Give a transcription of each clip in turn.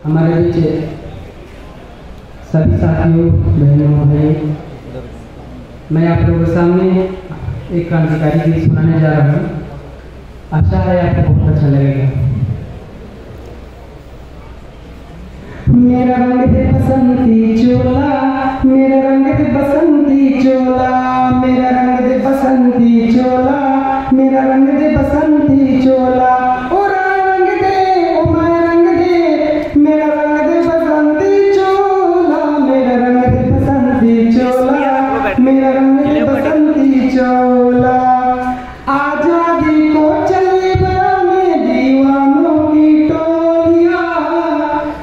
हमारे बीच सभी साथियों, बहनों, भाई, मैं आप लोगों के सामने एक क्रांतिकारी गीत सुनाने जा रहा हूँ। आशा है आपको बहुत अच्छा लगेगा। मेरा रंग दे बसंती चोला, मेरा रंग दे बसंती चोला, मेरा रंग दे बसंती चोला, मेरा रंग दे बसंती चोला, ओ रंग दे, ओ मैं रंग दे, मेरा रंग दे बसंती चोला, मेरा रंग दे बसंती चोला, मेरा रंग दे बसंती चोला। आजादी को चले बयाने दीवानों की टोलियां,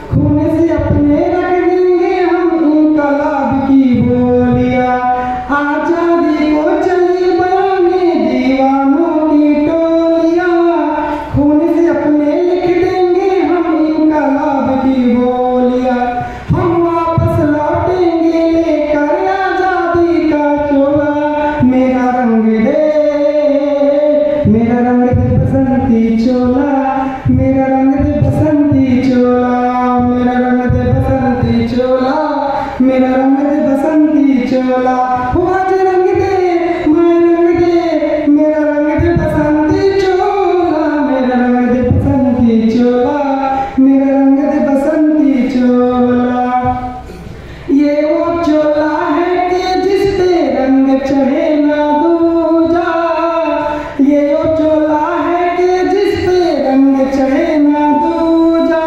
खून से अपने रख देंगे हम इनकलाब की बोलियां। आजादी को चले बयाने दीवानों की टोलियां, खून से अपने लिख देंगे हम इनकलाब की बोलियां। हम वापस लौटेंगे लेकर आजादी का चोला, मेरा रंग दे, मेरा रंग दे बसंती चोला, मेरा रंग दे बसंती चोला, मेरा रंग दे बसंती चोला, मेरा रंग दे बसंती चोला। आज रंग दे, मैं रंग दे, मेरा रंग दे बसंती चोला, मेरा रंग दे बसंती चोला, मेरा रंग दे बसंती चोला। ये वो चोला है कि जिस पे रंग चढ़े ना दूजा, ये वो चोला है कि जिस पे रंग चढ़े ना दूजा।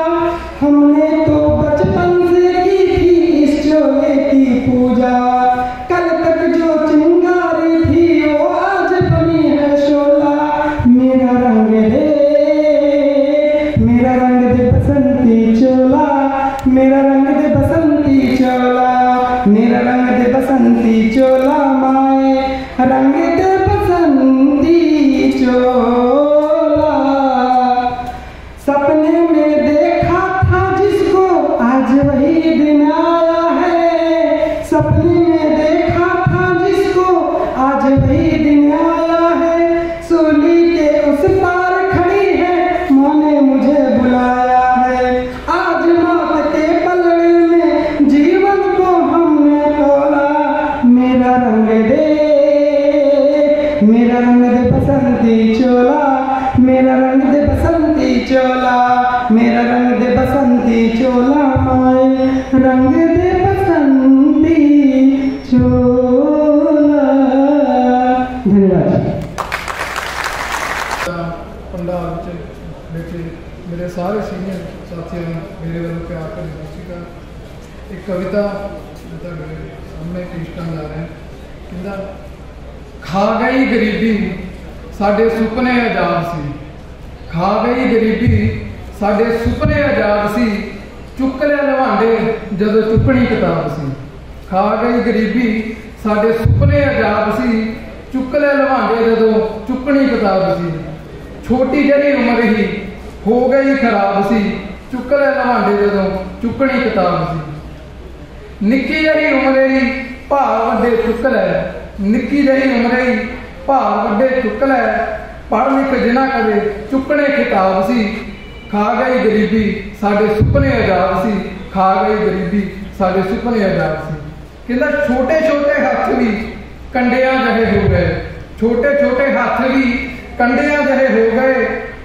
हमने तो बचपन से की थी इस चोले की पूजा, कल तक जो चिंगारी थी वो आज बनी है शोला। मेरा रंग दे, मेरा रंग दे बसंती चोला, मेरा रंग दे बसंती चोला, मेरा रंग दे बसंती चोला, माए रंग दे बसंती चोला। सपने में देखा था जिसको आज वही दिन आया है, सपने में देखा था जिसको आज वही दिन आया है। सूली के उस पार खड़ी है, माँ ने मुझे बुलाया है। आज मौत के पलड़े में जीवन को हमने तोला। मेरा रंग दे, मेरा रंग दे बसंती चोला, मेरा रंग दे बसंती चोला, मेरा रंग दे बसंती चोला, माए रंग दे बसंती चोला। धन्यवाद। पंडाल बैठे मेरे सारे सीनियर साथियों ने मेरे वालों प्यार कर का एक कविता सामने पेश करने जा रहे हैं। कहता खा गई गरीबी साडे सुपने आजाद सी, खा गई गरीबी साडे सुपने आजाद सी, चुक लिया लवांडे जदों चुकनी किताब सी। खा गई गरीबी साडे सुपने आजाद सी, चुक लिया लवांडे जदों चुकनी किताब सी। छोटी जही उम्र ही हो गई खराब सी, चुक लिया लवांडे जदों चुकनी किताब सी। निक्की जही उम्र ही भार वड्डे चुक लै, निक्की जही उम्र ही भार वड्डे चुक लै, पढ़ लिख जिन्हां कदे चुकने किताब सी। खा गई गरीबी साडे सुपने आजाद सी, खा गई गरीबी साडे सुपने आजाद सी। कहंदा छोटे छोटे हथ भी कंडियां जहे हो गए, छोटे छोटे हथ भी कंडियां जहे हो गए।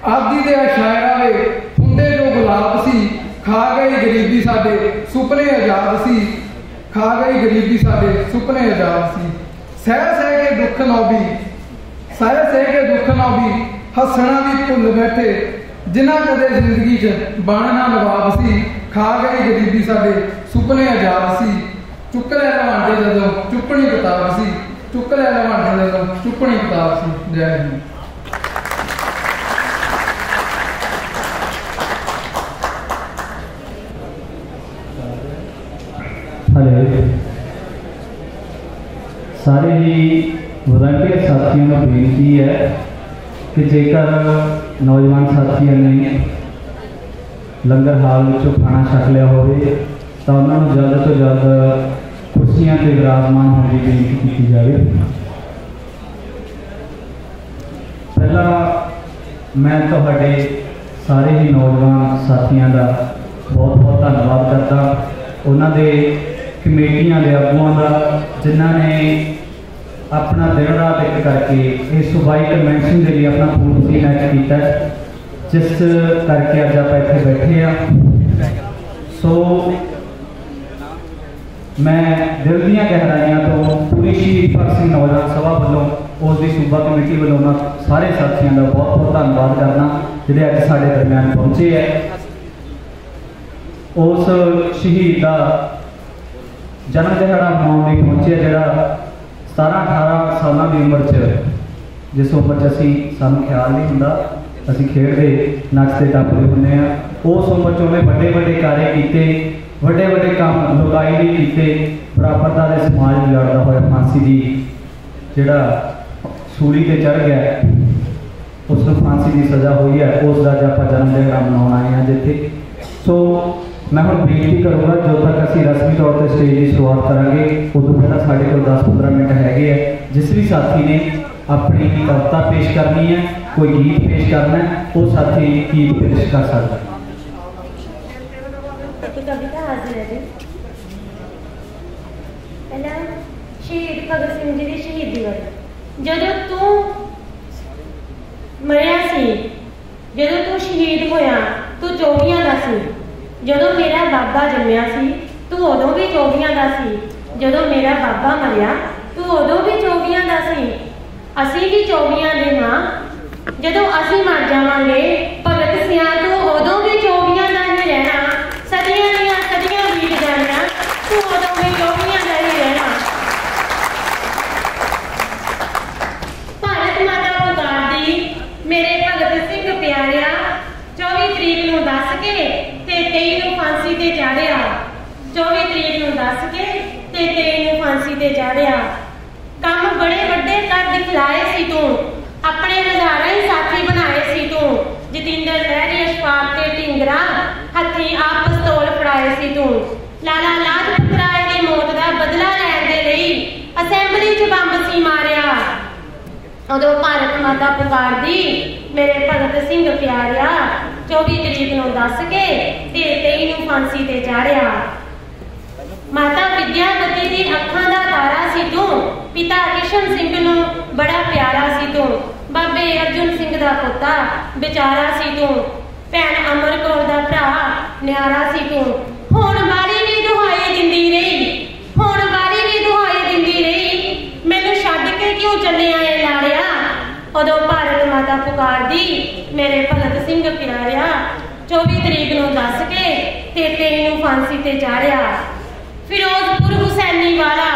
आदि दे शायरा वे हुंदे जो गुलाब सी, खा गई गरीबी साडे सुपने आजाद सी, खा गई गरीबी साडे सुपने आजाद सी। सह सह के दुख ना भी, सह सह के दुख ना भी हसना भी भुल बैठे, जिन्हां कदे जिंदगी च बनना नवाब सी। खा गई गरीबी साडे सुपने आजाद सी, चुक लिया लवांडे जदों चुकनी किताब सी, चुक लिया लवांडे जदों चुकनी किताब सी। जय हिंद। सारे ही वॉलंटियर साथियों को बेनती है कि जेकर नौजवान साथियों ने लंगर हाल में खाना छक लिया हो तो उन्होंने जल्द तो जल्द कुर्सियां से विराजमान होने की बेनती की जाए। पहला मैं तो सारे ही नौजवान साथियों का बहुत बहुत बहुत धन्यवाद करता उन्होंने कमेटियां के आगुआं का जिन्होंने अपना दिन रात एक करके इस सूबाई कन्वेंशन के लिए अपना खून पसीना किया, जिस करके अज आप इतने बैठे हाँ। सो मैं दिल दियां गहराइयां तो पूरी शहीद भगत सिंह नौजवान सभा वालों उसकी सूबा कमेटी वालों सारे साथियों का बहुत बहुत धन्यवाद करना जिहड़े अज साडे दरम्यान पहुंचे है। उस शहीद का जन्म दिहाड़ा मनाने लिए पहुंचे जिहड़ा 17-18 सालों की उम्र च जिस उम्र च असीं सानूं ख्याल नहीं हुंदा असीं खेडदे नचते टप्पदे हुंदे आ, उस उम्र च उन्हें बड़े बड़े कार्य किए, बड़े बड़े काम लुगाई नहीं किए, बराबरता के समाज में लड़ता हुआ फांसी की जिहड़ा सूली ते चढ़ गया उसनूं फांसी की सज़ा हुई है, उसका अज आपां जन्म दिहाड़ा मनाउण आए हैं जिथे। सो मैं हम बेनती करूँगा जो तक असीं रस्मी तौर पर स्टेज की शुरुआत करांगे उदों पहला साढ़े को 10-15 मिनट हैगे है। जिस भी साथी ने अपनी कविता पेश करनी है, कोई गीत पेश करना है, वो साथी गीत पेश कर सकता है। कविता हाजिर है जी। पहला शहीद भगत सिंह जी की शहीद दिवस। जदों तू मरिया सी, जदों तू शहीद होया तू 24 का सी, जदों मेरा बाबा जम्मिया सी तू उदों भी 24 का सी, जदों मेरा बाबा मरिया तू उदों भी 24 का सी, असीं भी 24 दे हां, जदों असीं मर जावांगे भगत सिंह तू उदों भी 24 का ही रहना, सदियां दियां सदियां बीत जाणियां तू उदों भी 24 का ही रहना। भारत माता पुकारदी मेरे भगत सिंह प्यारिया 24 तरीक नूं दस के ते 23 नूं फांसी ते चाढ़िया, 24 तरीक नूं दस के ते 23 नूं फांसी ते चाढ़िया। काम बड़े वड्डे कर दिखलाए सी तू, अपने हज़ारां ही साथी बनाए सी तू, जतिंदर लहरी अशफाक ते ढिंगरा हत्थी आप पिस्तौल फड़ाए सी तू, लाला लाजपत राय दी मौत दा बदला लैण दे लई असैंबली च बंब सी मारिया। उदों भारत माता पुकारदी मेरे भगत सिंह प्यारिया 24 तरीक नूं दस के ते 23 नूं फांसी ते चाढ़िया। माता विद्यावती दी अखां दा तारा सी तू, पिता किशन सिंह नूं बड़ा प्यारा सी तू, बाबे अर्जुन सिंह दा पुत्ता बेचारा सी तू, भैन अमर कौर दा भरा न्यारा सी तू। हुण वाली भी दुहाई दिंदी रही, हुण वाली भी दुहाई दिंदी रही, मैनूं छड्ड के क्यों चलिया ए लाड़िया। उदों भारत माता पुकारदी मेरे भगत सिंह प्यारिया 24 तरीक नूं दस के ते 23 नूं फांसी ते चाढ़िया। फिरोजपुर हुसैनी वाला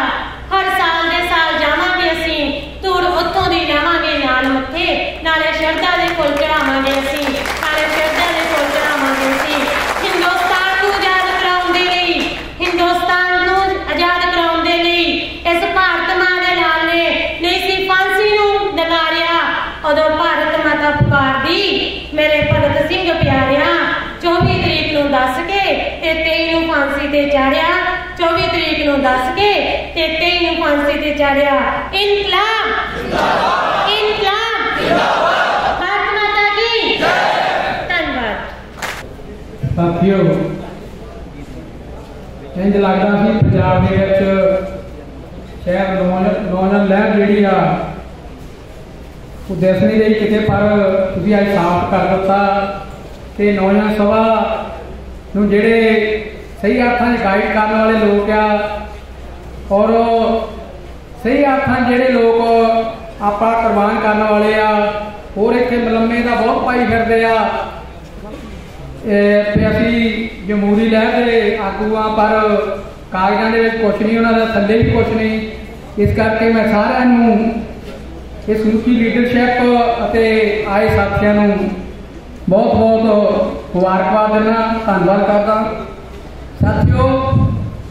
हर साल दे साल जावांगे असीं, तूड़ उत्थों दी लावांगे नाल मत्थे, नाले शरधा दे फुल चढ़ावांगे असीं, नाले शरधा दे फुल चढ़ावांगे असीं। हिंदुस्तान नूं आजाद कराउण दे लई, हिंदुस्तान नूं आजाद कराउण दे लई इस भारत मां दे लाल ने नहीं सी फांसी नूं नकारिया। उदों भारत माता पुकारदी मेरे भगत सिंह प्यारिया 24 तरीक नूं दस के ते 23 नूं फांसी ते चाढ़िया, 24 तरीक नूं दस के ते 23 नूं फांसी ते चाढ़िया। इनकलाब जिंदाबाद, इनकलाब जिंदाबाद, भारत माता की जय। धन्यवाद। साथियों इंज लगदा सी पंजाब दे विच शायद नौजवान लहर जिहड़ी आ वो दिस नहीं रही किते, पर तुसीं अज साफ कर दिता कि नौजवान सभा नूं जिहड़े सही अर्थां च गाइड करने वाले लोग आ और सही अर्थां जिहड़े लोग आपा कुर्बान करने वाले आ, होर इत्थे मलम्मे दा बहुत पाई फिरदे आ ते असीं जमहूरी लहर दे आगू आ, पर कागजां दे विच कुछ नहीं, उन्हां दा थल्ले भी कुछ नहीं। इस करके मैं सारिआं नूं इस समूची लीडरशिप अते आए साथियों नूं बहुत बहुत मुबारकबाद देना, धन्यवाद करदा। साथियों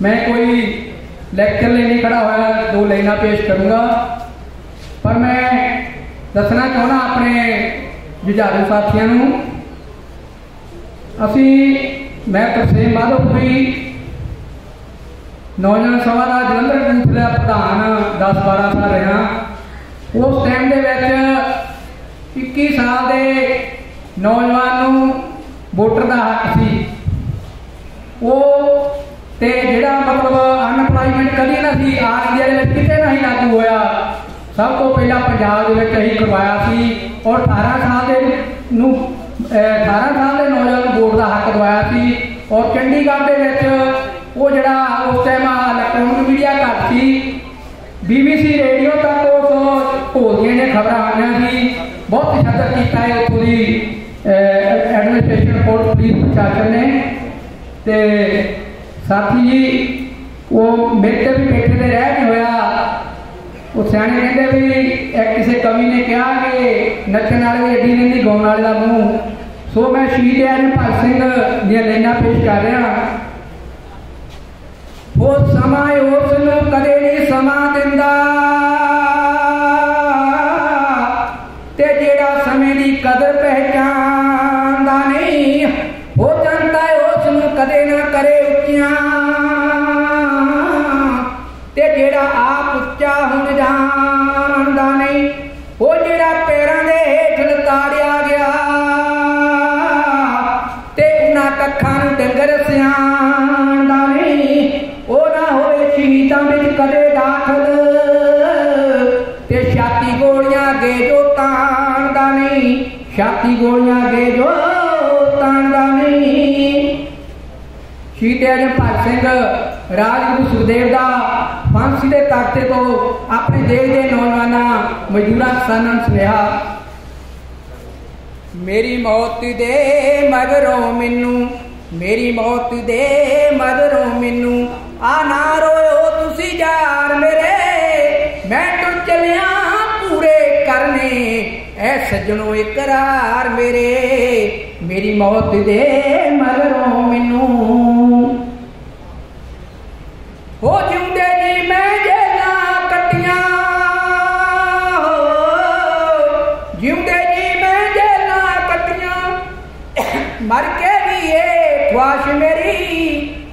मैं कोई लैक्चर लिए नहीं खड़ा होया, 2 लाइनां पेश करूँगा, पर मैं दसना चाहना अपने जुझारू साथियों नूं। असी मैं तरसेम माधोपुरी नौजवान सभा का जलंधर बूथ का प्रधान 10-12 साल रहा। उस टाइम के 21 साल के नौजवान वोटर का हक सी। वो ते जिहड़ा मतलब अनएम्पलॉयमेंट कभी ना सी आल इंडिया दे विच किते नहीं लागू होया। सब तो पहला पंजाब दे विच ही करवाया सी और 18 साल दे नौजवान वोट का हक दवाया सी। और चंडीगढ़ दे विच वो जिहड़ा उस टाइम इलैक्ट्रॉनिक मीडिया घट सी, BBC रेडियो तक उस भोलियां ने खबर आईयां सी। बहुत तशद्दद किया है उत्थों की एडमिनिस्ट्रेशन कोर्ट पुलिस प्रशासन ने। ते साथी जी वो मेरे भी पेटे से रह नहीं होया। वो सियाने कहते भी किसी कवि ने कहा कि नचन वाले की एडी नहीं गाने वाले का मूँह। सो मैं शहीद आजम भगत सिंह दी लाइनां पेश कर रहा। वो समा उसनूं कदे नहीं समा दिंदा ते जेड़ा समय की कदर पहचानदा नहीं। वो जनता उसनूं कदे ना करे उच्चियां ते जेड़ा आप उच्चा हुण जानदा नहीं। वो जेड़ा पैरां दे हेठ लताड़िया गया ते उन्हां कखां नूं डंगर सियाणदा नहीं। वो ना होए शहीदां विच कदे दाखल ते छाती गोलियां गे जो ताणदा नहीं। छाती गोलियां गे जो ताणदा नहीं। शहीद आजम भगत सिंह राजगुरु सुखदेव का फांसी के तख्ते तो अपने देश के नौजवानों मजदूरों किसानों सुनेहा। मेरी मौत दे मगरों मैनू, मेरी मौत दे मगरों मैनू आ ना रोयो तुसी यार मेरे। मैं तो चलिया पूरे करने ऐ सज्जनों इकरार मेरे। मेरी मौत दे मगरों मैनू हो जिंदे जी मैं जेला कटिया। जिंदे जी मैं जेला कटिया मर के भी ये ख्वाहिश मेरी।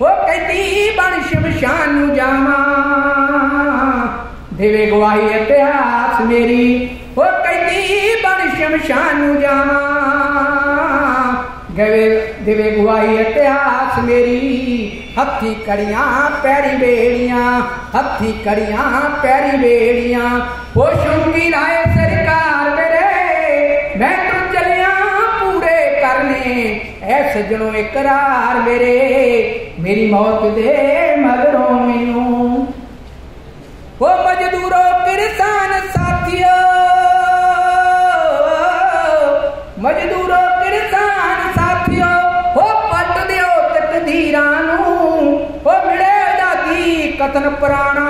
हो कहती बन शमशान नूं जावां देवे गवाही इतिहास मेरी। हो कहती बन शमशान नूं जावां देवे गवाही इतिहास मेरी। हथी कड़ियां पैरी बेड़ियां, हथी कड़ियां पैरी बेड़ियां। वो शुंगी लाए सरकार मेरे। मैं तो चलिया पूरे करने ऐ सज्जनों इकरार मेरे। मेरी मौत दे मगरों मैनू वो मजदूरों किसान साथियों, मजदूरों किसान साथियों हो पट दियो तकदीरां नूं। हो मिले जाती कतन पुराना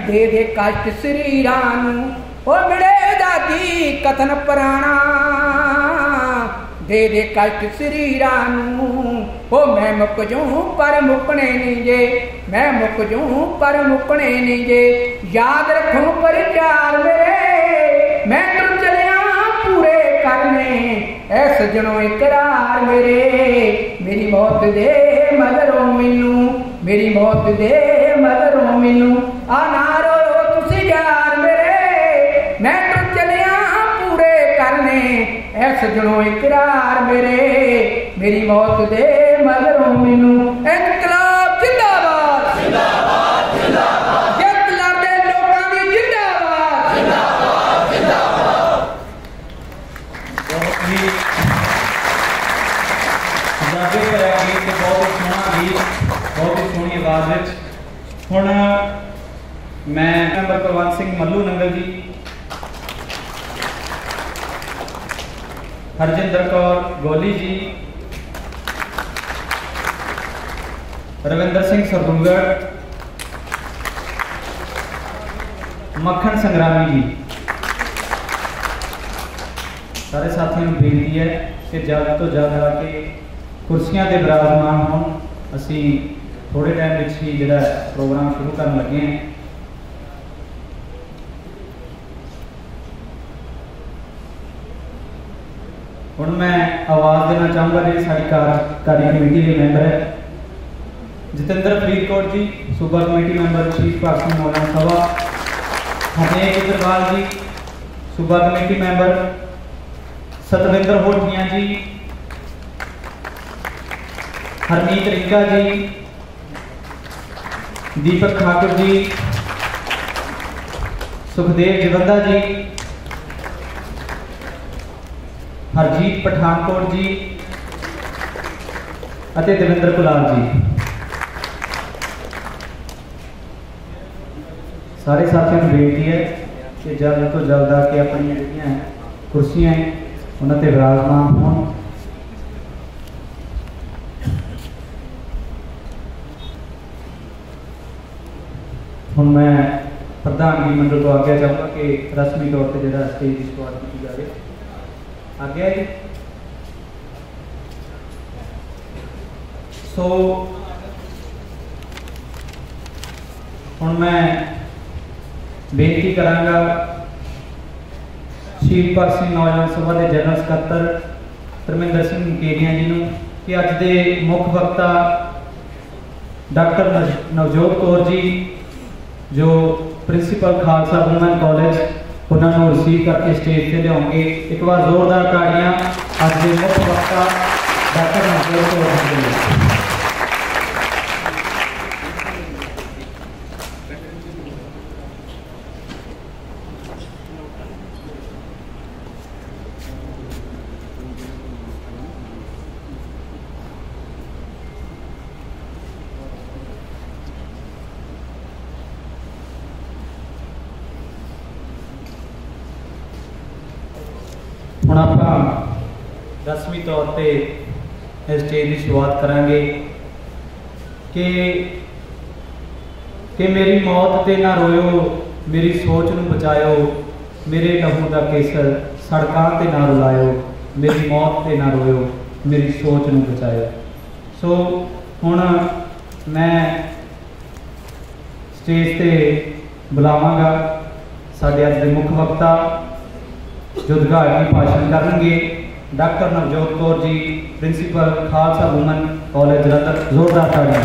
दे दे कष्ट शरीरां नूं। हो मिले जाती कतन पुराना दे दे कष्ट शरीरां नूं। हो मैं मुक जूं पर मुकने नहीं जे, मैं मुक जूं पर मुकने नहीं जे। याद रखूं पर चार मेरे। मैं तो चलिया पूरे करने ऐ सज्जनों इकरार मेरे। मेरी मौत दे मगरों मैनू, मेरी मौत दे मगरों मैनू आ ना रोयो तुसी यार मेरे। मैं तो चलिया पूरे करने ऐ सज्जनों इकरार मेरे। मेरी मौत दे मगरों मैनू। इनकलाब जिंदाबाद, जिंदाबाद, जिंदाबाद। जित लड़दे लोकां दी जिंदाबाद, जिंदाबाद, जिंदाबाद। बहुत ही जादू भरा गीत, बहुत ही सोहना गीत, बहुत ही सोहनी आवाज़ विच। हुण मैं मैंबर कुलवंत सिंह मल्लू नंगल जी, हरजिंदर कौर गोली जी, रविंदर सिंह सरदुंगड़, मक्खन संग्रामी जी, सारे साथियों को बेनती है कि ज़्यादा तो ज़्यादा आके कुर्सियां ते विराजमान हों। असी थोड़े टाइम विच ही जिहड़ा प्रोग्राम शुरू करन लगे हैं। हुण मैं आवाज़ देना चाहूँगा जी साडी कार्यकारी कमेटी के मैंबर है जतिंदर फरीदकोट जी, सूबा कमेटी मैंबर चीफ पार्सन मौलाना सभा, हरनेक अग्रवाल जी, सूबा कमेटी मैंबर, सतविंदर होठिया जी, हरमीत रिंका जी, दीपक ठाकुर जी, सुखदेव जगंदा जी, हरजीत पठानकोट जी ਅਤੇ दविंदर कुलार जी। सारे साथियों को बेनती है कि जल्द तो जल्द आके अपन जिहड़ियां कुर्सियां उन्हां ते विराजमान होण। हुण मैं प्रधानगी मंडल को आग्या चाहूँगा कि रस्मी तौर पर जिहड़ा स्टेज की शुरुआत की जाए। आग्या जी। सो हुण मैं बेनती करांगा शहीद भगत सिंह नौजवान सभा के जनरल सकत्तर धर्मिंदर सिंह केडिया जी नूं कि अज दे मुख वक्ता डॉक्टर नवजोत कौर जी जो प्रिंसीपल खालसा वुमेन कॉलेज उन्होंने रिसीव करके स्टेज से लियाओगे। एक बार जोरदार ताड़ियां अज के मुख वक्ता डॉक्टर नवजोत कौर जी के लिए। हुण आपां रस्मी तौर पर इस स्टेज की शुरुआत करांगे कि मेरी मौत ते ना रोयो, मेरी सोच नूं बचायो, मेरे लहू दा केसर सड़कां ते ना रुलायो, मेरी मौत ते ना रोयो, मेरी सोच नूं बचायो। सो हुण मैं स्टेज ते बुलावांगा साडे अज दे मुख वक्ता जो उद्घाटनी भाषण करेंगे doctor Navjot Kaur ji, principal Khalsa women college Jalandhar. जोरदार तालियां।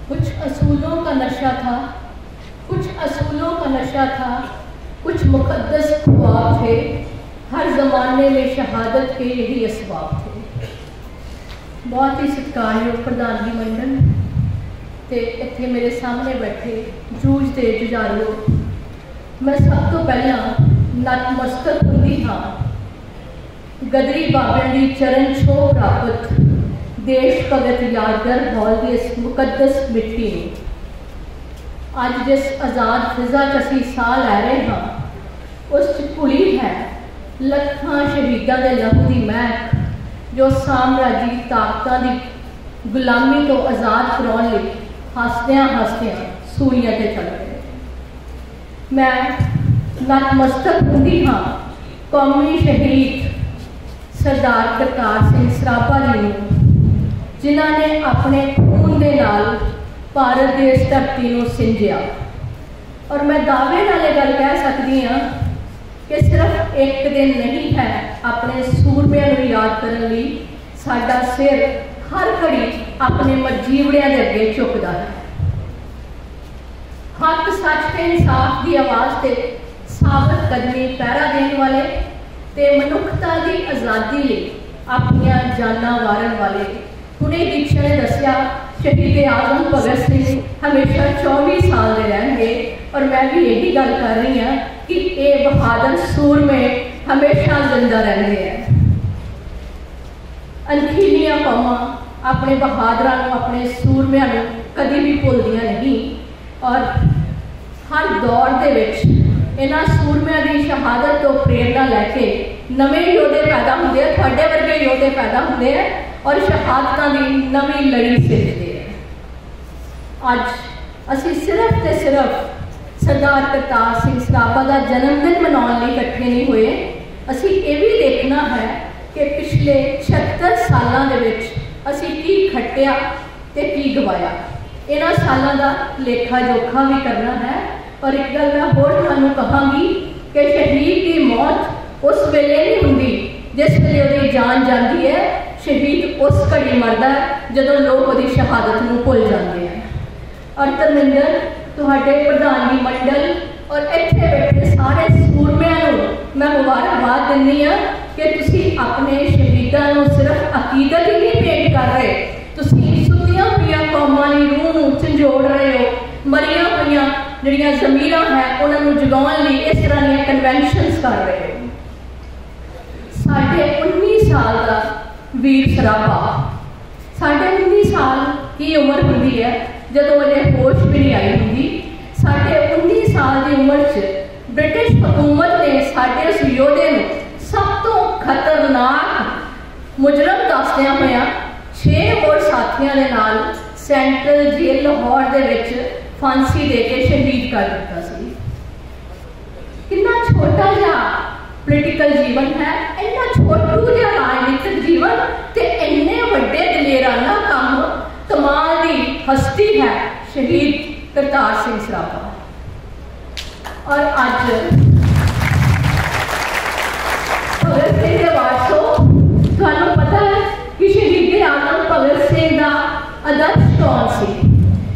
कुछ असूलों का नशा था, कुछ असूलों का नशा था, कुछ मुकद्दस ख्वाब थे, हर जमाने में शहादत के यही असबाब थे। बहुत ही सत्कारयोग प्रधानगी मंडल ते इत्थे मेरे सामने बैठे जूझते जुझारियो, मैं सब तो पहला नतमस्तक हुंदी हाँ गदरी बाबियां दी चरण छो प्राप्त देश भगत यादगार हॉल की इस मुकद्दस मिट्टी में अज जिस आज़ाद फिजा च असीं साह लै रहे हाँ उस च घुली है लखां शहीदां दे लहू दी महक जो साम्राजी ताकतां दी गुलामी तो आज़ाद कराउण लई हसदियां हसदियां सूलियां ते चल गए। मैं नतमस्तक हुंदी हाँ कौमी शहीद सरदार करतार सिंह सराभा जी नूं जिन्हां ने अपने खून दे नाल भारत की इस धरती नूं सिंजिया। और मैं दावे नाल गल कह सकती हाँ कि सिर्फ एक दिन नहीं है अपने सूरमिਆਂ नूं याद करन लई साडा सिर हर घड़ी अपने मजीवड़ियां दे अगे झुकदा है। हक सच ते इंसाफ की आवाज़ से साबित कदमी पहरा देने वाले ते मनुखता की आज़ादी लई अपनियां जानां वारन वाले हुणे दीक्षा ने दस्सिया शहीद आजम भगत सिंह हमेशा 24 साल दे रहेंगे। और मैं भी यही गल कर रही हाँ कि ये बहादुर सूरमे हमेशा जिंदा रहते हैं। अनखीलियां कौमां अपने बहादुरां नूं अपने सूरमिਆਂ नूं कदी भी भुलदियां नहीं। और हर दौर दे विच इन्हां सूरमिਆਂ दी शहादत तो प्रेरणा लैके नवे योधे पैदा होंदे हैं, तुहाडे वर्गे योधे पैदा होंदे हैं और शहादतां दी नवी लड़ी सिरजदे हैं। अज असीं सिर्फ ते सिर्फ सरदार करतार सिंह सराभा का जन्मदिन मनाउण लई इकट्ठे नहीं हुए, असीं ये भी देखना है कि पिछले 76 सालों के विच असीं की खट्टिया ते की गवाया। इन्हां सालों का लेखा जोखा भी करना है। और एक गल मैं होर तुहानूं कहांगी कि शहीद की मौत उस वेले नहीं हुंदी जिस वेले उहदी जान जाती है। शहीद उस घड़ी मरदा है जदों लोग उहदी शहादत नूं भुल जाते हैं। और धर्मिंदर तुहाडे प्रधानगी मंडल और इत्थे बैठे बैठे सारे सूरमिਆਂ ਨੂੰ मैं मुबारकबाद दिंदी हाँ कि तुसी अपने शहीदां ਨੂੰ सिर्फ अकीदत ही नहीं भेंट कर रहे, तुसी सुत्तियां पईयां कौमां दी रूह ਨੂੰ ਝੰਜੋੜ ਰਹੇ हो, मरिया पईयां ਜਿਹੜੀਆਂ ਜ਼ਮੀਰਾਂ है ਉਹਨਾਂ ਨੂੰ ਜਗਾਉਣ ਲਈ इस तरह ਦੀਆਂ कन्वेंशनस कर रहे हो। साढ़े 19 साल का वीर सराभा, साढ़े 19 साल की उम्र होंगी है जदों अजे होश भी नहीं आई होंगी। साढ़े 19 साल की उम्र च ब्रिटिश हुकूमत ने साढ़े उस योधे नूं सब तो खतरनाक मुजरम दसदियां होया 6 और साथियों के नाल सेंट्रल जेल लाहौर दे विच फांसी दे के शहीद कर दिता सी। कितना छोटा जा पोलिटिकल जीवन है, इन्ना छोटू जा राजनीतिक जीवन ते इन्ने वड्डे दलेराना काम, कमाल दी हस्ती है शहीद करतार सिंह सराभा। और अज भगत सिंह के वारसो तुहानू पता है कि शहीद आजम भगत सिंह का आदर्श कौन सी?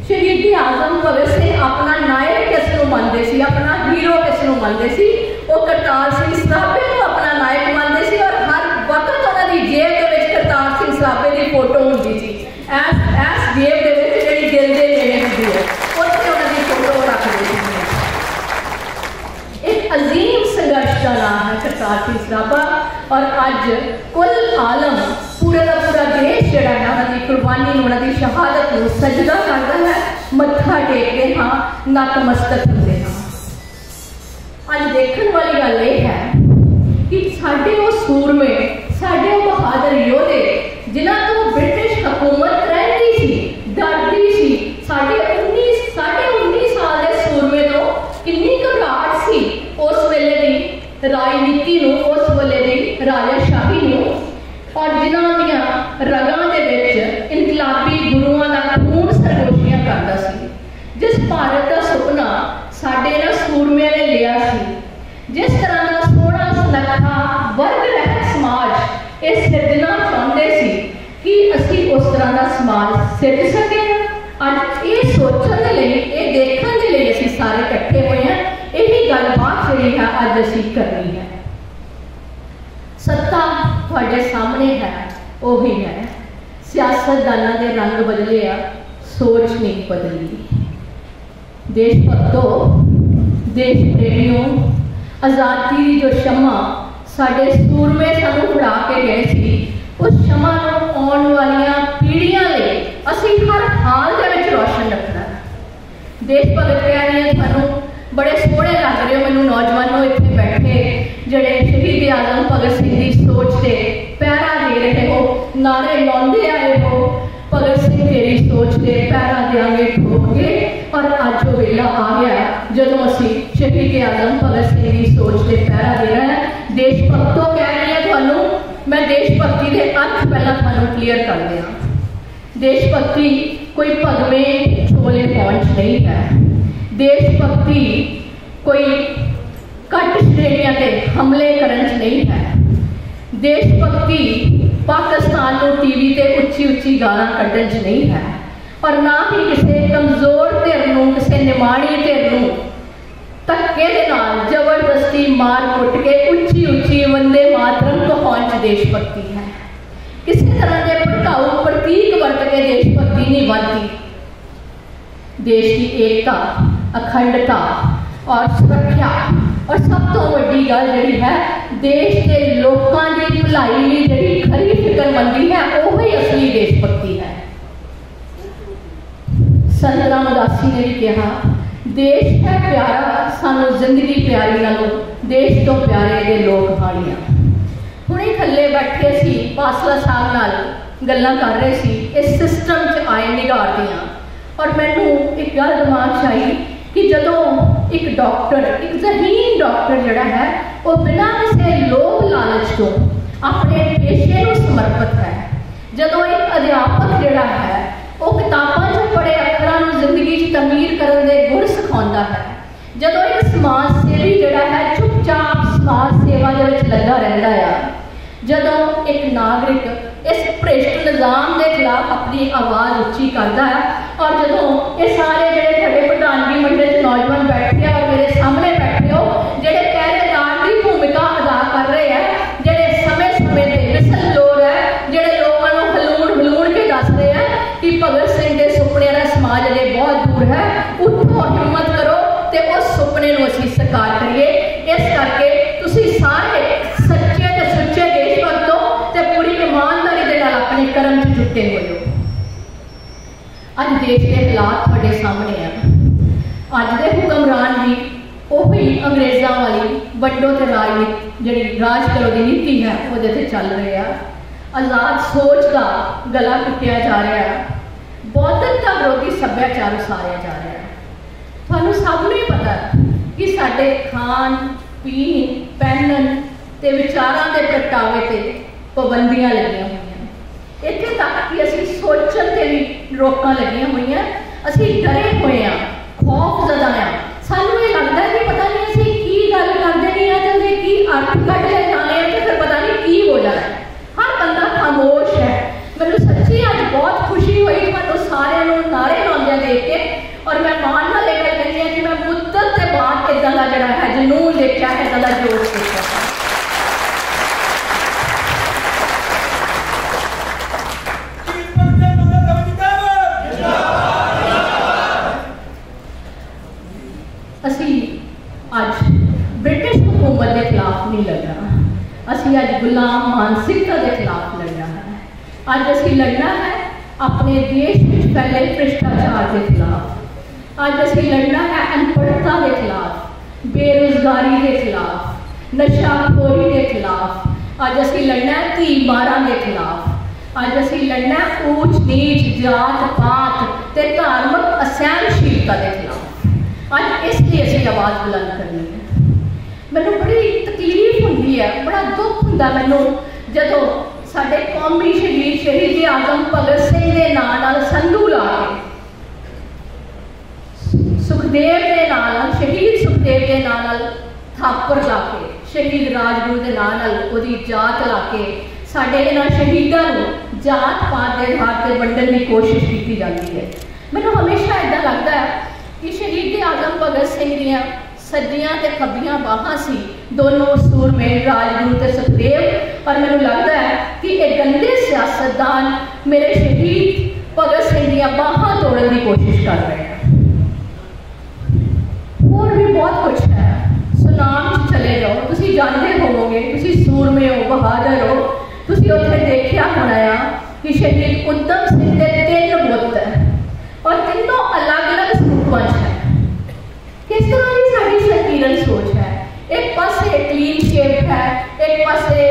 शहीद आजम भगत सिंह अपना नायक किस नूं मनदे सी, अपना हीरो किस नूं मनदे सी? वो करतार सिंह सराभे को अपना नायक मानते सी और हर वक्त उन्होंने जेब के विच करतार सिंह सराभे की फोटो होंदी सी। ऐस जेब के विच जिहड़ी दिल दे नेड़े हुंदी है उत्थे उन्होंने फोटो रखदे सी। एक अजीम संघर्ष का नाम है करतार सिंह सराभा और अज कुल आलम पूरे का पूरा देश जिहड़ा है उन्होंने कुर्बानी उन्होंने शहादत को सजदा करता है, मत्था टेकते हाँ, नतमस्तक होंदे हाँ। अज देखने वाली गल यह है कि साढ़े वो सूरमे, साढ़े वो बहादुर योधे जिन्हों तो ब्रिटिश हुकूमत रहती सी, डरती सी, साढ़े 19 साल के सूरमे तो कितनी घबराहट सी उस वेले की राजनीति नूं, उस वेले की राजाशाही नूं, और जिन्हों दियां रगां दे विच इनकलाबी गुरुआं दा खून सरगोशियां करदा सी। जिस भारत का सुपना साडे ना सूरमिਆਂ ने लिया सी, जिस तरह का सोहना सुनखा वर्ग रहत समाज ये सिरजना चाहते सी कि असी उस तरह का समाज सिरज सके। अज ये सोचने के लिए, ये देखने के लिए असी सारे इकट्ठे हुए हैं। यही गलबात जी है अज असी करनी है। सत्ता तुहाडे सामने है, वही है। सियासतदानों के रंग बदले आ, सोच नहीं बदली। देशभक्तों, देश प्रेमियों, आज़ादी की जो शमा साढ़े सूरमे सानू फड़ा के गए सी, उस शमा नूं आउण वालियां पीढ़ियां लई असीं हर हाल दे विच रोशन रखना है। देशभगत प्यारियां थानू बड़े सोहणे लग रहे हो मैनू नौजवानों इत्थे बैठे जिहड़े शहीद आजम भगत सिंह की सोच से पैरा दे रहे हो, नारे लाउंदे आए हो, भगत सिंह तेरी सोच से पैरा देंगे ठोक के। और अज वो वेला आ गया जदों असी शहीद आजम भगत सिंह की सोच से पैरा देना है। देशभक्तों कह रही है थानू, मैं देशभक्ति के अर्थ पहला थानू क्लीयर कर दिया। देशभक्ति कोई भगवें छोले पहुंच नहीं है। देशभक्ति कोई घट श्रेणियां के हमले करन च नहीं है। देशभक्ति पाकिस्तान को टीवी ते उच्ची उच्ची गालां कड्ढण च नहीं है, और ना ही किसी कमजोर धिर नूं, किसी निमाणी धिर नूं धक्के दे नाल जबरदस्ती मार कुट के उच्ची उच्ची वंदे मातरम कहाउण च देशभक्ति है। किसी तरह के भड़काऊ प्रतीक वरत के देशभक्ति नहीं बनती। देश की एकता, अखंडता और सुरक्षा और सब तो वड्डी गल जिहड़ी है देश के लोगों की भलाई लई जिहड़ी खरी फिक्रमंदी है, वही असली देशभक्ति है। संत रामदासी ने भी कहा, देश है प्यारा सानू जिंदगी प्यारी नालों देश तो प्यारे दे लोग हालियां। हुणे थल्ले बैठे सी पासला साहब नाल गल्लां कर रहे सी, इस सिस्टम च आए निगार दियां, और मैनू एक गल दिमाग च आई कि जदों एक डॉक्टर, एक ज़हीन डॉक्टर जिहड़ा है वो बिना किसी लोभ लालच तो अपने पेशे को समर्पित है। जदों एक अध्यापक जिहड़ा है वो किताबां च पढ़े अखरां नूं जिंदगी च तमीर करन दे गुण सिखाउंदा है। जदों एक समाज सेवी जिहड़ा है चुपचाप समाज सेवा दे विच लगा रहिंदा है। जदों एक नागरिक इस भ्रिष्ट निज़ाम के खिलाफ अपनी आवाज़ उच्ची करता है, और जदों ये सारे जिहड़े साडे प्रधानगी मंडल च नौजवान बैठे और मेरे सामने बैठे हो सरकार करिए। इस करके तुसी सारे सच्चे ते सुच्चे देशभक्त हो ते पूरी ईमानदारी दे नाल अपने कर्म च जुटे हुए हो। अज देश के हालात तुहाडे सामने है। अज दे हुक्मरान भी ਉਹੀ अंग्रेज़ों वाली वड्डो ते राजनीति जी राज करो की नीति है वो चल रही है। आज़ाद सोच का गला घुटिया जा रहा है, बौद्धता विरोधी सभ्याचार उसारिया जा रहा है। थानू सबनूं ही पता कि साडे खान पीन पहनन ते विचारां दे प्रगटावे ते पाबंदियां लगियां हुई, इत्थे तक कि असीं सोचण ते भी रोकां लगियां हुई। असीं डरे हुए हैं, खौफ ज़दा है। सानू ये लगता है कि पता नहीं असीं की गल करदे नहीं है ते की अर्थ कढ ले जाने ते फिर पता नहीं की हो जाना है। हर बंदा खामोश है। मैनूं सच्ची अज बहुत खुशी हुई तुहानूं सारिआं नूं नारे लाउंदे देख के, और मैं मान नाल ये गल कहनी है कि मैं मुद्दत के बाद इदां दा जिहड़ा है जनून देखिआ, इदां दा जोश देखिआ। असी अज ब्रिटिश हुकूमत के खिलाफ नहीं लड़ना, असी अज गुलाम मानसिकता के खिलाफ लड़ना है। अज असी लड़ना है अपने देश में फैले भ्रष्टाचार के खिलाफ। अज असी लड़ना है अनपढ़ता के खिलाफ, बेरोजगारी के खिलाफ, नशाखोरी के खिलाफ। अज असी लड़ना है धी मारा के खिलाफ। अज असी लड़ना है ऊच नीच जात पात ते धार्मिक असहनशीलता के खिलाफ। अज इसलिए असीं आवाज़ बुलंद करनी है। मैनूं बड़ी तकलीफ होंदी है, बड़ा दुख होंदा मैनूं जदों साडे कौमी शहीद आजम भगत सिंह के नाम नाल संधू ला के, सुखदेव के नाम शहीद सुखदेव के नाम थापर ला के, शहीद राजगुरु के नाम उहदी जात ला के साडे इन्हां शहीदां नूं जात पात के आधार पर वंडण की कोशिश की जाती है। मैनूं हमेशा इदां लगता है कि शहीद आजम भगत सिंह दियां सज्जियां ते खब्बियां बाहां सी दोनों सूरमे राजगुरु ते सुखदेव, पर मैनूं लगता है कि एक गंदे सियासतदान मेरे शहीद भगत सिंह दियां बाहां तोड़न की कोशिश कर रहे हैं। और भी बहुत कुछ है, सुनाम चले जाओ, तुसीं जानते होवोगे, तुसीं सूरमे हो, बहादुर हो, तुसीं उत्थे देखिया होना कि शहीद उधम सिंह के 3 पुत्तर है और तीनों अलग अलग स्वरूपों है। किस तरह की साड़ी संकीर्ण सोच है। एक पासे क्लीन शेप है, एक पासे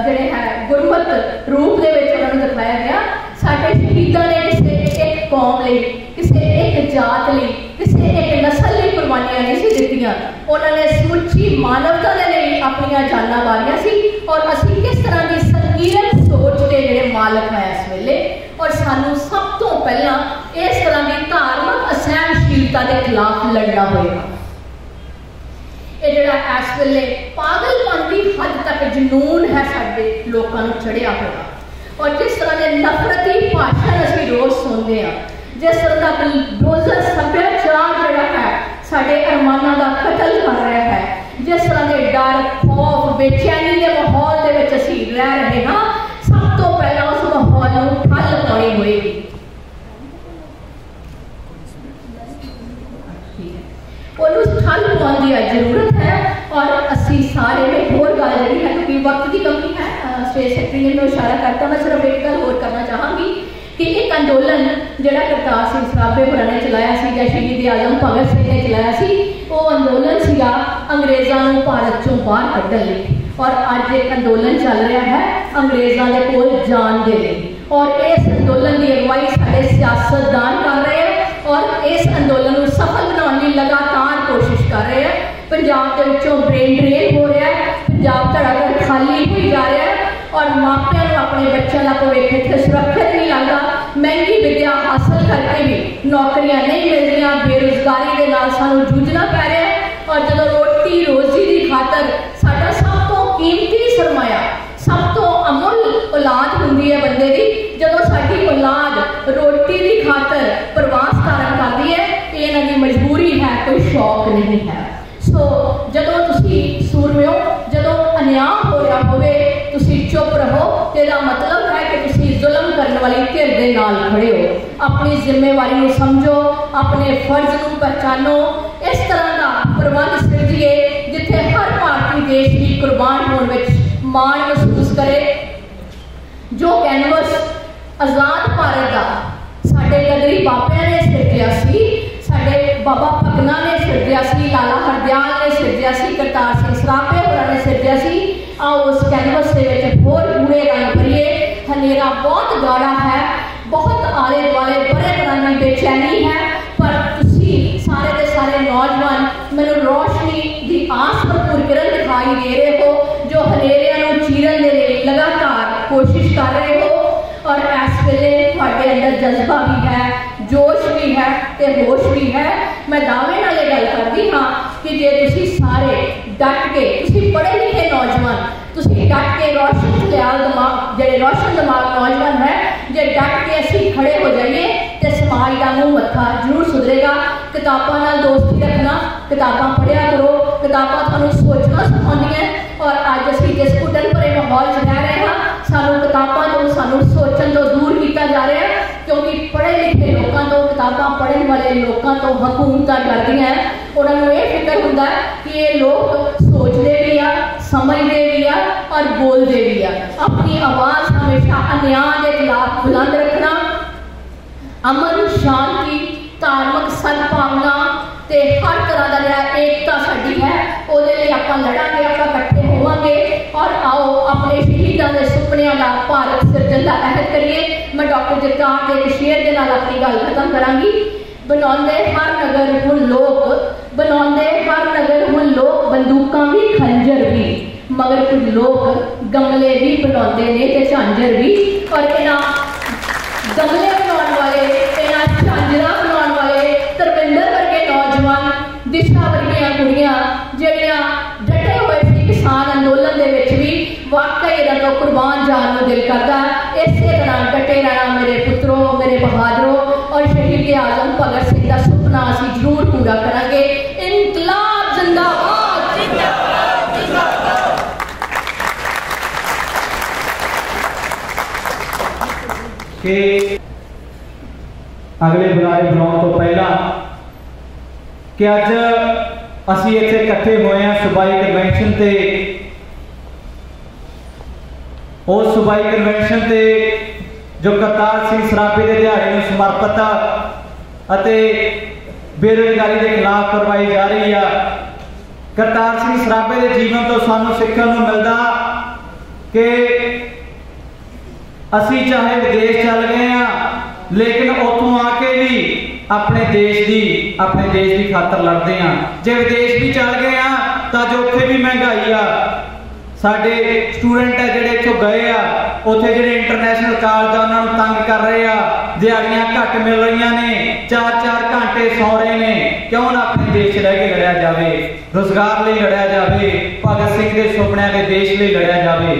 जिहड़े है गुरमत रूप दे विच उन्हां नूं दिखाया गया। साडे शहीदां ने किसी एक कौम लई, किसी एक जात लई, किसी एक नस्ल लई कुर्बानियां नहीं सी दित्तियां। उन्होंने समुची मानवता दे लई अपनियां जानां वारियां सी। और असीं किस तरह की संकीर्ण सोच के जिहड़े मालक है इस वेले, और सानू सब तो पहला इस तरह की धार्मिक असहनशीलता के खिलाफ लड़ना होगा। ये जिहड़ा इस वेले पागलपन की हद तक जनून है साडे लोकां नूं चढ़िया होया, और जिस तरह के नफरती भाषण असीं रोज सुनते हैं, जिस तरह का बुलडोजर सभ्याचार जिहड़ा है साडे अरमानां दा कतल कर रहा है, जिस तरह के डर खौफ बेचैनी के माहौल दे विच असीं रह रहे हाँ, सब तो पहला उस माहौल नूं ठल पाउणी होएगी। ठल पाने की जरूरत है। और असी सारे में होर गल जी है, क्योंकि वक्त की कमी है, स्टेट सैकटरी ने मैं इशारा करता, मैं सिर्फ एक गल होर करना चाहांगी कि एक अंदोलन जिहड़ा करतार सिंह सराभे होरां ने चलाया सी या शहीद आजम भगत सिंह ने चलाया सी, वो अंदोलन सीगा अंग्रेज़ों को भारत चों बाहर कड्ढण लई। और अज एक अंदोलन चल रहा है अंग्रेज़ों के कोल जाण दे लई, और इस अंदोलन की अगवाई साडे सियासतदान कर रहे हैं, और इस अंदोलन को सफल बनाने की लगातार कोशिश कर रहे हैं। पंजाब के विचों ब्रेन ड्रेन हो रहा है, पंजाब धड़ाधड़ खाली होई जा रहा है, और मापियां को अपने बच्चों का भविख इत्थे सुरक्षित नहीं लगता। महंगी विद्या हासिल करके भी नौकरियां नहीं मिल रही, बेरोजगारी के नाल सानू जूझना पै रहा है। और जो रोटी रोजी की खातर साडा सब तो कीमती सरमाया, सब तो अमुल औलाद हुंदी है बंदे की, जो साडी औलाद रोटी की खातर प्रवास धारण करती है, ये इन्हां दी मजबूरी है, कोई शौक नहीं है। सो जदों तुसी सूरमे हो, जदों अन्याय हो रहा होवे, तुसी चुप रहो, तेरा मतलब है कि तुसी जुल्म करने वाली धिर दे नाल खड़े हो। अपनी जिम्मेवारी को समझो, अपने फर्ज को पहचानो, इस तरह का प्रबंध सिरजिए जो कैनवस आज़ाद भारत का साडे गदरी बापिया ने सिरजिया सी, साडे बाबा भगना ने सिरजिया सी, लाला हरदयाल ने सिरजिया सी, करतार सिंह सराभे होरां ने सिरजिया सी। आओ उस कैनवस के विच होर गूढ़े रंग भरीए। हनेरा बहुत गाढ़ा है, बहुत आले दुआले बड़े तरह की बेचैनी है, पर तुसी सारे के सारे नौजवान मैनूं रोशनी की आस भरपूर किरण दिखाई दे रहे हो, जो हनेरिया नूं चीरन दे लई लगातार कोशिश कर रहे हो। और इस वेले तुहाडे अंदर जज्बा भी है, जोश भी है ते होश भी है। मैं दावे नाल ये गल करदी हाँ कि जे तुसी सारे डट के, तुसी पढ़े लिखे नौजवान, तुसी डट के रोशन ख्याल दिमाग, जेडे रोशन दिमाग नौजवान है, जे डट के असीं खड़े हो जाइए तो समाज का मुँह मत्था जरूर सुधरेगा। किताबां नाल दोस्ती रखना, किताबां पढ़िया करो, किताबां तुहानूं सोचना सिखाउंदियां। और अज असीं जिस घुटन भरे माहौल च रह रहे हैं, सानूं किताबां तो सानूं सोचण तो दूर किया जा रहा है, क्योंकि पढ़े लिखे लोगों तो, किताबां पढ़ने वाले लोगों तो हुकूमतां करदियां हैं। उन्होंने ये फिक्र होंदा कि ये लोग सोचते भी आ, समझते भी आ और बोलते भी आ। अपनी आवाज़ हमेशा अन्याय के खिलाफ बुलंद रखना, अमन शांति धार्मिक सद्भावना ते हर तरह का जो एकता साडी है उहदे लई आपां लड़ांगे, आपां इकट्ठे होवांगे। और आओ अपने शहीदां दे सुपनियां दा भारत सिरजण दा अहद करिए। मैं डॉक्टर जगतार के एक शेर दे नाल अपनी गल खत्म करांगी। बनाउंदे हर नगर हुण लोग, बनाउंदे हर नगर हुण लोग बंदूकां भी खंजर भी, मगर कुछ लोग गमले भी बनाउंदे ने ते झांझर भी। और इन्हां गमले बनाने वाले, इन्हां झांझरां बनाने वाले धर्मिंदर वर्गे नौजवान, दिशा वर्गियां कुड़ियां जिहड़ियां डटे हुए सी किसान अंदोलन दे विच भी, वाकई इन्हां तो कुर्बान जान नूं दिल करदा। इसे तरह डटे रहना मेरे पुत्रों, मेरे बहादरों। और शहीद आजम भगत सिंह का सुपना असीं जरूर पूरा करांगे। इनकलाब जिंदाबाद, जिंदाबाद, जिंदाबाद। कि अगले बुलारे बुलाने तो पहला कि अज असी इत्थे इकट्ठे हुए हैं सूबाई कन्वेंशन ते। उस सूबाई कन्वेंशन ते जो करतार सिंह सराभे के दिहाड़े में समर्पित अते बेरोजगारी के खिलाफ करवाई जा रही है। करतार सिंह सराभे के जीवन तो सानू सीखने को मिलता कि असी चाहे विदेश चल गए हैं, लेकिन उतों आके भी अपने देश की खातर लड़ते हैं। जे विदेश भी चल गए हैं तो जो उत्थे भी महंगाई आ, साडे स्टूडेंट है जिहड़े इत्थों गए आ, उत्थे जिहड़े इंटरनेशनल कॉलेज उन्होंने तंग कर रहे आ, दिहाड़ियां घट मिल रही ने, 4-4 घंटे सौ रहे ने। क्यों ना अपने देश रह के लड़िया जाए, रोजगार लिए लड़िया जाए, भगत सिंह के सुपनिया के देश लिए लड़िया जाए।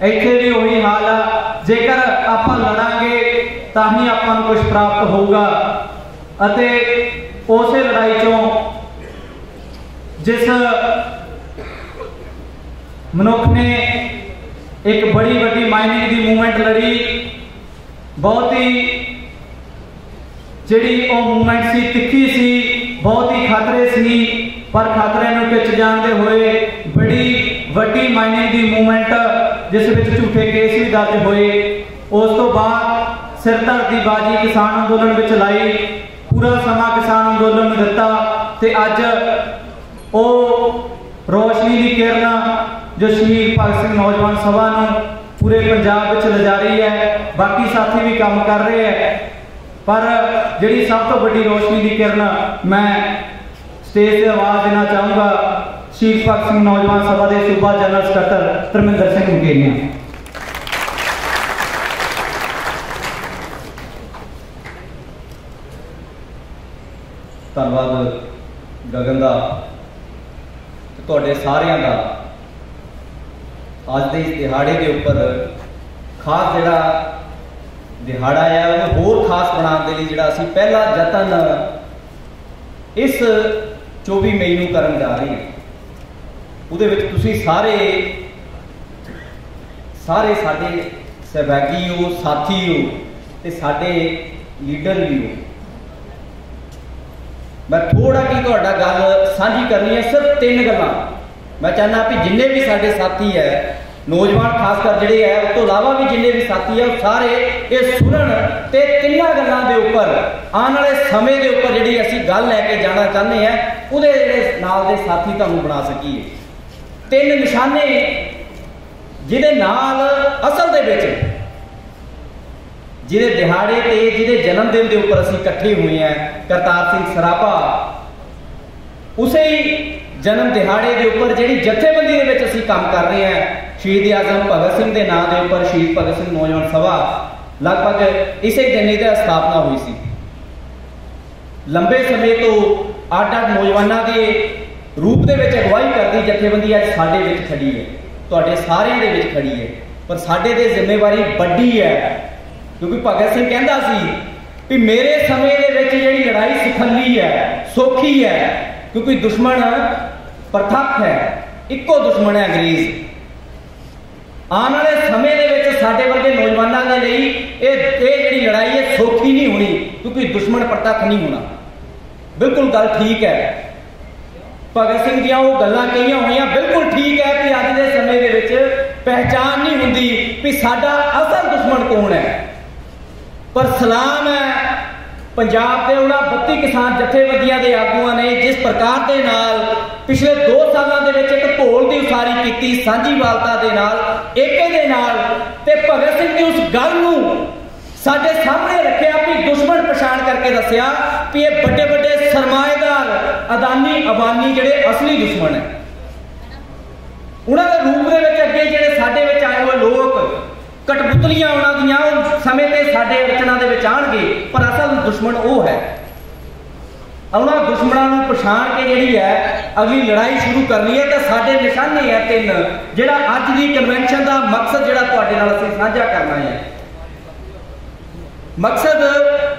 इत्थे भी वही हाल आ, जेकर आपां लड़ांगे तां ही आपां नूं कुछ प्राप्त होगा। अते उसे लड़ाई चों जिस मनुख ने एक बड़ी वड्डी माइनिंग की मूवमेंट लड़ी, बहुत ही जिहड़ी वो मूवमेंट सी तिखी सी, बहुत ही खतरे सी, पर खतरे नूं टिच जांदे होए बड़ी वड्डी माइनिंग की मूवमेंट जिस विच झूठे केस भी दर्ज होए। उस तो बाद सिरधड़ दी बाजी किसान अंदोलन विच लाई, पूरा समा किसान अंदोलन में दिता ते अज वो रोशनी की किरण जो शहीद भगत सिंह नौजवान सभा नूं पूरे पंजाब विच लिजा रही है। बाकी साथी भी काम कर रहे हैं, पर जिहड़ी सब तो बड़ी रोशनी की किरण मैं स्टेज से आवाज़ देना चाहूँगा शहीद भगत सिंह नौजवान सभा के सूबा जनरल सकत्तर धर्मिंदर सिंह मुकेरिया। धन्यवाद गगन का, तुहाडे सारियां दा अज के इस दिहाड़े के उपर खास जिहड़ा दिहाड़ा है उन्हें होर खास बनाने के लिए जिहड़ा असीं पहला जतन इस 24 मई नूं करन जा रहे हैं। उहदे विच तुसीं सारे सारे साडे सहभागी हो, साथी हो ते साडे लीडर भी हो। मैं थोड़ा की तुहाडा गल साझी करनी है, सिर्फ 3 गल्लां मैं चाहना भी जिन्ने भी साडे साथी है नौजवान खासकर जिहड़े है उस तो इलावा भी जिन्ने भी साथी है सारे ये सुनन ते तिन्नां गल्लां दे उपर आने वाले समय के उपर जिहड़ी असीं गल लैके जाना चाहते हैं उहदे जिहड़े नाल दे साथी तुहानूं बना सकीए। 3 निशाने जिहदे नाल असल दे विच जिहदे दिहाड़े ते जिहदे जन्मदिन के उपर असीं इकट्ठे हुए हैं करतार सिंह सराभा उसे ही जन्म दिहाड़े के उपर जिहड़ी जथेबंदी दे विच असीं काम कर रहे हैं शहीद आजम भगत सिंह के नाम के उपर शहीद भगत सिंह नौजवान सभा लगभग इसे दिन की स्थापना हुई सी। लंबे समय तो अड अड नौजवानों के रूप के अगवाई करती जथेबंदी अज साडे विच खड़ी है तुहाडे सारिਆਂ दे विच खड़ी है पर साडे ते जिम्मेवारी वड्डी है क्योंकि भगत सिंह कहता सी कि मेरे समय के विच जिहड़ी लड़ाई सुखली है सौखी है क्योंकि दुश्मन प्रथक है इक्को दुश्मन है अंग्रेज। आने वाले समय के विच साडे वर्गे नौजवानों के लिए ये लड़ाई है सौखी नहीं होनी क्योंकि दुश्मन प्रतख नहीं होना। बिल्कुल गल ठीक है भगत सिंह दियां वो गल्लां कहियां होईयां बिल्कुल ठीक है कि अज के समय के विच पहचान नहीं हुंदी कि साडा असल दुश्मन कौन है। पर सलाम है पंजाब के उन्होंने 32 किसान जथेबंदियां के आगुआं ने जिस प्रकार के नाल पिछले 2 सालों के एक घोल की उसारी की सांझीवालता के नाल एके दे नाल ते भगत सिंह की उस गल नूं साडे सामने रखिया कि दुश्मन पछाण करके दसिया कि ये बड़े बड़े सरमाएदार अदानी अबानी जिहड़े असली दुश्मन है उन्होंने रूप के अगे जिहड़े साडे विच आए हुए लोग कठपुतलियां उन्होंने समय से साडे रचना के आएंगे पर असल दुश्मन वो है। उन्होंने दुश्मनों को पछाण के जी है अगली लड़ाई शुरू करनी है तो साडे निशाने है 3 जिहड़ा अज की कन्वेंशन का मकसद जिहड़ा तुहाडे नाल असीं साझा करना है। मकसद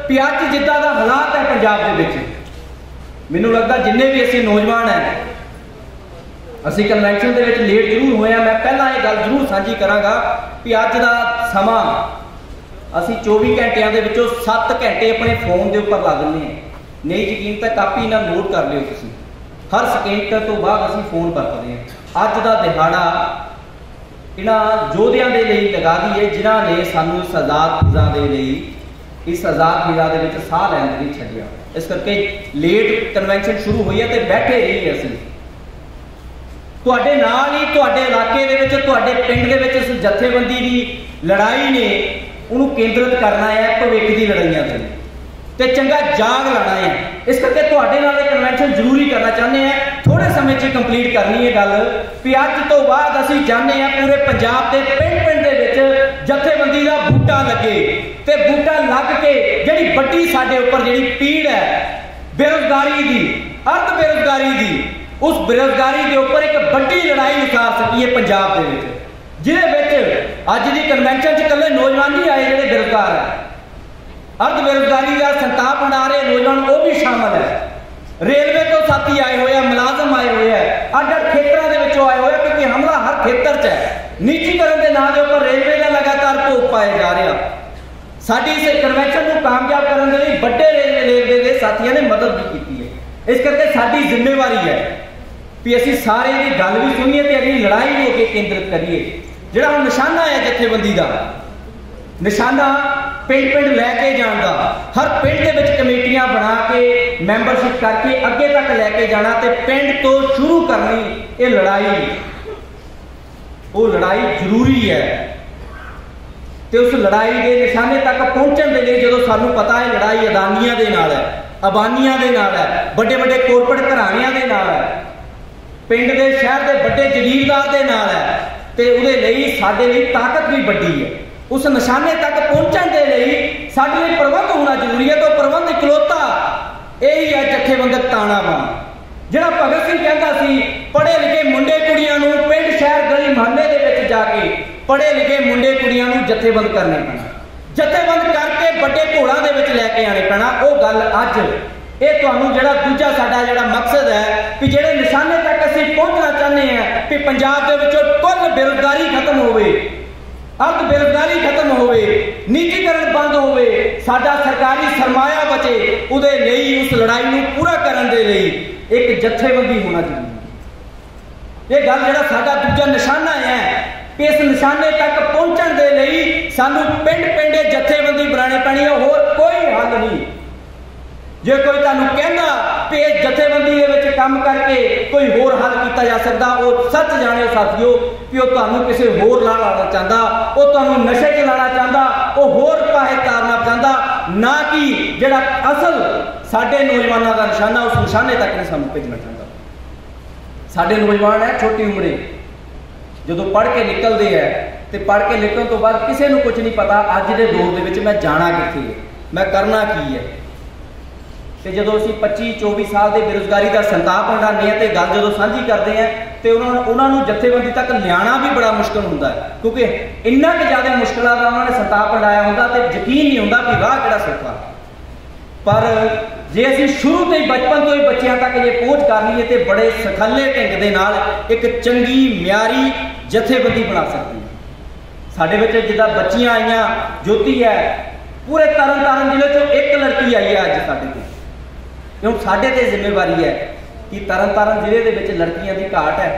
भी अज जिद्दां दा हालात है पंजाब दे विच मैनूं लगदा जिन्ने भी असीं नौजवान हैं असी कन्वेंशन के लेट जरूर होया मैं पहला ये गल जरूर साझी करांगा कि अज का समा असी 24 घंटिया के 7 घंटे अपने फोन के उपर ला दें नहीं यकीन तो कापी ना नोट कर लियो तुसीं हर सेकेंड तो बाद असी फोन बरतते हैं। अज का दिहाड़ा इन्हां योद्धियां दे लई लगा दीए जिन्हां ने सानू इस आज़ाद फिज़ा दे लई इस आज़ाद फिज़ा दे विच साह लैण नहीं छड्डिया इस करके लेट कन्वेंशन शुरू हुई है तो बैठे रही असीं तुहाडे नाल ही तुहाडे इलाके दे विच तुहाडे पिंड दे विच इस जथेबंदी की लड़ाई ने उन्होंने केंद्रित करना है भविख की लड़ाइयां ते चंगा जाग लाना है। इस करके तुहाडे नाल कन्वेंशन जरूरी करना चाहते हैं थोड़े समय च कंप्लीट करनी है गल भी अज तो बाद असीं चाहते हैं पूरे पंजाब के पिंड पिंड दे विच जथेबंदी का बूटा लगे ते बूटा लग के जिहड़ी वड्डी साडे उपर जिहड़ी पीड़ है बेरोजगारी की अर्ध बेरोजगारी की उस बेरोजगारी के उपर एक बड़ी लड़ाई उतार सकीए पंजाब के जिहदे अज की कन्वेंशन च कल्ले नौजवान ही आए जिहड़े बेरोजगार है अर्ध बेरोजगारी का संताप मना रहे नौजवान वो भी शामिल है। रेलवे तो साथी आए हुए हैं मुलाजम आए हुए हैं अड अड खेतरों के आए हुए हैं क्योंकि हमला हर खेतर च है निजीकरण के नाम के उपर रेलवे का लगातार भोग पाया जा रहा। साडी इस कन्वेंशन को कामयाब करने के लिए बड़े रेलवे के साथियों ने मदद भी की है। इस करके साडी जिम्मेवारी है भी असीं सारे की गल भी सुनीए तो अगली लड़ाई को अगे केंद्रित करिए। जिहड़ा हुण निशाना है जथेबंदी का निशाना पिंड पिंड लैके जाण दा हर पिंड दे विच कमेटियां बना के मैंबरशिप करके अगे तक लैके जाना ते पिंड तो शुरू करनी ये लड़ाई वो लड़ाई जरूरी है। ते उस लड़ाई के निशाने तक पहुंचण दे लई जदों सानूं पता है लड़ाई अदानियां दे नाल है अबानियां दे नाल है बड़े बड़े कोरपोरेट घराणियां दे नाल है पिंड के शहर के बड़े जगीरदार के नाल है ते उहदे लई साडे लई ताकत भी बड़ी है। उस निशाने तक पहुंचण के लिए साडे लई प्रबंध होना जरूरी है तो प्रबंध इकलौता यही है जथेबंदक तानावान जिहड़ा भगत सिंह कहता सी पढ़े लिखे मुंडे कुड़ियां नूं पिंड शहर गली महल्ले दे विच जाके पढ़े लिखे मुंडे कुड़ियां नूं जथेबंद करने पैना जथेबंद करके बड़े घोड़ां दे विच लैके आने पैना। वो गल अज ये तुहानूं जिहड़ा दूजा साडा जिहड़ा मकसद है कि जिहड़े निशाने तक असीं पहुंचना चाहते हैं कि पंजाब दे विचों कुल बेरोजगारी खत्म होवे अर्ध बेरोजगारी खत्म होवे निजीकरण बंद होवे साडा सरकारी सरमाया बचे उहदे लई उस लड़ाई नूं पूरा करन दे लई एक जथेबंदी होना जरूरी है। ये गल जिहड़ा साडा दूजा निशाना है कि इस निशाने तक पहुंचण दे लई सानू पिंड पिंड जथेबंदी बनानी पैनी है, होर कोई हल नहीं। जे कोई तुहानू कहंदा कि इस जथेबंदी दे विच काम करके कोई होर हल किया जा सकता, वो सच जाने साथियों कि वो तुहानू किसी होर ला लाना चाहता, वो तुहानू नशे च लाना चाहता, वो होर पाहे तारना चाहता, ना कि जिहड़ा असल साडे नौजवानों का निशाना उस निशाने तक नहीं सानू भेजना चाहता। साडे नौजवान है छोटी उम्रे जो पढ़ के निकलते हैं तो पढ़ के निकलने तो बाद किसी को कुछ नहीं पता अज के दौर के विच मैं जाना कित्थे है, मैं करना की है। तो जो असी 25-24 साल के बेरोजगारी का संताप हंडाने तो गल जो साझी करते हैं तो उन्होंने जथेबंदी तक लिया भी बड़ा मुश्किल होंदा है, क्योंकि इन्ना कि ज़्यादा मुश्किल का उन्होंने संताप हंडाया होंदा तो यकीन नहीं होंदा कि राह किहड़ा सौखा। पर जे असी शुरू तो ही बचपन तो ही बच्चों तक ये पहुँच कर लीए तो बड़े सखले ढंग के नाल एक चंगी म्यारी जथेबंदी बना सकती है। साडे विच जिद्दां बच्चियां आईयां, ज्योति है, पूरे तरन तारण जिले चों एक लड़की आई है अज साडे कोल, क्यों साडे ते जिम्मेवारी है कि तरन तारण जिले दे विच लड़कियां की घाट है।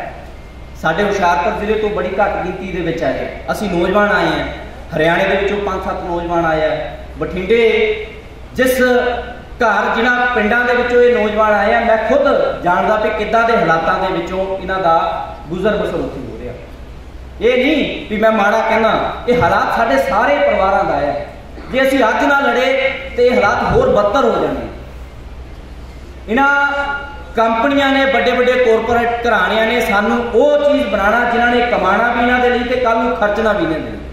साडे हुशियारपुर जिले तो बड़ी घट गिनती दे विच आए असी नौजवान आए हैं, हरियाणे दे विचों 5-7 नौजवान आए हैं, बठिंडे जिस घर जिन्हां पिंडां दे विचों ये नौजवान आए हैं, मैं खुद जानदा भी किद्दां दे हालातां दे विचों इन्हां दा गुजर बसर उत्थे हो रहा। ये नहीं भी मैं माड़ा कहना, ये हालात साडे सारे परिवारां दा है। जे असीं अज ना लड़े तो ये हालात होर बदतर हो जाने। इन्हां कंपनियां ने, बड़े बड़े कॉरपोरेट घराणियां ने सानू वो चीज़ बनाना जिन्हां ने कमाना भी इन्हां दे लई ते कल नूं खर्चना भी इन्हां दे लई।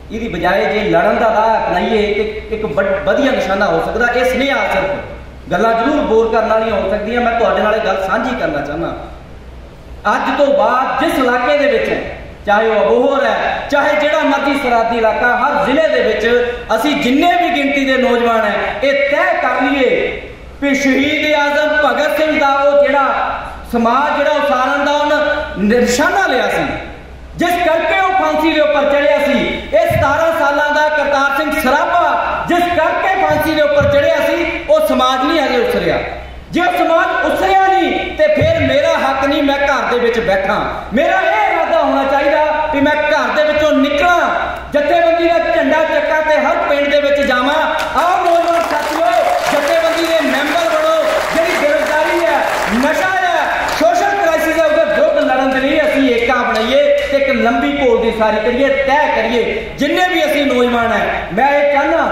इसकी बजाय जे लड़न का राह अपनाइए एक वधिया निशाना हो सकता। ये स्नेहा सिर्फ गल्लां जरूर बोर करने वाली हो सकदियां, मैं तुहाडे नाल गल साझी करना चाहना। अज तो बाद जिस इलाके दे विच है, चाहे वह अबोहर है, चाहे जिहड़ा मर्जी सरहदी इलाका, हर जिले दे विच असीं जिन्ने भी गिनती के नौजवान है ये तय कर लीए कि शहीद आजम भगत सिंह का वो जिहड़ा समाज जिहड़ा उसारन का उन्हें निशाना लिया सी, जिस करके वो फांसी के उपर चढ़िया सी, ये 17 सालों का करतार सिंह सराभा जिस करके फांसी के उपर चढ़िया सी, वो समाज नहीं अजे उसरिया। जे समाज उसरिया नहीं तो फिर मेरा हक नहीं, मैं घर दे विच बैठा। मेरा यह इरादा होना चाहिए कि मैं घर दे विचों निकला, जथेबंदी का झंडा चक्का ते हर पिंड दे विच जावां। आओ नौजवान साथियों, जथेबंदी के मैंबर बनो। जिहड़ी बेरोजगारी है, नशा है, सोशल क्राइसिस है, उसके विरुद्ध लड़न के लिए असीं एकता बनाइए, एक लंबी घोल की सारी करिए, तय करिए। जिन्ने भी असीं नौजवान है, मैं ये चाहना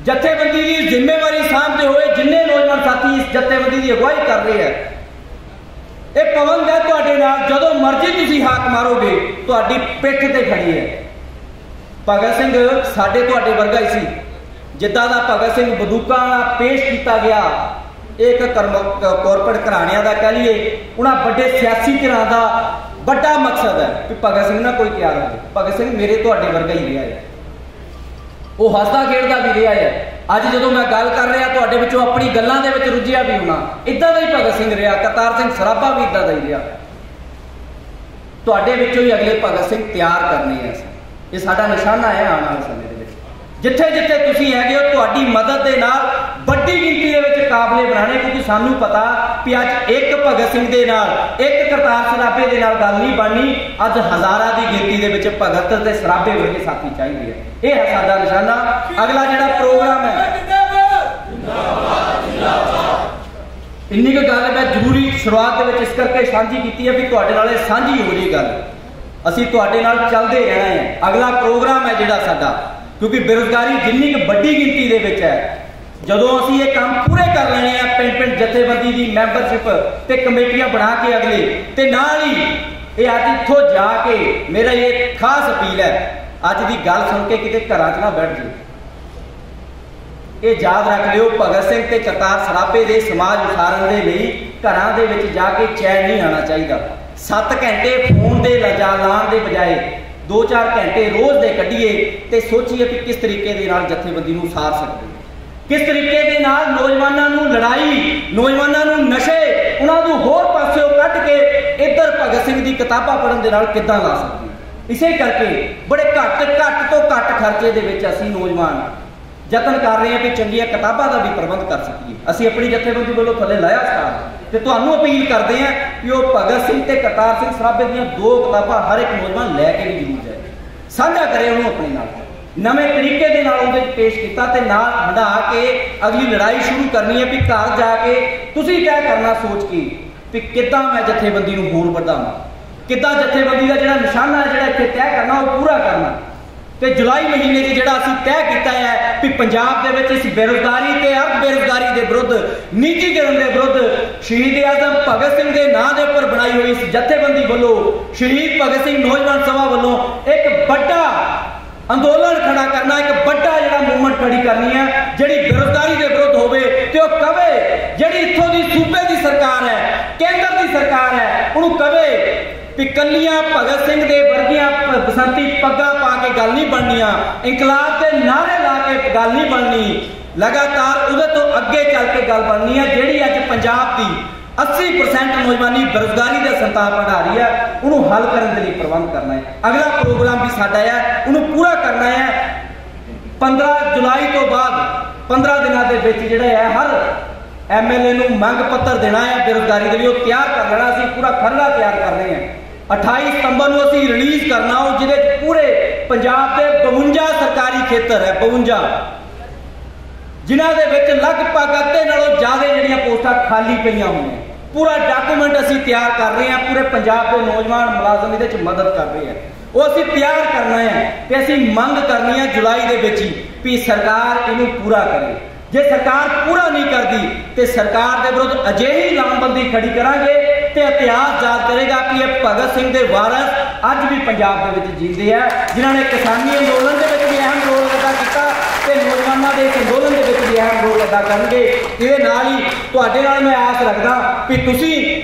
जथेबंदी की जिम्मेवारी सामभते हुए जिन्ने नौजवान साथी इस जथेबंदी की अगुवाई कर रहे हैं, ये पवंद है तुहाडे नाल। जदों मर्जी तुसीं हाक मारोगे, तुहाडी पिठ ते खड़ी है। भगत सिंह साडे तुहाडे वर्गा ही सी, जिद्दां दा भगत सिंह बंदूकां नाल पेश किया गया, एक कॉरपोरेट घराणियां दा कह लीए, उन्हां बड़े सियासी धिरां दा बड़ा मकसद है कि भगत सिंह ना कोई तैयार हो। भगत सिंह मेरे तुहाडे वर्गा ही रहा है, वो हसदा खेडदा भी रहा है। अज जो मैं गल कर रहा तुहाडे विचों अपनी गल्लां दे विच रुझिया भी होना, इदां दा ही भगत सिंह रहा, करतार सिंह सराभा भी इदां दा ही रहा। तुहाडे विचों ही अगले भगत सिंह तैयार करने हैं, ये साडा निशाना है आने वाले समय दे विच। जिथे जिथे तुसीं हैगे हो, तुहाडी मदद दे नाल बड़ी गिनती दे विच काबले बनाने, क्योंकि सानू पता कि अज एक भगत सिंह दे नाल, एक करतार सराभे दे नाल गल नहीं बननी। अज हज़ारां दी गिनती दे विच भगत ते सराभे वर्गे साथी चाहिए है। यह है साडा निशाना। अगला जिहड़ा प्रोग्राम है, इन्नी क गल मैं जरूरी शुरुआत दे विच इस करके साझी कीती है भी तुहाडे नाल साझी हो जी गल। असीं तुहाडे नाल चलदे रहना है। अगला प्रोग्राम है जिहड़ा साडा, क्योंकि बेरोजगारी जिन्नी क बड़ी गिनती दे विच है, जदों असीं ये काम पूरे कर लेने हैं, पिंड पिंड जथेबंदी की मैंबरशिप ते कमेटियां बना के अगले ते नाल ही ये अज इत्थों जाके मेरा ये खास अपील है, अज की गल सुन के किते घरां च ना बैठ जाओ। ये याद रख लियो, भगत सिंह ते करतार सराभे दे समाज उसारन दे लई घरां दे विच जाके चैन नहीं आना चाहिए। 7 घंटे फोन दे लाण दे बजाय 2-4 घंटे रोज़ दे कढ़िए ते सोचिए कि किस तरीके दे नाल जथेबंदी नूं सार सकते, किस तरीके दे नाल नौजवानों नूं लड़ाई, नौजवानों नूं नशे, उन्हां नूं होर पासेओं कढ के इधर भगत सिंह दी किताबां पढ़न दे नाल किद्दां ला सकते। इसे करके बड़े घट तो घट खर्चे दे विच असीं नौजवान ਯਤਨ ਕਰ ਰਹੇ ਹਾਂ ਕਿ ਚੰਗੀਆਂ ਕਿਤਾਬਾਂ ਦਾ ਵੀ ਪ੍ਰਬੰਧ ਕਰ ਸਕੀਏ। ਅਸੀਂ ਆਪਣੀ ਜਥੇਬੰਦੀ ਵੱਲੋਂ ਥੱਲੇ ਲਾਇਆ ਸਟਾਰ ਤੇ ਤੁਹਾਨੂੰ ਅਪੀਲ ਕਰਦੇ ਹਾਂ ਕਿ ਉਹ ਭਗਤ ਸਿੰਘ ਤੇ ਕਰਤਾਰ ਸਿੰਘ ਸਰਾਭੇ ਦੀਆਂ 2 ਕਿਤਾਬਾਂ ਹਰ ਇੱਕ ਨੌਜਵਾਨ ਲੈ ਕੇ ਵੀ ਜ਼ਰੂਰ ਜਾਏ, ਸਾਂਝਾ ਕਰੇ ਉਹਨੂੰ ਆਪਣੇ ਨਾਲ, ਨਵੇਂ ਤਰੀਕੇ ਦੇ ਨਾਲ ਉਹਦੇ ਪੇਸ਼ ਕੀਤਾ ਤੇ ਨਾਲ ਹੰਢਾ ਕੇ ਅਗਲੀ ਲੜਾਈ ਸ਼ੁਰੂ ਕਰਨੀ ਹੈ ਵੀ ਘਰ ਜਾ ਕੇ ਤੁਸੀਂ ਤੈਅ ਕਰਨਾ ਸੋਚ ਕੇ ਵੀ ਕਿੱਦਾਂ ਮੈਂ ਜਥੇਬੰਦੀ ਨੂੰ ਹੋਰ ਵਧਾਵਾਂ, ਕਿੱਦਾਂ ਜਥੇਬੰਦੀ ਦਾ ਜਿਹੜਾ ਨਿਸ਼ਾਨਾ ਹੈ ਜਿਹੜਾ ਇੱਥੇ ਤੈਅ ਕਰਨਾ ਉਹ ਪੂਰਾ ਕਰਨਾ। ਤੇ ਜੁਲਾਈ ਮਹੀਨੇ 'ਚ ਜਿਹੜਾ ਅਸੀਂ ਤੈਅ ਕੀਤਾ ਹੈ ਵੀ ਪੰਜਾਬ ਦੇ ਵਿੱਚ ਇਸ ਬੇਰੁਜ਼ਗਾਰੀ ਤੇ ਅਰਧ ਬੇਰੁਜ਼ਗਾਰੀ ਦੇ ਵਿਰੁੱਧ, ਨਿੱਜੀਕਰਨ ਦੇ ਵਿਰੁੱਧ ਸ਼ਹੀਦ ਆਜ਼ਮ ਭਗਤ ਸਿੰਘ ਦੇ ਨਾਂ ਦੇ ਉੱਪਰ ਬਣਾਈ ਹੋਈ ਇਸ ਜਥੇਬੰਦੀ ਵੱਲੋਂ ਸ਼ਹੀਦ ਭਗਤ ਸਿੰਘ ਨੌਜਵਾਨ ਸਭਾ ਵੱਲੋਂ ਇੱਕ ਵੱਡਾ ਅੰਦੋਲਨ ਖੜਾ ਕਰਨਾ, ਇੱਕ ਵੱਡਾ ਜਿਹੜਾ ਮੂਵਮੈਂਟ ਖੜੀ ਕਰਨੀ ਹੈ ਜਿਹੜੀ ਬੇਰੁਜ਼ਗਾਰੀ ਦੇ ਵਿਰੁੱਧ ਹੋਵੇ ਤੇ ਉਹ ਕਵੇ ਜਿਹੜੀ ਇੱਥੋਂ ਦੀ ਸੂਬੇ ਦੀ ਸਰਕਾਰ ਹੈ, ਕੇਂਦਰ ਦੀ ਸਰਕਾਰ ਹੈ, ਉਹਨੂੰ ਕਵੇ ਵੀ ਕੱਲੀਆਂ ਭਗਤ ਸਿੰਘ ਦੇ ਵਰਗੀਆਂ ਬਸੰਤੀ ਪੱਗਾਂ ਪਾ ਕੇ ਗੱਲ ਨਹੀਂ ਬਣਨੀਆਂ, ਇਨਕਲਾਬ ਦੇ ਨਾਅਰੇ ਲਾ ਕੇ ਗੱਲ ਨਹੀਂ ਬਣਨੀ, ਲਗਾਤਾਰ ਉਹਦੇ ਤੋਂ ਅੱਗੇ ਚੱਲ ਕੇ ਗੱਲ ਬਣਨੀ ਹੈ। ਜਿਹੜੀ ਅੱਜ ਪੰਜਾਬ ਦੀ 80% ਨੌਜਵਾਨੀ ਬੇਰੁਜ਼ਗਾਰੀ ਦਾ ਸੰਤਾਪ ਵਧਾ ਰਹੀ ਹੈ, ਉਹਨੂੰ ਹੱਲ ਕਰਨ ਦੇ ਲਈ ਪ੍ਰਬੰਧ ਕਰਨਾ ਹੈ। ਅਗਲਾ ਪ੍ਰੋਗਰਾਮ ਵੀ ਸਾਡਾ ਹੈ, ਉਹਨੂੰ ਪੂਰਾ ਕਰਨਾ ਹੈ। 15 ਜੁਲਾਈ ਤੋਂ ਬਾਅਦ 15 ਦਿਨਾਂ ਦੇ ਵਿੱਚ ਜਿਹੜਾ ਹੈ ਹਰ MLA ਨੂੰ ਮੰਗ ਪੱਤਰ ਦੇਣਾ ਹੈ ਬੇਰੁਜ਼ਗਾਰੀ ਦੇ ਲਈ, ਉਹ ਤਿਆਰ ਕਰ ਲੈਣਾ। ਅਸੀਂ ਪੂਰਾ ਖਰੜਾ ਤਿਆਰ ਕਰ ਰਹੇ ਹਾਂ। 28 ਸਤੰਬਰ ਨੂੰ ਅਸੀਂ ਰਿਲੀਜ਼ ਕਰਨਾ ਉਹ ਜਿਹਦੇ ਚ ਪੂਰੇ ਪੰਜਾਬ ਦੇ 52 ਸਰਕਾਰੀ ਖੇਤਰ ਹੈ, 52 ਜਿਨ੍ਹਾਂ ਦੇ ਵਿੱਚ ਲਗਭਗ ਅੱਧੇ ਨਾਲੋਂ ਜ਼ਿਆਦਾ ਜਿਹੜੀਆਂ ਪੋਸਟਾਂ ਖਾਲੀ ਪਈਆਂ ਹੋਈਆਂ। ਪੂਰਾ ਡਾਕੂਮੈਂਟ ਅਸੀਂ ਤਿਆਰ ਕਰ ਰਹੇ ਹਾਂ, ਪੂਰੇ ਪੰਜਾਬ ਦੇ ਨੌਜਵਾਨ ਮੁਲਾਜ਼ਮ ਇਹਦੇ ਚ ਮਦਦ ਕਰ ਰਹੇ ਆ, ਉਹ ਅਸੀਂ ਤਿਆਰ ਕਰਨਾ ਹੈ ਤੇ ਅਸੀਂ ਮੰਗ ਕਰਨੀ ਹੈ ਜੁਲਾਈ ਦੇ ਵਿੱਚ ਹੀ ਵੀ ਸਰਕਾਰ ਇਹਨੂੰ ਪੂਰਾ ਕਰੇ। ਜੇ ਸਰਕਾਰ ਪੂਰਾ ਨਹੀਂ ਕਰਦੀ ਤੇ ਸਰਕਾਰ ਦੇ ਵਿਰੁੱਧ ਅਜਿਹੀ ਲਾਮਬੰਦੀ ਖੜੀ ਕਰਾਂਗੇ ਤੇ ਇਤਿਹਾਸ ਯਾਦ ਕਰੇਗਾ ਕਿ ਇਹ ਭਗਤ ਸਿੰਘ ਦੇ ਵਾਰਸ ਅੱਜ ਵੀ ਪੰਜਾਬ ਦੇ ਵਿੱਚ ਜੀਂਦੇ ਆ, ਜਿਨ੍ਹਾਂ ਨੇ ਕਿਸਾਨੀ ਅੰਦੋਲਨ ਦੇ ਵਿੱਚ ਵੀ ਅਹਿਮ ਰੋਲ ਅਦਾ ਕੀਤਾ ਤੇ ਨੌਜਵਾਨਾਂ ਦੇ ਅੰਦੋਲਨ ਦੇ ਵਿੱਚ ਵੀ ਅਹਿਮ ਰੋਲ ਅਦਾ ਕਰਨਗੇ। ਇਹਦੇ ਨਾਲ ਹੀ ਤੁਹਾਡੇ ਨਾਲ ਮੈਂ ਆਸ ਰੱਖਦਾ ਵੀ ਤੁਸੀਂ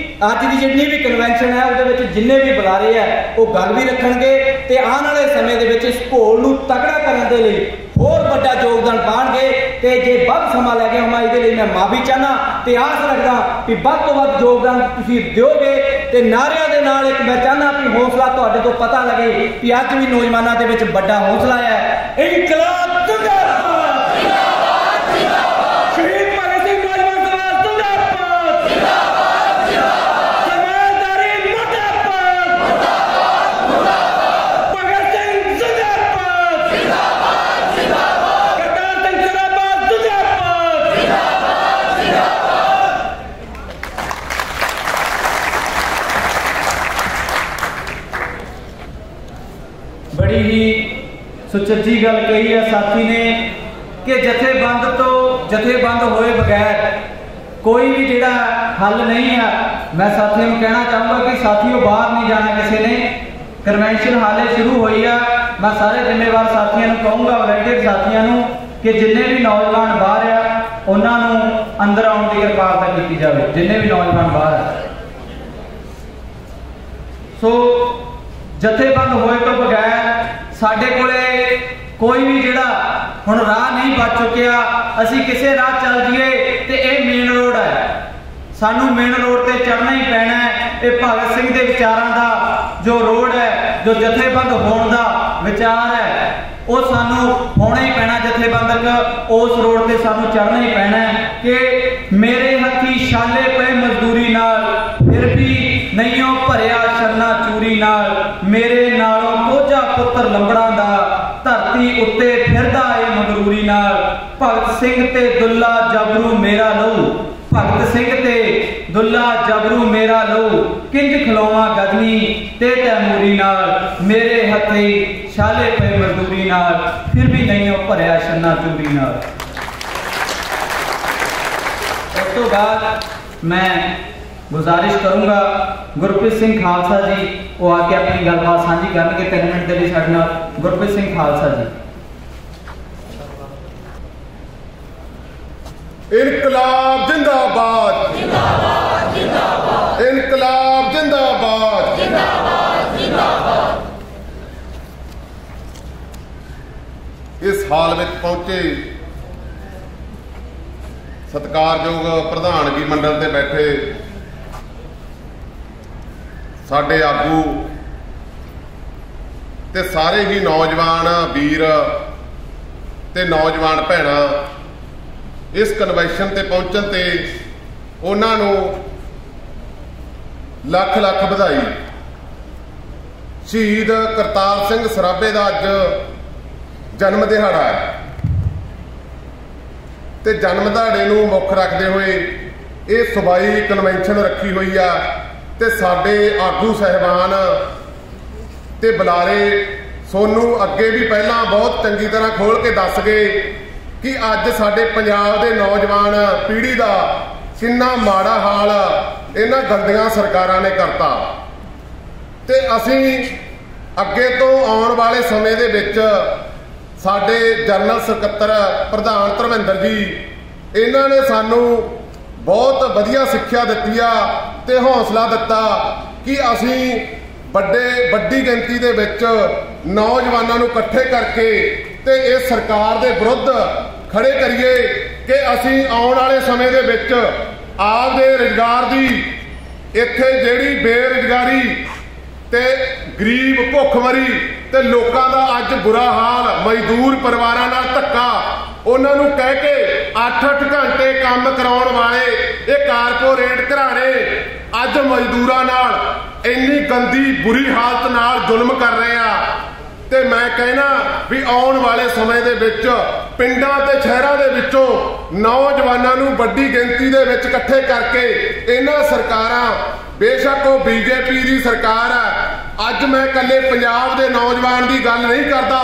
ਅੱਜ ਦੀ ਜਿੰਨੀ ਵੀ ਕਨਵੈਨਸ਼ਨ ਹੈ ਉਹਦੇ ਵਿੱਚ ਜਿੰਨੇ ਵੀ ਬੁਲਾਰੇ ਆ ਉਹ ਗੱਲ ਵੀ ਰੱਖਣਗੇ ਤੇ ਆਉਣ ਵਾਲੇ ਸਮੇਂ ਦੇ ਵਿੱਚ ਇਸ ਘੋਲ ਨੂੰ ਤਕੜਾ ਕਰਨ ਦੇ ਲਈ ਹੋਰ ਵੱਡਾ ਯੋਗਦਾਨ ਪਾਉਣਗੇ। ਤੇ ਜੇ ਵੱਧ ਸਮਾਂ ਲੈ ਕੇ ਆਉਣਾ ਇਹਦੇ ਲਈ ਮੈਂ ਮਾਫੀ ਚਾਹਨਾ ਤੇ ਆਸ ਰੱਖਦਾ ਕਿ ਵੱਧ ਤੋਂ ਵੱਧ ਯੋਗਦਾਨ ਤੁਸੀਂ ਦਿਓਗੇ ਤੇ ਨਾਰਿਆਂ ਦੇ ਨਾਲ ਇੱਕ ਮੈਂ ਚਾਹਨਾ ਕਿ ਹੌਸਲਾ ਤੁਹਾਡੇ ਤੋਂ ਪਤਾ ਲੱਗੇ ਕਿ ਅੱਜ ਵੀ ਨੌਜਵਾਨਾਂ ਦੇ ਵਿੱਚ ਵੱਡਾ ਹੌਸਲਾ ਹੈ। ਇਨਕਲਾਬ ਜ਼ਿੰਦਾਬਾਦ, ਜ਼ਿੰਦਾਬਾਦ, ਜ਼ਿੰਦਾਬਾਦ, ਸ਼ਹੀਦ ਭਗਤ ਸਿੰਘ ਨੌਜਵਾਨ ਸਭਾ ਜ਼ਿੰਦਾਬਾਦ, ਜ਼ਿੰਦਾਬਾਦ, ਜ਼ਿੰਦਾਬਾਦ, ਸਰਮਾਇਦਾਰੀ ਮੁਰਦਾਬਾਦ, ਮੁਰਦਾਬਾਦ, ਮੁਰਦਾਬਾਦ, ਭਗਤ ਸਿੰਘ ਜ਼ਿੰਦਾਬਾਦ, ਜ਼ਿੰਦਾਬਾਦ, ਜ਼ਿੰਦਾਬਾਦ, ਕਰਤਾਰ ਸਿੰਘ ਸਰਾਭਾ ਜ਼ਿੰਦਾਬਾਦ, ਜ਼ਿੰਦਾਬਾਦ, ਜ਼ਿੰਦਾਬਾਦ। ਬੜੀ ਹੀ ਸੁਚੱਜੀ ਗੱਲ ਕਹੀ ਹੈ ਸਾਥੀ ਨੇ ਕਿ ਜਥੇਬੰਦ ਹੋਏ ਬਗੈਰ ਕੋਈ ਵੀ ਜਿਹੜਾ ਹੱਲ ਨਹੀਂ ਹੈ। ਮੈਂ ਸਾਥੀਆਂ ਨੂੰ ਕਹਿਣਾ ਚਾਹੂੰਗਾ ਕਿ ਸਾਥੀਓ ਬਾਹਰ ਨਹੀਂ ਜਾਣਾ ਕਿਸੇ ਨੇ, ਕਨਵੈਨਸ਼ਨ ਹਾਲੇ ਸ਼ੁਰੂ ਹੋਈ ਆ। ਮੈਂ ਸਾਰੇ ਜ਼ਿੰਮੇਵਾਰ ਸਾਥੀਆਂ ਨੂੰ ਕਹੂੰਗਾ, ਵਲੰਟੀਅਰ ਸਾਥੀਆਂ ਨੂੰ ਕਿ ਜਿੰਨੇ ਵੀ ਨੌਜਵਾਨ ਬਾਹਰ ਆ ਉਹਨਾਂ ਨੂੰ ਅੰਦਰ ਆਉਣ ਦੀ ਕਿਰਪਾਲਤਾ ਕੀਤੀ ਜਾਵੇ, ਜਿੰਨੇ ਵੀ ਨੌਜਵਾਨ ਬਾਹਰ ਆ। ਸੋ ਜਥੇਬੰਦ ਹੋਏ ਤੋਂ ਬਗੈਰ ਸਾਡੇ ਕੋਲੇ ਕੋਈ ਵੀ ਜਿਹੜਾ ਹੁਣ ਰਾਹ ਨਹੀਂ ਬਚ ਚੁੱਕਿਆ। ਅਸੀਂ ਕਿਸੇ ਰਾਹ ਚੱਲ ਜੀਏ ਤੇ ਇਹ ਮੇਨ ਰੋਡ ਹੈ, ਸਾਨੂੰ ਮੇਨ ਰੋਡ ਤੇ ਚੜ੍ਹਨਾ ਹੀ ਪੈਣਾ ਹੈ। ਇਹ ਭਗਤ ਸਿੰਘ ਦੇ ਵਿਚਾਰਾਂ ਦਾ ਜੋ ਰੋਡ ਹੈ, ਜੋ ਜਥੇਬੰਦ ਹੋਣ ਦਾ ਵਿਚਾਰ ਹੈ, ਉਹ ਸਾਨੂੰ ਹੋਣਾ ਹੀ ਪੈਣਾ ਜਥੇਬੰਦਕ। ਉਸ ਰੋਡ ਤੇ ਸਾਨੂੰ ਚੜ੍ਹਨਾ ਹੀ ਪੈਣਾ ਹੈ ਕਿ ਮੇਰੇ ਹੱਥੀ ਛਾਲੇ ਪਏ ਮਜ਼ਦੂਰੀ ਨਾਲ, ਫਿਰ ਵੀ ਨਹੀਂਓ ਭਰਿਆ ਛੰਨਾ ਚੂਰੀ ਨਾਲ, ਮੇਰੇ ਨਾਲੋਂ ਕੋਝਾ ਪੁੱਤਰ ਲੰਬੜਾਂ ਦਾ, ਧਰਤੀ ਉੱਤੇ ਫਿਰਦਾ ਏ ਮਗਰੂਰੀ ਨਾਲ। ਭਗਤ ਸਿੰਘ ਤੇ ਦੁੱਲਾ ਜਬਰੂ ਮੇਰਾ ਲਹੂ, ਭਗਤ ਸਿੰਘ ਤੇ ਦੁੱਲਾ ਜਬਰੂ ਮੇਰਾ ਲਹੂ, ਕਿੰਜ ਖਲੋਵਾਂ ਗਦਨੀ ਤੇ ਤੈਮੂਰੀ ਨਾਲ, ਮੇਰੇ ਹੱਥੀ ਛਾਲੇ ਪਏ ਮਜ਼ਦੂਰੀ ਨਾਲ, ਫਿਰ ਵੀ ਨਹੀਂ ਉਹ ਭਰਿਆ ਛੰਨਾ ਚੂਰੀ ਨਾਲ। ਉਸ ਤੋਂ ਬਾਅਦ ਮੈਂ ਗੁਜ਼ਾਰਿਸ਼ ਕਰੂੰਗਾ ਗੁਰਪ੍ਰੀਤ ਸਿੰਘ ਖਾਲਸਾ ਜੀ ਉਹ ਆ ਕੇ ਆਪਣੀ ਗੱਲਬਾਤ ਸਾਂਝੀ ਕਰਨਗੇ 3 ਮਿੰਟ ਦੇ ਲਈ ਸਾਡੇ ਨਾਲ। ਗੁਰਪ੍ਰੀਤ ਸਿੰਘ ਖਾਲਸਾ ਜੀ। ਇਨਕਲਾਬ ਜ਼ਿੰਦਾਬਾਦ, ਜ਼ਿੰਦਾਬਾਦ, ਜ਼ਿੰਦਾਬਾਦ, ਇਨਕਲਾਬ ਜ਼ਿੰਦਾਬਾਦ, ਜ਼ਿੰਦਾਬਾਦ, ਜ਼ਿੰਦਾਬਾਦ। ਇਸ ਹਾਲ ਵਿੱਚ ਪਹੁੰਚੇ ਸਤਿਕਾਰਯੋਗ ਪ੍ਰਧਾਨਗੀ ਮੰਡਲ ਤੇ ਬੈਠੇ ਸਾਡੇ ਆਗੂ ਤੇ ਸਾਰੇ ਹੀ ਨੌਜਵਾਨ ਵੀਰ ਤੇ ਨੌਜਵਾਨ ਭੈਣਾਂ ਇਸ ਕਨਵੈਨਸ਼ਨ ਤੇ ਪਹੁੰਚਣ ਤੇ ਉਹਨਾਂ ਨੂੰ ਲੱਖ ਲੱਖ ਵਧਾਈ। ਸ਼ਹੀਦ ਕਰਤਾਰ ਸਿੰਘ ਸਰਾਭੇ ਦਾ ਅੱਜ ਜਨਮ ਦਿਹਾੜਾ ਹੈ ਤੇ ਜਨਮ ਦਿਹਾੜੇ ਨੂੰ ਮੁੱਖ ਰੱਖਦੇ ਹੋਏ ਇਹ ਸੂਬਾਈ ਕਨਵੈਨਸ਼ਨ ਰੱਖੀ ਹੋਈ ਆ ਤੇ ਸਾਡੇ ਆਗੂ ਸਹਿਬਾਨ ਤੇ ਬੁਲਾਰੇ ਸੋਨੂੰ ਅੱਗੇ ਵੀ ਪਹਿਲਾਂ ਬਹੁਤ ਚੰਗੀ ਤਰ੍ਹਾਂ ਖੋਲ ਕੇ ਦੱਸ ਗਏ ਕਿ ਅੱਜ ਸਾਡੇ ਪੰਜਾਬ ਦੇ ਨੌਜਵਾਨ ਪੀੜ੍ਹੀ ਦਾ ਕਿੰਨਾ ਮਾੜਾ ਹਾਲ ਇਹਨਾਂ ਗੰਦੀਆਂ ਸਰਕਾਰਾਂ ਨੇ ਕਰਤਾ ਤੇ ਅਸੀਂ ਅੱਗੇ ਤੋਂ ਆਉਣ ਵਾਲੇ ਸਮੇਂ ਦੇ ਵਿੱਚ ਸਾਡੇ ਜਨਰਲ ਸਕੱਤਰ ਪ੍ਰਧਾਨ ਧਰਮਿੰਦਰ ਜੀ ਇਹਨਾਂ ਨੇ ਸਾਨੂੰ ਬਹੁਤ ਵਧੀਆ ਸਿੱਖਿਆ ਦਿੱਤੀ ਆ ਤੇ ਹੌਸਲਾ ਦਿੱਤਾ ਕਿ ਅਸੀਂ ਵੱਡੀ ਗਿਣਤੀ ਦੇ ਵਿੱਚ ਨੌਜਵਾਨਾਂ ਨੂੰ ਇਕੱਠੇ ਕਰਕੇ ਤੇ ਇਸ ਸਰਕਾਰ ਦੇ ਵਿਰੁੱਧ ਖੜੇ ਕਰੀਏ ਕਿ ਅਸੀਂ ਆਉਣ ਵਾਲੇ ਸਮੇਂ ਦੇ ਵਿੱਚ ਆਪਦੇ ਰੁਜ਼ਗਾਰ ਦੀ ਇੱਥੇ ਜਿਹੜੀ ਬੇਰੁਜ਼ਗਾਰੀ ਤੇ ਗਰੀਬ ਭੁੱਖਮਰੀ ਤੇ ਲੋਕਾਂ ਦਾ ਅੱਜ ਬੁਰਾ ਹਾਲ, ਮਜ਼ਦੂਰ ਪਰਿਵਾਰਾਂ ਨਾਲ ਧੱਕਾ, ਉਹਨਾਂ ਨੂੰ ਕਹਿ ਕੇ 8-8 ਘੰਟੇ ਕੰਮ ਕਰਾਉਣ ਵਾਲੇ ਇਹ ਕਾਰਪੋਰੇਟ ਘਰਾਣੇ ਅੱਜ ਮਜ਼ਦੂਰਾਂ ਨਾਲ ਇੰਨੀ ਗੰਦੀ ਬੁਰੀ ਹਾਲਤ ਨਾਲ ਜ਼ੁਲਮ ਕਰ ਰਹੇ ਆ ਤੇ ਮੈਂ ਕਹਿਣਾ ਵੀ ਆਉਣ ਵਾਲੇ ਸਮੇਂ ਦੇ ਵਿੱਚ ਪਿੰਡਾਂ ਤੇ ਸ਼ਹਿਰਾਂ ਦੇ ਵਿੱਚੋਂ ਨੌਜਵਾਨਾਂ ਨੂੰ ਵੱਡੀ ਗਿਣਤੀ ਦੇ ਵਿੱਚ ਇਕੱਠੇ ਕਰਕੇ ਇਹਨਾਂ ਸਰਕਾਰਾਂ, ਬੇਸ਼ੱਕ ਉਹ ਬੀਜੇਪੀ ਦੀ ਸਰਕਾਰ ਹੈ, ਅੱਜ ਮੈਂ ਇਕੱਲੇ ਪੰਜਾਬ ਦੇ ਨੌਜਵਾਨ ਦੀ ਗੱਲ ਨਹੀਂ ਕਰਦਾ,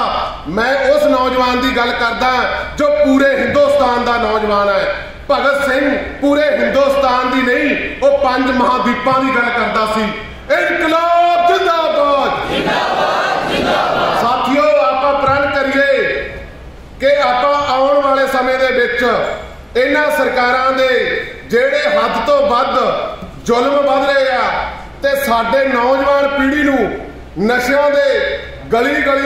ਮੈਂ ਉਸ ਨੌਜਵਾਨ ਦੀ ਗੱਲ ਕਰਦਾ ਜੋ ਪੂਰੇ ਹਿੰਦੁਸਤਾਨ ਦਾ ਨੌਜਵਾਨ ਹੈ। ਭਗਤ ਸਿੰਘ ਪੂਰੇ ਹਿੰਦੁਸਤਾਨ ਦੀ ਨਹੀਂ, ਉਹ 5 ਮਹਾਦੀਪਾਂ ਦੀ ਗੱਲ ਕਰਦਾ ਸੀ। ਇਨਕਲਾਬ ਜਿੰਦਾਬਾਦ, ਜਿੰਦਾਬਾਦ, ਜਿੰਦਾਬਾਦ। ਸਾਥੀਓ, ਆਪਾਂ ਪ੍ਰਣ ਕਰੀਏ ਕਿ ਆਪਾਂ ਆਉਣ ਵਾਲੇ ਸਮੇਂ ਦੇ ਵਿੱਚ ਇਹਨਾਂ ਸਰਕਾਰਾਂ ਦੇ ਜਿਹੜੇ ਹੱਦ ਤੋਂ ਵੱਧ ਜ਼ੁਲਮ ਵੱਧ ਰਹੇ ਆ ਤੇ ਸਾਡੇ ਨੌਜਵਾਨ ਪੀੜ੍ਹੀ ਨੂੰ ਨਸ਼ਿਆਂ ਦੇ ਗਲੀ ਘਰ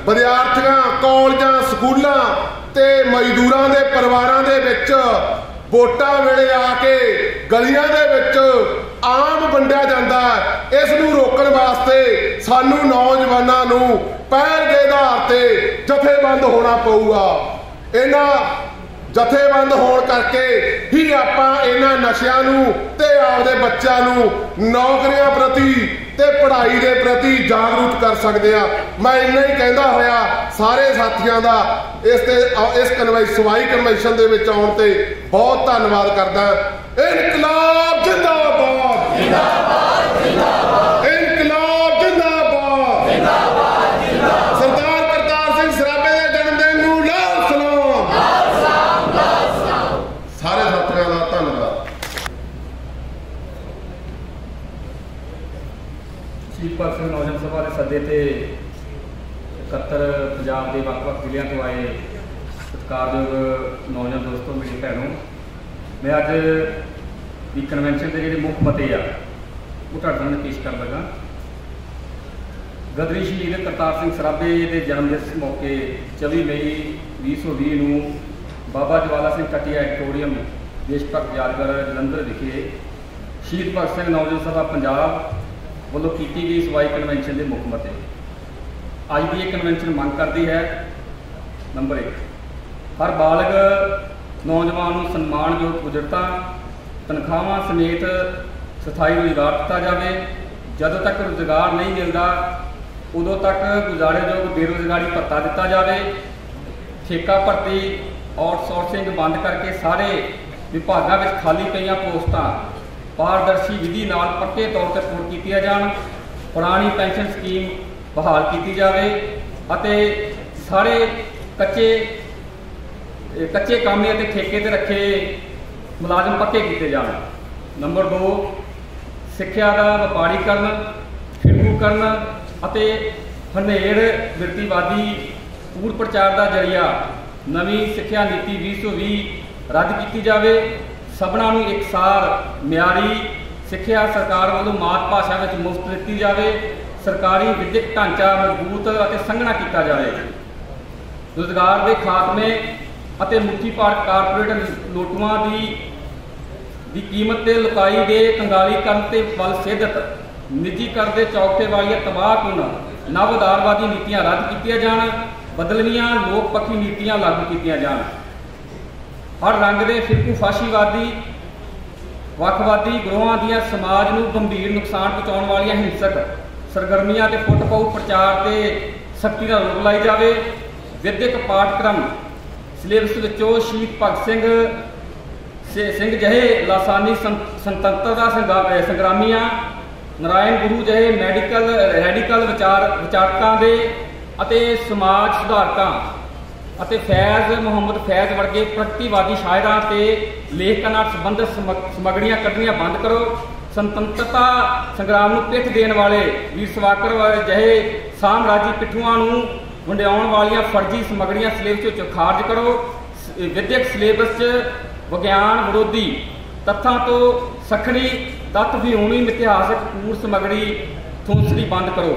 ਵਿਦਿਆਰਥੀਆਂ, ਕਾਲਜਾਂ, ਸਕੂਲਾਂ ਤੇ ਮਜ਼ਦੂਰਾਂ ਦੇ ਪਰਿਵਾਰਾਂ ਦੇ ਵਿੱਚ ਵੋਟਾਂ ਵੇਲੇ ਆ ਕੇ ਗਲੀਆਂ ਦੇ ਵਿੱਚ ਆਮ ਵੰਡਿਆ ਜਾਂਦਾ। ਇਸ ਨੂੰ ਰੋਕਣ ਵਾਸਤੇ ਸਾਨੂੰ ਨੌਜਵਾਨਾਂ ਨੂੰ ਪਹਿਲ ਦੇ ਆਧਾਰ ਤੇ ਜਥੇਬੰਦ ਹੋਣਾ ਪਊਗਾ। ਇਹਨਾਂ ਜਥੇਬੰਦ ਹੋਣ ਕਰਕੇ ਹੀ ਆਪਾਂ ਇਹਨਾਂ ਨਸ਼ਿਆਂ ਨੂੰ ਤੇ ਆਪਦੇ ਬੱਚਿਆਂ ਨੂੰ ਨੌਕਰੀਆਂ ਪ੍ਰਤੀ ਤੇ ਪੜ੍ਹਾਈ ਦੇ ਪ੍ਰਤੀ ਜਾਗਰੂਕ ਕਰ ਸਕਦੇ ਆ। ਮੈਂ ਇੰਨਾ ਹੀ ਕਹਿੰਦਾ ਹੋਇਆ ਸਾਰੇ ਸਾਥੀਆਂ ਦਾ ਇਸ ਸੂਬਾਈ ਕਨਵੈਨਸ਼ਨ ਦੇ ਵਿੱਚ ਆਉਣ ਤੇ ਬਹੁਤ ਧੰਨਵਾਦ ਕਰਦਾ। ਇਨਕਲਾਬ ਜਿੰਦਾਬਾਦ, ਜਿੰਦਾਬਾਦ, ਜਿੰਦਾਬਾਦ। ਇਨਕਲਾਬ ਜਿੰਦਾਬਾਦ, ਜਿੰਦਾਬਾਦ, ਜਿੰਦਾਬਾਦ। ਸਰਦਾਰ ਕਰਤਾਰ ਸਿੰਘ ਸਰਾਭੇ ਦੇ ਜਨਮ ਦਿਨ ਨੂੰ ਲਾਲ ਸਲਾਮ, ਲਾਲ ਸਲਾਮ, ਲਾਲ ਸਲਾਮ। ਸਾਰੇ ਸਾਥੀਆਂ ਦਾ ਧੰਨਵਾਦ। ਸ਼ਹੀਦ ਭਗਤ ਸਿੰਘ ਨੌਜਵਾਨ ਸਭਾ ਦੇ ਸੱਦੇ ਤੇ 71 ਪੰਜਾਬ ਦੇ ਵੱਖ-ਵੱਖ ਜ਼ਿਲ੍ਹਿਆਂ ਤੋਂ ਆਏ ਸਤਿਕਾਰਯੋਗ ਨੌਜਵਾਨ ਦੋਸਤੋ, ਮੇਰੀ ਭੈਣੋ, ਮੈਂ ਅੱਜ ਦੀ ਕਨਵੈਨਸ਼ਨ ਦੇ ਜਿਹੜੇ ਮੁੱਖ ਮਤੇ ਆ ਉਹ ਤੁਹਾਡੇ ਸਾਹਮਣੇ ਪੇਸ਼ ਕਰਨ ਲੱਗਾ। ਗਦਰੀ ਸ਼ਹੀਦ ਕਰਤਾਰ ਸਿੰਘ ਸਰਾਭੇ ਦੇ ਜਨਮ ਦਿਵਸ ਮੌਕੇ 24 ਮਈ 2020 ਨੂੰ ਬਾਬਾ ਜਵਾਲਾ ਸਿੰਘ ਕਟਿਆ ਐਡੀਟੋਰੀਅਮ ਦੇਸ਼ ਭਗਤ ਯਾਦਗਾਰ ਜਲੰਧਰ ਵਿਖੇ ਸ਼ਹੀਦ ਭਗਤ ਸਿੰਘ ਨੌਜਵਾਨ ਸਭਾ ਪੰਜਾਬ ਵੱਲੋਂ ਕੀਤੀ ਗਈ ਸੂਬਾਈ ਕਨਵੈਨਸ਼ਨ ਦੇ ਮੁੱਖ ਮਤੇ। ਅੱਜ ਦੀ ਇਹ ਕਨਵੈਨਸ਼ਨ ਮੰਗ ਕਰਦੀ ਹੈ, ਨੰਬਰ 1, ਹਰ ਬਾਲਗ ਨੌਜਵਾਨ ਨੂੰ ਸਨਮਾਨਯੋਗ ਉਜਰਤਾਂ, ਤਨਖਾਹਾਂ ਸਮੇਤ ਸਥਾਈ ਰੁਜ਼ਗਾਰ ਦਿੱਤਾ ਜਾਵੇ। ਜਦੋਂ ਤੱਕ ਰੁਜ਼ਗਾਰ ਨਹੀਂ ਮਿਲਦਾ ਉਦੋਂ ਤੱਕ ਗੁਜ਼ਾਰੇਯੋਗ ਬੇਰੁਜ਼ਗਾਰੀ ਭੱਤਾ ਦਿੱਤਾ ਜਾਵੇ। ਠੇਕਾ ਭਰਤੀ, ਆਊਟਸੋਰਸਿੰਗ ਬੰਦ ਕਰਕੇ ਸਾਰੇ ਵਿਭਾਗਾਂ ਵਿੱਚ ਖਾਲੀ ਪਈਆਂ ਪੋਸਟਾਂ ਪਾਰਦਰਸ਼ੀ ਵਿਧੀ ਨਾਲ ਪੱਕੇ ਤੌਰ ਤੇ ਪੂਰਨ ਕੀਤੀਆਂ ਜਾਣ। ਪੁਰਾਣੀ ਪੈਨਸ਼ਨ ਸਕੀਮ ਬਹਾਲ ਕੀਤੀ ਜਾਵੇ ਅਤੇ ਸਾਰੇ ਕੱਚੇ ਕਾਮੇ ਅਤੇ ਠੇਕੇ ਤੇ ਰੱਖੇ ਮੁਲਾਜ਼ਮ ਪੱਕੇ ਕੀਤੇ ਜਾਣ। ਨੰਬਰ 2, ਸਿੱਖਿਆ ਦਾ ਵਪਾਰੀਕਰਨ, ਫਿਰਕੂਕਰਨ ਅਤੇ ਹਨੇੜ ਬਿਰਤੀਵਾਦੀ ਪੂਰ ਪ੍ਰਚਾਰ ਦਾ ਜ਼ਰੀਆ ਨਵੀਂ ਸਿੱਖਿਆ ਨੀਤੀ 2020 ਰੱਦ ਕੀਤੀ ਜਾਵੇ। ਸਭਨਾਂ ਨੂੰ ਇਕਸਾਰ ਮਿਆਰੀ ਸਿੱਖਿਆ ਸਰਕਾਰ ਵੱਲੋਂ ਮਾਤ ਭਾਸ਼ਾ ਵਿੱਚ ਮੁਫਤ ਦਿੱਤੀ ਜਾਵੇ। ਸਰਕਾਰੀ ਵਿਦਿਅਕ ਢਾਂਚਾ ਮਜ਼ਬੂਤ ਅਤੇ ਸੰਘਣਾ ਕੀਤਾ ਜਾਵੇ। ਰੁਜ਼ਗਾਰ ਦੇ ਖਾਤਮੇ ਅਤੇ ਮੁੱਠੀ ਭਾਰ ਕਾਰਪੋਰੇਟ ਲੋਟੂਆਂ ਦੀ ਕੀਮਤ ਤੇ ਲੁਕਾਈ ਦੇ ਕੰਗਾਲੀਕਰਨ ਤੇ ਬਲ ਸਿੱਧਤ, ਨਿੱਜੀਕਰਨ ਦੇ ਚੌਕਠੇ ਵਾਲੀਆਂ ਤਬਾਹਕੁਨ ਨਵ ਉਦਾਰਵਾਦੀ ਨੀਤੀਆਂ ਰੱਦ ਕੀਤੀਆਂ ਜਾਣ। ਬਦਲਵੀਆਂ ਲੋਕ ਪੱਖੀ ਨੀਤੀਆਂ ਲਾਗੂ ਕੀਤੀਆਂ ਜਾਣ। ਹਰ ਰੰਗ ਦੇ ਫਿਰਕੂ ਫਾਸ਼ੀਵਾਦੀ ਵੱਖਵਾਦੀ ਗਰੋਹਾਂ ਦੀਆਂ ਸਮਾਜ ਨੂੰ ਗੰਭੀਰ ਨੁਕਸਾਨ ਪਹੁੰਚਾਉਣ ਵਾਲੀਆਂ ਹਿੰਸਕ ਸਰਗਰਮੀਆਂ ਤੇ ਫੁੱਟ ਪਾਊ ਪ੍ਰਚਾਰ ਤੇ ਸਖਤੀ ਨਾਲ ਰੋਕ ਲਾਈ ਜਾਵੇ। ਵਿਦਿਅਕ ਪਾਠਕ੍ਰਮ ਸਿਲੇਬਸ ਵਿੱਚੋਂ ਸ਼ਹੀਦ ਭਗਤ ਸਿੰਘ ਜਿਹੇ ਲਾਸਾਨੀ ਸੁਤੰਤਰਤਾ ਸੰਗਰਾਮੀਆਂ, ਨਾਰਾਇਣ ਗੁਰੂ ਜਿਹੇ ਰੈਡੀਕਲ ਵਿਚਾਰਕਾਂ ਦੇ ਅਤੇ ਸਮਾਜ ਸੁਧਾਰਕਾਂ ਅਤੇ ਮੁਹੰਮਦ ਫੈਜ਼ ਵਰਗੇ ਪ੍ਰਗਤੀਵਾਦੀ ਸ਼ਾਇਰਾਂ ਤੇ ਲੇਖਕਾਂ ਨਾਲ ਸੰਬੰਧਿਤ ਸਮੱਗਰੀਆਂ ਕੱਢਣੀਆਂ ਬੰਦ ਕਰੋ। ਸੁਤੰਤਰਤਾ ਸੰਗਰਾਮ ਨੂੰ ਪਿੱਠ ਦੇਣ ਵਾਲੇ ਵੀਰ ਸਵਾਕਰ ਜਿਹੇ ਸਾਮਰਾਜੀ ਪਿੱਠੂਆਂ ਨੂੰ ਵੰਡਿਆਉਣ ਵਾਲੀਆਂ ਫਰਜ਼ੀ ਸਮੱਗਰੀਆਂ ਸਿਲੇਬਸ ਵਿੱਚੋਂ ਖਾਰਜ ਕਰੋ। ਵਿਦਿਅਕ ਸਿਲੇਬਸ 'ਚ ਵਿਗਿਆਨ ਵਿਰੋਧੀ ਤੱਥਾਂ ਤੋਂ ਸਖਣੀ ਤੱਥ ਵਿਹੂਣੀ ਇਤਿਹਾਸਕ ਪੂਰ ਸਮੱਗਰੀ ਥੂਸਣੀ ਬੰਦ ਕਰੋ।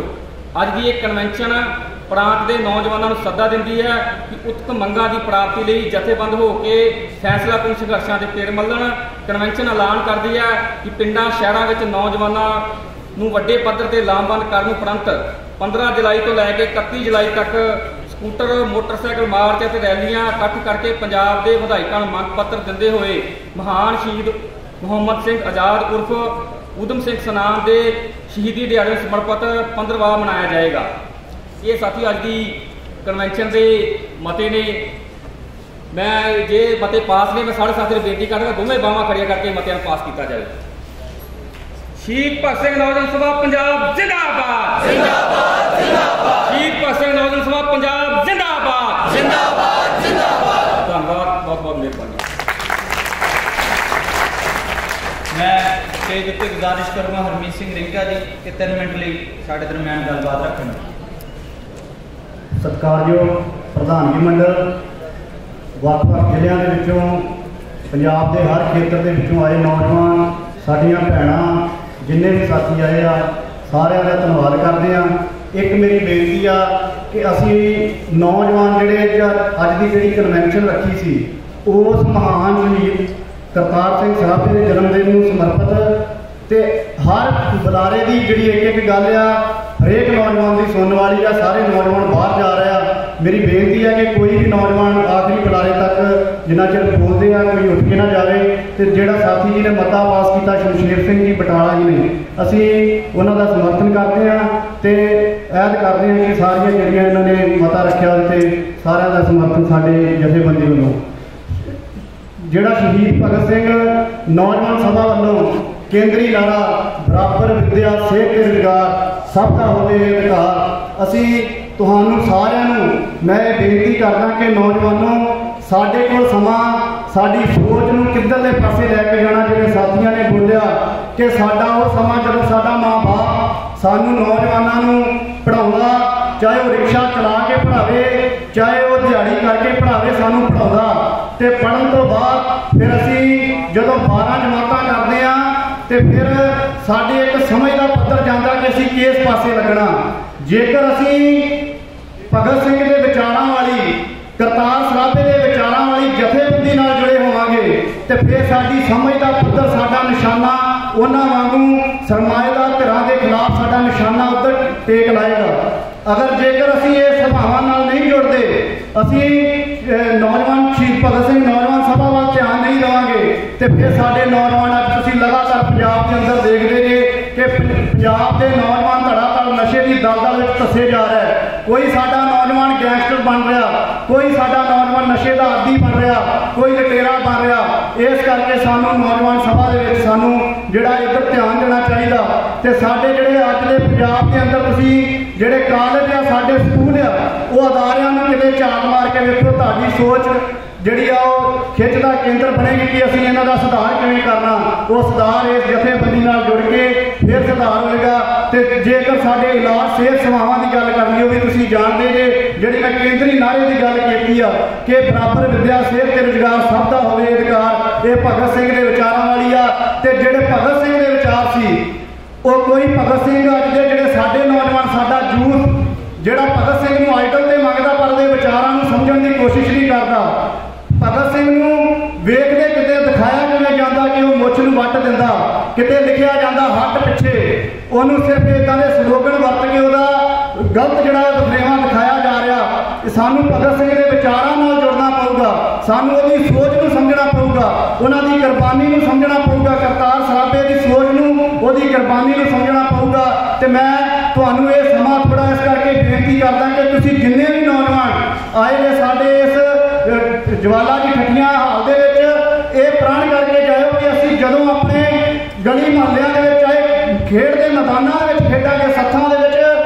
ਅੱਜ ਦੀ ਇਹ ਕਨਵੈਨਸ਼ਨ ਪ੍ਰਾਂਤ ਦੇ ਨੌਜਵਾਨਾਂ ਨੂੰ ਸੱਦਾ ਦਿੰਦੀ ਹੈ ਕਿ ਉਤਕ ਮੰਗਾਂ ਦੀ ਪ੍ਰਾਪਤੀ ਲਈ ਜਥੇਬੰਦ ਹੋ ਕੇ ਫੈਸਲਾਕੁਨ ਸੰਘਰਸ਼ਾਂ ਦੇ ਪੇੜ ਮੱਲਣ। ਕਨਵੈਨਸ਼ਨ ਐਲਾਨ ਕਰਦੀ ਹੈ ਕਿ ਪਿੰਡਾਂ ਸ਼ਹਿਰਾਂ ਵਿੱਚ ਨੌਜਵਾਨਾਂ ਨੂੰ ਵੱਡੇ ਪੱਧਰ ਤੇ ਲਾਮਬੰਦ ਕਰਨ ਉਪਰੰਤ 15 ਜੁਲਾਈ ਤੋਂ ਲੈ ਕੇ 31 ਜੁਲਾਈ ਤੱਕ ਸਕੂਟਰ ਮੋਟਰਸਾਈਕਲ ਮਾਰਚ ਅਤੇ ਰੈਲੀਆਂ ਇਕੱਠ ਕਰਕੇ ਪੰਜਾਬ ਦੇ ਵਿਧਾਇਕਾਂ ਨੂੰ ਮੰਗ ਪੱਤਰ ਦਿੰਦੇ ਹੋਏ ਮਹਾਨ ਸ਼ਹੀਦ ਮੁਹੰਮਦ ਸਿੰਘ ਆਜ਼ਾਦ ਉਰਫ ਊਧਮ ਸਿੰਘ ਸਨਾਮ ਦੇ ਸ਼ਹੀਦੀ ਦਿਹਾੜੇ ਨੂੰ ਸਮਰਪਿਤ 15ਵਾਂ ਮਨਾਇਆ ਜਾਏਗਾ। ਇਹ ਸਾਥੀ ਅੱਜ ਦੀ ਕਨਵੈਨਸ਼ਨ ਦੇ ਮਤੇ ਨੇ। ਮੈਂ ਜੇ ਮਤੇ ਪਾਸ ਨੇ, ਮੈਂ ਸਾਰੇ ਸਾਥੀ ਨੂੰ ਬੇਨਤੀ ਕਰਾਂਗਾ ਦੋਵੇਂ ਬਾਹਾਂ ਖੜੀਆਂ ਕਰਕੇ ਮਤਿਆਂ ਨੂੰ ਪਾਸ ਕੀਤਾ ਜਾਵੇ। ਸ਼ਹੀਦ ਭਗਤ ਸਿੰਘ ਨੌਜਵਾਨ ਸਭਾ ਪੰਜਾਬ ਜ਼ਿੰਦਾਬਾਦ, ਜ਼ਿੰਦਾਬਾਦ, ਜ਼ਿੰਦਾਬਾਦ। ਸ਼ਹੀਦ ਭਗਤ ਸਿੰਘ ਨੌਜਵਾਨ ਸਭਾ ਪੰਜਾਬ ਜ਼ਿੰਦਾਬਾਦ, ਜ਼ਿੰਦਾਬਾਦ, ਜ਼ਿੰਦਾਬਾਦ। ਧੰਨਵਾਦ, ਬਹੁਤ ਬਹੁਤ ਮਿਹਰਬਾਨੀ। मैं स्टेज उत्ते गुजारिश करूँगा हरमीत सिंह रिंका जी कि 3 मिनट लिए साढ़े दरम्यान गलबात रखन। सत्कारयोग प्रधानगी मंडल, ਵੱਖ-ਵੱਖ ਜ਼ਿਲ੍ਹਿਆਂ ਦੇ ਵਿੱਚੋਂ ਪੰਜਾਬ ਦੇ ਹਰ ਖੇਤਰ ਦੇ ਵਿੱਚੋਂ ਆਏ ਨੌਜਵਾਨ, ਸਾਡੀਆਂ ਭੈਣਾਂ, ਜਿੰਨੇ ਵੀ ਸਾਥੀ ਆਏ ਆ, ਸਾਰਿਆਂ ਦਾ ਧੰਨਵਾਦ ਕਰਦੇ ਆ। ਇੱਕ ਮੇਰੀ ਬੇਨਤੀ ਆ ਕਿ ਅਸੀਂ ਨੌਜਵਾਨ ਜਿਹੜੇ ਅੱਜ ਦੀ ਜਿਹੜੀ ਕਨਵੈਨਸ਼ਨ ਰੱਖੀ ਸੀ ਉਸ ਮਹਾਨ ਸ਼ਹੀਦ ਕਰਤਾਰ ਸਿੰਘ ਸਰਾਭੇ ਦੇ ਜਨਮ ਦਿਨ ਨੂੰ ਸਮਰਪਿਤ ਤੇ ਹਰ ਬੁਲਾਰੇ ਦੀ ਜਿਹੜੀ ਇੱਕ ਗੱਲ ਆ ਹਰੇਕ ਨੌਜਵਾਨ ਦੀ ਸੁਣਨ ਵਾਲੀ ਆ। ਸਾਰੇ ਨੌਜਵਾਨ ਬਾਹਰ ਜਾ ਰਹੇ ਆ। ਮੇਰੀ ਬੇਨਤੀ ਹੈ ਕਿ ਕੋਈ ਵੀ ਨੌਜਵਾਨ ਆਖਰੀ ਬੁਲਾਰੇ ਤੱਕ ਜਿੰਨਾ ਚਿਰ ਬੋਲਦੇ ਆ ਕੋਈ ਉੱਠ ਕੇ ਨਾ ਜਾਵੇ। ਤੇ ਜਿਹੜਾ ਸਾਥੀ ਜੀ ਨੇ ਮਤਾ ਪਾਸ ਕੀਤਾ ਸ਼ਮਸ਼ੇਰ ਸਿੰਘ ਜੀ ਬਟਾਲਾ ਜੀ ਨੇ, ਅਸੀਂ ਉਹਨਾਂ ਦਾ ਸਮਰਥਨ ਕਰਦੇ ਹਾਂ ਤੇ ਐਦ ਕਰਦੇ ਹਾਂ ਕਿ ਸਾਰੀਆਂ ਜਿਹੜੀਆਂ ਇਹਨਾਂ ਨੇ ਮਤਾ ਰੱਖਿਆ ਤੇ ਸਾਰਿਆਂ ਦਾ ਸਮਰਥਨ ਸਾਡੇ ਜਥੇਬੰਦੀ ਵੱਲੋਂ। ਜਿਹੜਾ ਸ਼ਹੀਦ ਭਗਤ ਸਿੰਘ ਨੌਜਵਾਨ ਸਭਾ ਵੱਲੋਂ ਕੇਂਦਰੀ ਨਾਰਾ ਬਰਾਬਰ ਵਿੱਦਿਆ, ਸਿਹਤ ਤੇ ਰੁਜ਼ਗਾਰ, ਸਭ ਦਾ ਹੋਵੇ ਅਧਿਕਾਰ, ਅਸੀਂ ਤੁਹਾਨੂੰ ਸਾਰਿਆਂ ਨੂੰ ਮੈਂ ਬੇਨਤੀ ਕਰਦਾ ਕਿ ਨੌਜਵਾਨੋ, ਸਾਡੇ ਕੋਲ ਸਮਾਂ ਸਾਡੀ ਸੋਚ ਨੂੰ ਕਿੱਧਰਲੇ ਪਾਸੇ ਲੈ ਕੇ ਜਾਣਾ। ਜਿਵੇਂ ਸਾਥੀਆਂ ਨੇ ਬੋਲਿਆ ਕਿ ਸਾਡਾ ਉਹ ਸਮਾਂ ਜਦੋਂ ਸਾਡਾ ਮਾਂ-ਬਾਪ ਸਾਨੂੰ ਨੌਜਵਾਨਾਂ ਨੂੰ ਪੜ੍ਹਾਉਂਦਾ, ਚਾਹੇ ਉਹ ਰਿਕਸ਼ਾ ਚਲਾ ਕੇ ਪੜ੍ਹਾਵੇ, ਚਾਹੇ ਉਹ ਦਿਹਾੜੀ ਕਰਕੇ ਪੜ੍ਹਾਵੇ, ਸਾਨੂੰ ਪੜ੍ਹਾਉਂਦਾ। ਤੇ ਪੜ੍ਹਨ ਤੋਂ ਬਾਅਦ ਫਿਰ ਅਸੀਂ ਜਦੋਂ 12 ਜਮਾਤਾਂ ਕਰਦੇ ਹਾਂ ਤੇ ਫਿਰ ਸਾਡੇ ਇੱਕ ਸਮਝ ਦਾ ਪੱਧਰ ਜਾਂਦਾ ਕਿ ਅਸੀਂ ਕਿਸ ਪਾਸੇ ਲੱਗਣਾ। ਜੇਕਰ ਅਸੀਂ ਭਗਤ ਸਿੰਘ ਦੇ ਵਿਚਾਰਾਂ ਵਾਲੀ, ਕਰਤਾਰ ਸਰਾਭੇ ਦੇ ਵਿਚਾਰਾਂ ਵਾਲੀ ਜਥੇਬੰਦੀ ਨਾਲ ਜੁੜੇ ਹੋਵਾਂਗੇ ਤੇ ਫਿਰ ਸਾਡੀ ਸਮਝ ਦਾ ਪੱਧਰ, ਸਾਡਾ ਨਿਸ਼ਾਨਾ ਉਹਨਾਂ ਵਾਂਗੂ ਸਰਮਾਏਦਾਰ ਧਿਰਾਂ ਦੇ ਖਿਲਾਫ ਸਾਡਾ ਨਿਸ਼ਾਨਾ ਉੱਧਰ ਟੇਕ ਲਾਏਗਾ। ਅਗਰ ਜੇਕਰ ਅਸੀਂ ਇਹ ਸਭਾਵਾਂ ਨਾਲ ਨਹੀਂ ਜੁੜਦੇ, ਅਸੀਂ ਨੌਜਵਾਨ ਸ਼ਹੀਦ ਭਗਤ ਸਿੰਘ ਨੌਜਵਾਨ ਸਭਾ ਵੱਲ ਧਿਆਨ ਨਹੀਂ ਦੇਵਾਂਗੇ ਤੇ ਫਿਰ ਸਾਡੇ ਨੌਜਵਾਨ, ਅੱਜ ਤੁਸੀਂ ਲਗਾਤਾਰ ਪੰਜਾਬ ਦੇ ਅੰਦਰ ਦੇਖਦੇ ਜੇ ਕਿ ਪੰਜਾਬ ਦੇ ਨੌਜਵਾਨ ਧੜਾ-ਧੜ ਨਸ਼ੇ ਦੀ ਦਲਦਲ ਵਿੱਚ ਧੱਸੇ ਜਾ ਰਿਹਾ ਹੈ। ਕੋਈ ਸਾਡਾ ਨੌਜਵਾਨ ਗੈਂਗਸਟਰ ਬਣ ਰਿਹਾ, ਕੋਈ ਸਾਡਾ ਨੌਜਵਾਨ ਨਸ਼ੇ ਦਾ ਆਦੀ ਬਣ ਰਿਹਾ, ਕੋਈ ਲਟੇਰਾ ਬਣ ਰਿਹਾ। ਇਸ ਕਰਕੇ ਸਾਨੂੰ ਨੌਜਵਾਨ ਸਭਾ ਦੇ ਵਿੱਚ ਸਾਨੂੰ ਜਿਹੜਾ ਇੱਧਰ ਧਿਆਨ ਦੇਣਾ ਚਾਹੀਦਾ। ਤੇ ਸਾਡੇ ਜਿਹੜੇ ਅੱਜ ਦੇ ਪੰਜਾਬ ਦੇ ਅੰਦਰ ਤੁਸੀਂ ਜਿਹੜੇ ਕਾਲਜ ਆ, ਸਾਡੇ ਸਕੂਲ ਆ, ਉਹ ਅਦਾਰਿਆਂ ਨੂੰ ਕਿਤੇ ਝਾਤ ਮਾਰ ਕੇ ਵੇਖੋ, ਤੁਹਾਡੀ ਸੋਚ ਜਿਹੜੀ ਆ ਉਹ ਖਿੱਚ ਦਾ ਕੇਂਦਰ ਬਣੇਗੀ ਕਿ ਅਸੀਂ ਇਹਨਾਂ ਦਾ ਸੁਧਾਰ ਕਿਵੇਂ ਕਰਨਾ। ਉਹ ਸੁਧਾਰ ਇਸ ਜਥੇਬੰਦੀ ਨਾਲ ਜੁੜ ਕੇ ਫਿਰ ਸੁਧਾਰ ਹੋਏਗਾ। ਤੇ ਜੇਕਰ ਸਾਡੇ ਇਲਾਜ ਸਿਹਤ ਸੇਵਾਵਾਂ ਦੀ ਗੱਲ ਕਰਨੀ ਹੋਵੇ, ਤੁਸੀਂ ਜਾਣਦੇ ਜੇ ਜਿਹੜੀ ਮੈਂ ਕੇਂਦਰੀ ਨਾਅਰੇ ਦੀ ਗੱਲ ਕੀਤੀ ਆ ਕਿ ਬਰਾਬਰ ਵਿੱਦਿਆ, ਸਿਹਤ ਤੇ ਰੁਜ਼ਗਾਰ, ਸਭ ਦਾ ਹੋਵੇ ਅਧਿਕਾਰ, ਇਹ ਭਗਤ ਸਿੰਘ ਦੇ ਵਿਚਾਰਾਂ ਵਾਲੀ ਆ। ਤੇ ਜਿਹੜੇ ਭਗਤ ਸਿੰਘ ਦੇ ਵਿਚਾਰ ਸੀ, ਉਹ ਕੋਈ ਭਗਤ ਸਿੰਘ ਅੱਜ ਦੇ ਜਿਹੜੇ ਸਾਡੇ ਨੌਜਵਾਨ, ਸਾਡਾ ਯੂਥ ਜਿਹੜਾ ਭਗਤ ਸਿੰਘ ਨੂੰ ਆਈਡਲ ਤੇ ਮੰਗਦਾ ਪਰ ਉਹਦੇ ਵਿਚਾਰਾਂ ਨੂੰ ਸਮਝਣ ਦੀ ਕੋਸ਼ਿਸ਼ ਨਹੀਂ ਕਰਦਾ। ਭਗਤ ਸਿੰਘ ਨੂੰ ਵੇਖਦੇ ਕਿਤੇ ਦਿਖਾਇਆ ਕਿਵੇਂ ਜਾਂਦਾ ਕਿ ਉਹ ਮੁੱਛ ਨੂੰ ਵੱਟ ਦਿੰਦਾ, ਕਿਤੇ ਲਿਖਿਆ ਜਾਂਦਾ ਹੱਟ ਪਿੱਛੇ, ਉਹਨੂੰ ਸਿਰਫ ਇਦਾਂ ਦੇ ਸਲੋਗਨ ਵਰਤ ਕੇ ਉਹਦਾ ਗਲਤ ਜਿਹੜਾ ਵਖਰੇਵਾਂ ਦਿਖਾਇਆ ਜਾ ਰਿਹਾ। सानू भगत सिंह के विचारों नाल जुड़ना पऊगा, सानू उहदी सोच नूं समझना पऊगा, उन्हां दी कुर्बानी नूं समझना पऊगा, करतार सराभे की सोच नूं उहदी कुर्बानी नूं समझना पऊगा। तो मैं तुहानूं ये समा थोड़ा इस करके बेनती करदा कि तुसीं जिन्ने भी नौजवान आए ने साडे इस ज्वाला की ठट्ठियां हाल दे विच ये प्रण करके जाओ कि असीं जदों अपने गली मुहल्लियां दे विच आए खेड दे मैदानां दे विच खेडांगे, सत्थां दे विच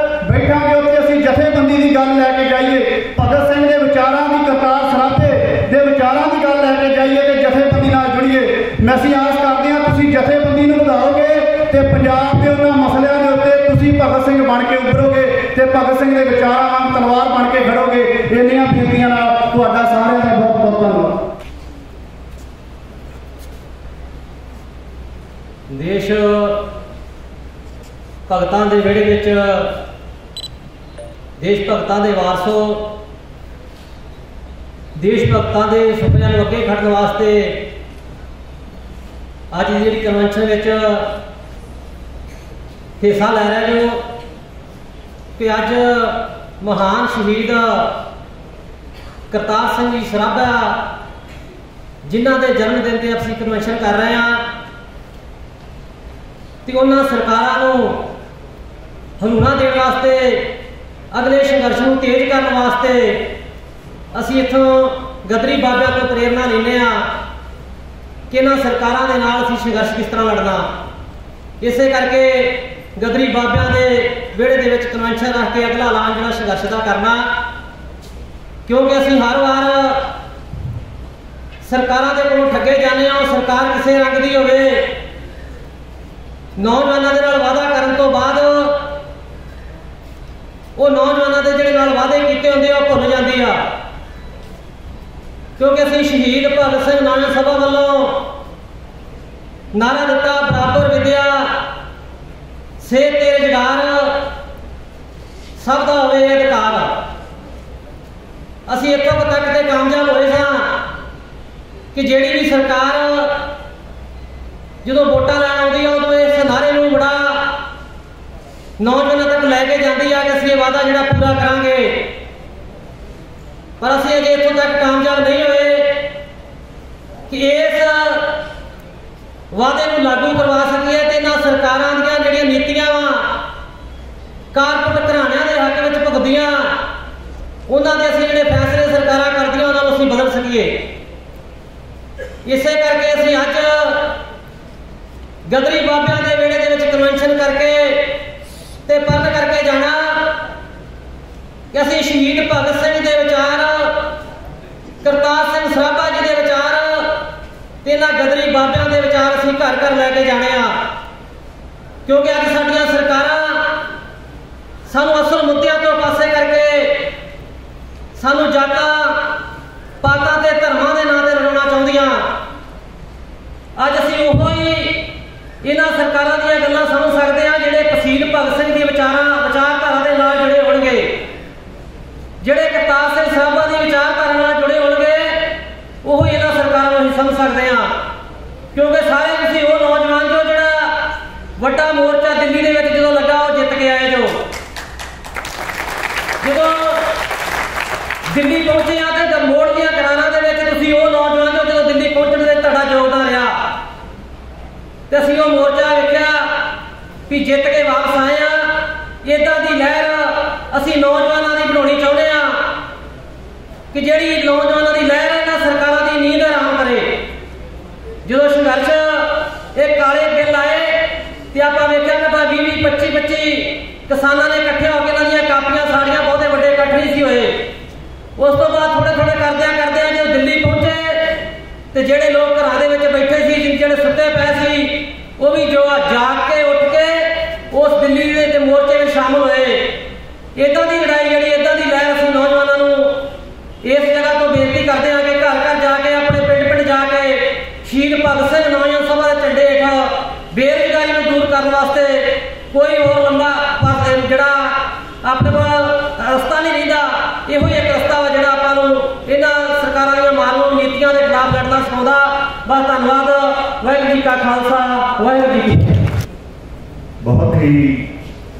बैठांगे, उत्थे असीं जथेबंदी की गल लैके जाइए, भगत सिंह के विचारों की, करतार सराभे के विचारों की गल लैके जाइए तो जथेबंदी नाल जुड़िए। मैं असीं आस करते हैं तुसीं जथेबंदी नूं वधाओगे तो पंजाब के उन्हां मसलिਆਂ ਦੇ ਉੱਤੇ तुसीं भगत सिंह बन के उभरोगे तो भगत सिंह के विचारों वांग तलवार बन के खड़ोगे। इन्नियां बेनतियां नाल तुहाडा सारिਆਂ ਦਾ बहुत बहुत धन्यवाद। देश भगतां दे विहड़े विच देश भगतां दे वारसो, देश भगतां दे सुपनिਆਂ ਨੂੰ ਅੱਗੇ ਖੜਨ वास्ते अज जी कन्वेंशन विच हिस्सा लै रहे हो कि अज महान शहीद करतार सिंह जी सराभा जिन्हां दे जन्मदिन ते असीं कन्वेंशन कर रहे हैं तो उन्हां सरकारां नूं हलूणा देण वास्ते, अगले संघर्ष को तेज करने वास्ते असीं इत्थों गदरी बाबिਆਂ ਤੋਂ प्रेरणा लैंदे आ कि इन्हां सरकारां दे नाल असीं संघर्ष किस तरह लड़ना। इसे करके गदरी बाबिਆਂ ਦੇ ਵਿਹੜੇ ਦੇ ਵਿੱਚ कन्वेंशन रख के अगला ऐलान जिहड़ा संघर्ष का करना, क्योंकि असीं हर बार सरकारां दे कोलों ठगे जाने आ। सरकार किसी रंग की होवे, नौजवानों के नाल वादा करन तो बाद वो नौजवानों के जिहड़े नाल वादे कीते हुंदे आ भुल जांदी आ, क्योंकि असीं शहीद भगत सिंह नौजवान सभा वालों नारा दिता बराबर विद्या सेहत ते रोजगार सब दा होवे अधिकार। असीं इत्थों तक ते कामयाब होए सां कि जिहड़ी भी सरकार जदों वोटां लैण आउंदी आ उदों इस नारे नूं बड़ा नौजवानों तक लैके जाती है कि असीं ये वादा जिहड़ा पूरा करांगे, पर असीं अजे इत्थों तक कामयाब नहीं होए कि इस वादे नूं लागू करवा सकीए। ते इन्हां सरकारां दीयां जिहड़ियां नीतियां वा कारपोरेट घराणिਆਂ ਦੇ हक विच भुगदियां, उन्हां दे असीं जिहड़े फैसले सरकारां करदियां उन्हां नूं असीं बदल सकीए। इसे करके असीं अज गदरी बाबिਆਂ ਦੇ ਵਿਹੜੇ ਦੇ ਵਿੱਚ कन्वेंशन करके ते प्रण करके जाना कि असीं शहीद भगत सिंह के विचार, करतार सिंह सराभा जी के विचार ते इन्हां गदरी बाबिਆਂ के विचार असीं घर घर लैके जाने आ। क्योंकि अज साडियां सरकारां सानूं असल मुद्दिਆਂ तो पासे करके सानूं जातां पातां ते धर्मां दे नां ते लड़ाउणा चाहुंदियां। अज असीं उहो ही इन्हां सरकारां दीयां गल्लां समझ सकदे हां जिहड़े शहीद भगत सिंह दी विचारधारा दे नाल जुड़े होणगे, जिहड़े करतार सिंह सराभा दी विचारधारा नाल जुड़े होणगे, ਉਹ ਇਹਨਾਂ ਸਰਕਾਰਾਂ ਨੂੰ ਅਸੀਂ ਸਮਝ ਸਕਦੇ ਹਾਂ। क्योंकि सारे ਤੁਸੀਂ ਉਹ नौजवान जो ਜਿਹੜਾ ਵੱਡਾ ਮੋਰਚਾ ਦਿੱਲੀ ਦੇ ਵਿੱਚ ਜਦੋਂ ਲੱਗਾ ਉਹ ਜਿੱਤ ਕੇ ਆਏ, ਜਦੋਂ ਦਿੱਲੀ ਪਹੁੰਚੇ ਆ ਤੇ ਮੋੜ ਦੀਆਂ ਕਰਾਰਾਂ ਦੇ ਵਿੱਚ ਤੁਸੀਂ ਉਹ ਨੌਜਵਾਨ ਜੋ ਜਦੋਂ ਦਿੱਲੀ ਪਹੁੰਚਣ ਦੇ ਤੁਹਾਡਾ ਯੋਗਦਾਨ ਰਿਹਾ ਤੇ ਅਸੀਂ ਉਹ ਮੋਰਚਾ ਵੇਖਿਆ ਵੀ ਜਿੱਤ ਕੇ ਵਾਪਸ ਆਏ ਆ। ਇਦਾਂ ਦੀ ਲਹਿਰ ਅਸੀਂ ਨੌਜਵਾਨਾਂ ਦੀ ਬਣਾਉਣੀ ਚਾਹੁੰਦੇ ਆ कि जिहड़ी नौजवानों की लहर है इन्हां सरकारां दी नींद आराम करे। जो संघर्ष ये काले बिल आए तो आप वेख्या कि 20-25 किसानों ने इकट्ठे होकर इन्हां दीयां कापियां साड़ियां बहुते वड्डे इकट्ठ नहीं सी होए। उस तो बाद थोड़े थोड़े करदियां जो दिल्ली पहुंचे तो जिहड़े लोग घरां दे विच बैठे सी, जिहड़े सुत्ते पए सी, वो भी जो जाग के उठ के उस दिल्ली दे मोर्चे में शामिल होए। इदां दी लड़ाई जिहड़ी इदां दी लहर असीं नौजवानों नूं इस जगह तो बेनती करते हैं कि घर घर जाके अपने पिंड पिंड जाके शहीद भगत सिंह नौजवान सभा के झंडे हेठ बेरोजगारी को दूर करने वास्ते कोई और लंबा जड़ा अपने को रस्ता नहीं रहिंदा, इहो एक रस्ता वा जड़ा आपां नूं इन्हां सरकारां दीयां मारूं नीतियां के खिलाफ लड़ना सिखाउंदा। बस धन्नवाद। वाहिगुरू जी का खालसा, वाहिगुरू जी की बहुत ही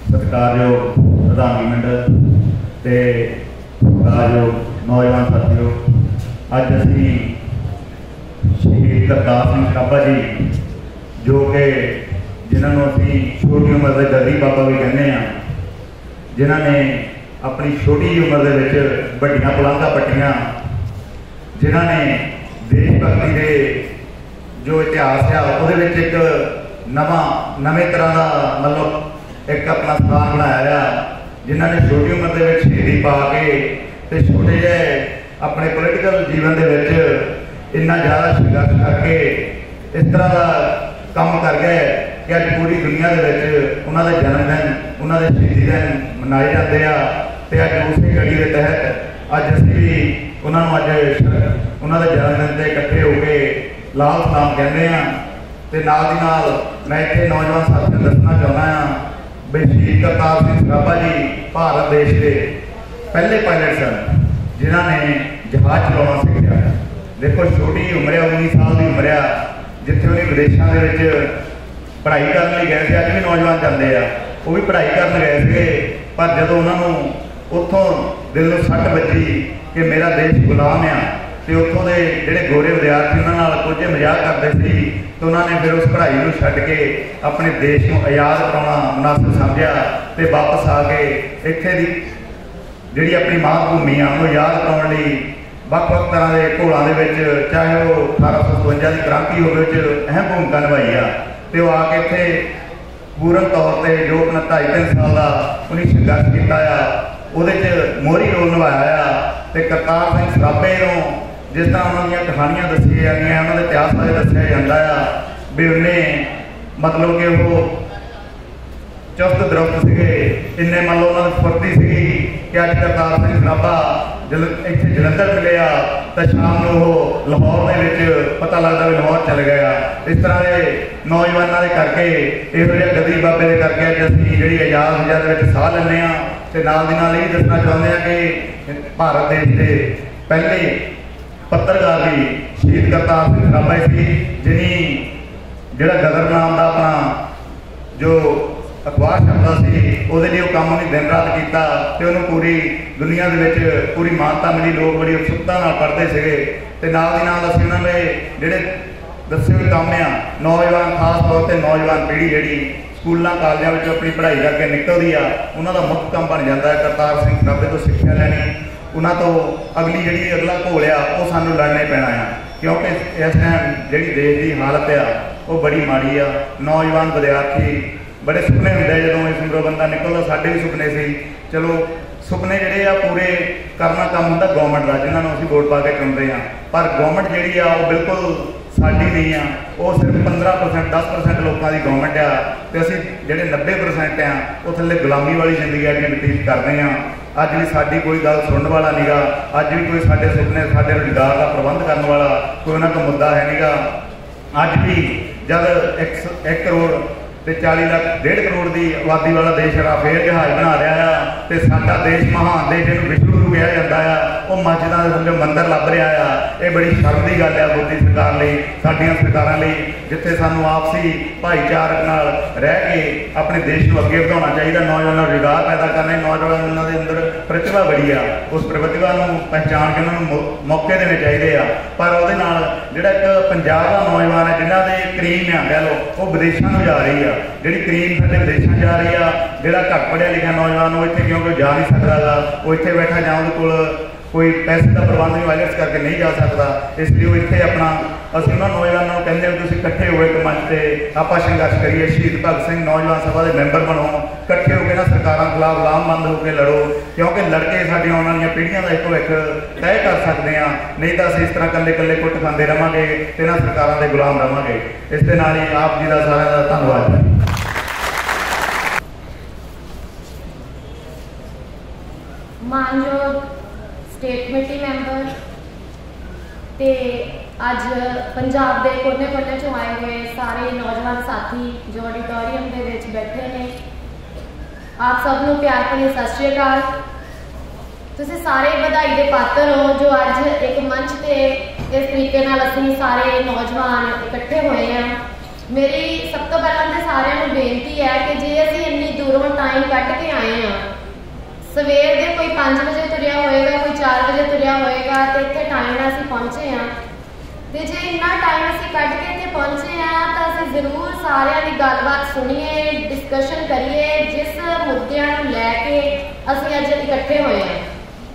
सत्कारयोग प्रधानमंडल ते जो नौजवान साथियों, अज असी शहीद करतार सिंह सराभा जी जो कि जिन्होंने असी छोटी उम्र के गद्दी बाबा भी कहने हैं, जिन्होंने अपनी छोटी उम्र के बड़ियां बुलंदा पट्टियां, जिन्होंने देशभक्ति के जो इतिहास है वो एक नवे तरह का मतलब एक अपना स्थान बनाया, जिन्होंने छोटी उम्र के शहीदी पा के छोटे जे अपने पोलिटिकल जीवन के इन्ना ज़्यादा संघर्ष करके इस तरह का काम कर गए कि अज पूरी दुनिया के उन्होंने जन्मदिन, उन्होंने शहीदी दिन मनाए जाते हैं। तो अज उस कड़ी के तहत अज असी भी उन्होंने अज उन्होंने जन्मदिन से इकट्ठे होकर लाल सलाम कहते हैं। तो नाल दी नाल मैं इतने नौजवान साथियों दसना चाहना हाँ भी शहीद करतार सिंह सराभा जी भारत देश के पहले पायलट सन जिन्होंने जहाज चलाना सीखा। देखो छोटी उम्र है, 19 साल की उम्र है, जिथे उन्हें विदेशों के पढ़ाई करने गए थे। अज भी नौजवान जाते हैं, वो भी पढ़ाई करने गए थे, पर जो उन्होंने उतों दिल में सट बजी कि मेरा देश गुलाम आ, तो उतों के जोड़े गोरे विद्यार्थी उन्होंने कुछ मजाक करते थे, तो उन्होंने फिर उस पढ़ाई को छड्ड के अपने देश को आज़ाद कराना मुनासिब समझा तो वापस आ गए। इत्थे दी जिहड़ी अपनी मातभूमि आ उन्हें याद कराने लई ਵੱਖ-ਵੱਖ तरह के घोलों के चाहे वो 1857 की क्रांति हो अहम भूमिका निभाई आ, तो आके इत्थे पूर्ण तौर पर जो अपना 2.5-3 साल का उन्हें संघर्ष किया वो मोहरी रोल निभाया। तो करतार सिंह सराभे को जिस तरह उन्होंने कहानियां दसी जाएंगे, उन्होंने इतिहास बारे दसिया जाता है भी उन्हें मतलब कि वो चुस्त दुरुस्त से इन्ने मान लो उन्होंने फुर्ती सी कि अज करतार सिंह सराभा जब इतने जलंधर मिले तो शाम को वो लाहौर के पता लगता भी लाहौर चल गया। इस तरह के नौजवानों के करके इहो जिहे गद्दी बाबे के करके अज असीं जिहड़ी आज़ाद आज़ाद साह लैंदे हां। ते नाल दी नाल ये दसना चाहुंदे हां कि भारत देश के पहले पत्रकार भी शहीद करतार सिंह सराभा सी, जिन्हीं जिहड़ा गदर नाम का अपना जो अखबार छपता सी उहदे लिए काम उन्हें दिन रात किया, तो उन्होंने पूरी दुनिया के पूरी मानता मिली, लोग बड़ी उत्सुकता पढ़ते थे। तो नाल दी नाल असीं उन्हां दे जिहड़े दस्से हुए काम आ नौजवान खास तौर पर नौजवान पीढ़ी जिहड़ी स्कूलों कॉलेजों में अपनी पढ़ाई करके निकलती आ, उन्होंने मुख्य काम बन जाता है करतार सिंह सराभे तो सिक्ख्या लैनी। उन्हों तो अगली जी अगला घोल आ वो सानू लड़ना पैना है, क्योंकि इस टाइम जी देश की हालत आ वो बड़ी माड़ी आ। नौजवान विद्यार्थी बड़े सुपने होंगे जो इस उम्रों बंदा निकलता, साढ़े भी सुपने से चलो सुपने जोड़े आ पूरे करना काम होंगे गौरमेंट का जिन्होंने असीं वोट पा के चुनते हैं, पर गौरमेंट जी आ वो बिल्कुल साड़ी नहीं आ, वो सिर्फ 15% 10% लोगों की गौरमेंट आ, तो असीं जिहड़े 90% आ वो थल्ले गुलामी वाली जिंदगी अभी बतीत करते हैं। अज भी साड़ी कोई गल सुनने वाला नहीं गा, अज भी कोई साढ़े सुपने साढ़े रोजगार का प्रबंध करने वाला कोई उन्होंने कोई मुद्दा है नहीं गा। अज भी जब 1 करोड़ ते 40 लाख 1.5 करोड़ की आबादी वाला देश राफेल जहाज बना रहा है, तो साडा देश महान देश जिन्होंने विश्व गुरु कहा जाता है वो मस्जिदों के थल्ले मंदिर लभ रहा है। ये बड़ी शर्म की गल है मोदी सरकार लई, साडियां सरकारां लई, जिथे सानू आपसी भाईचारक नाल रह के अपने देश को अगे बढ़ाना चाहिए। नौजवानों को रोजगार पैदा करने, नौजवानों के अंदर प्रतिभा बड़ी आ, उस प्रतिभा को पहचान के उन्होंने मौके देने चाहिए आ। पर वो जिहड़ा एक पंजाब का नौजवान है जिन्हों के क्रीम आ कह लो वो विदेशों में जा रही है, जी क्रीम साढ़े विदेशों जा रही है, जोड़ा घट पढ़िया लिखा नौजवान वो इतने क्योंकि जा नहीं सकता, वो इतने बैठा जाओ उन्होंने कोई पैसे का प्रबंध भी वायलेंस करके नहीं जा सकता, इसलिए वो इतने अपना असं उन्होंने नौजवानों को कहते हो तुम इकट्ठे हुए एक मंच से आप संघर्ष करिए, शहीद भगत सिंह नौजवान सभा के मैंबर बनो, इकट्ठे होकर ना सरकारों खिलाफ लामबंद होकर लड़ो, क्योंकि लड़के साड़ी आने वाली पीढ़ियों का एक भविख तय कर सकते हैं। नहीं तो असं इस तरह कल्ले कल्ले कुट खाते रहेंगे तो इन्होंने सरकारों के गुलाम रहेंगे। इस दे नाल ही आप जी का सारे का धन्यवाद। मानयोग स्टेट कमेटी मैंबर ते अज पंजाब के कोने कोने चों आए हुए सारे नौजवान साथी जो ऑडिटोरीयम के विच बैठे ने, आप सबनों प्यार भरी सत श्री अकाल। तुसीं सारे बधाई के पात्र हो जो अज एक मंच से इस तरीके नाल असीं सारे नौजवान इकट्ठे हुए हैं। मेरी सब तो पहले तो सारिਆਂ ਨੂੰ बेनती है कि जे असीं इन्नी दूरों टाइम कट के आए हैं, सवेर के कोई 5 बजे तुरिया होएगा, कोई 4 बजे तुरिया होएगा, तो इतने टाइम ਨਾਲ ਅਸੀਂ पहुंचे हाँ। तो जे इन्ना टाइम ਅਸੀਂ ਕੱਢ ਕੇ ਇੱਥੇ पहुंचे हाँ तो ਅਸੀਂ ਜ਼ਰੂਰ ਸਾਰਿਆਂ ਦੀ ਗੱਲਬਾत सुनीए, डिस्कशन करिए जिस मुद्दों ਨੂੰ ਲੈ ਕੇ ਅਸੀਂ ਅੱਜ ਇਕੱਠੇ ਹੋਏ हैं।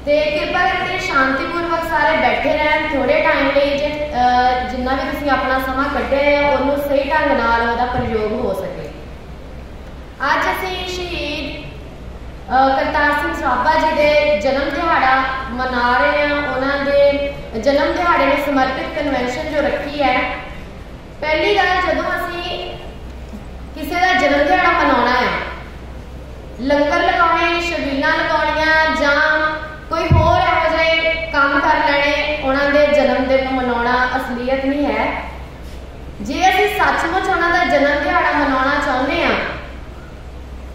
तो कृपा करके शांतिपूर्वक सारे बैठे रहन, थोड़े टाइम लिए जे जिन्ना भी तुसीं अपना समा कढ़िया है उन्होंने सही ढंग नाल उहदा प्रयोग हो सके। अज असीं शहीद करतार सिंह सराभा जी के जन्म दिहाड़ा मना रहे हैं। उन्होंने जन्म दिहाड़े में समर्पित कन्वेंशन जो रखी है, पहली गल जदों असीं किसी का जन्म दिहाड़ा मनाना है, लंगर लगाने, छबीलां लगाउणियां जां कोई होर इहो जिहे काम कर लैणे, उन्होंने जन्म दिन मनाना असलीयत नहीं है। जे असीं सचमुच उन्होंने जन्म दिहाड़ा मनाना चाहुंदे हां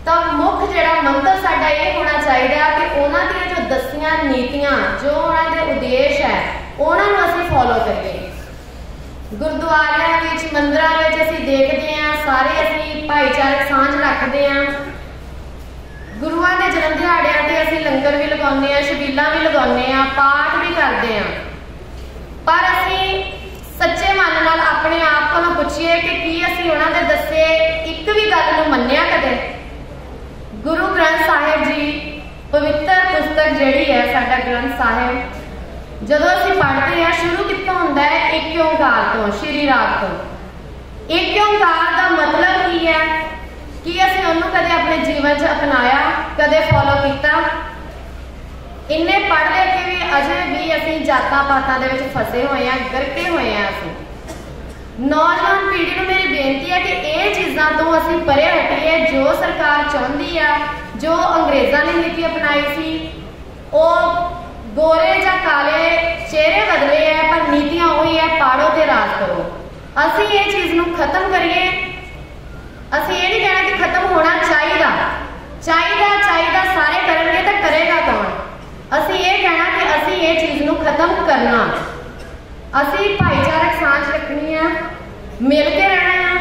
तो मुख जिहड़ा मंतर साडा ये होना चाहिए कि उन्हां दी जो दसियां नीतियां, जो उन्हां दे उद्देश है, उन्हां नूं असीं फॉलो करिए। गुरुद्वारियां विच, मंदिरां विच असीं देखदे हां सारे असीं भाईचारक सांझ रखदे हां। गुरुआं दे जन्म दिहाड़ियां ते असीं लंगर भी लगाउने हां, छबीलां भी लगाउने हां, पाठ भी करते हैं, पर असीं सच्चे मन नाल अपने आप को पुछिए कि की असीं उन्हां दे दसे एक भी गल नूं मन्निया कदे। गुरु ग्रंथ साहिब जी पवित्र पुस्तक जिहड़ी है साडा ग्रंथ साहिब, जदों असीं पढ़ते हैं शुरू कित्थों हुंदा है? एक ओंकार तो, श्री राग तो। एक ओंकार का मतलब की है कि असीं उहनूं कदे अपने जीवन च अपनाया, कदे फॉलो किया? इन्ने पढ़ ले के भी अजे भी असीं जातां पातां दे विच फसे हुए हैं, गरके हुए हैं। असीं नौजवान पीढ़ी को मेरी बेनती है कि ये चीज़ों तो असीं परे हटीए। जो सरकार चाहती है, जो अंग्रेज़ों ने नीति अपनाई सी, वो गोरे या काले चेहरे बदले है पर नीतियां वही है, पाड़ो ते राज करो। असीं ये चीज़ नूं खत्म करिए। असीं ये नहीं कहना कि खत्म होना चाहिए, चाहिए सारे करेंगे तो करेगा कौन? असीं ये कहना कि असीं ये चीज़ नूं खत्म करना। असीं भाईचारक सांझ रखनी है, मिल के रहना है।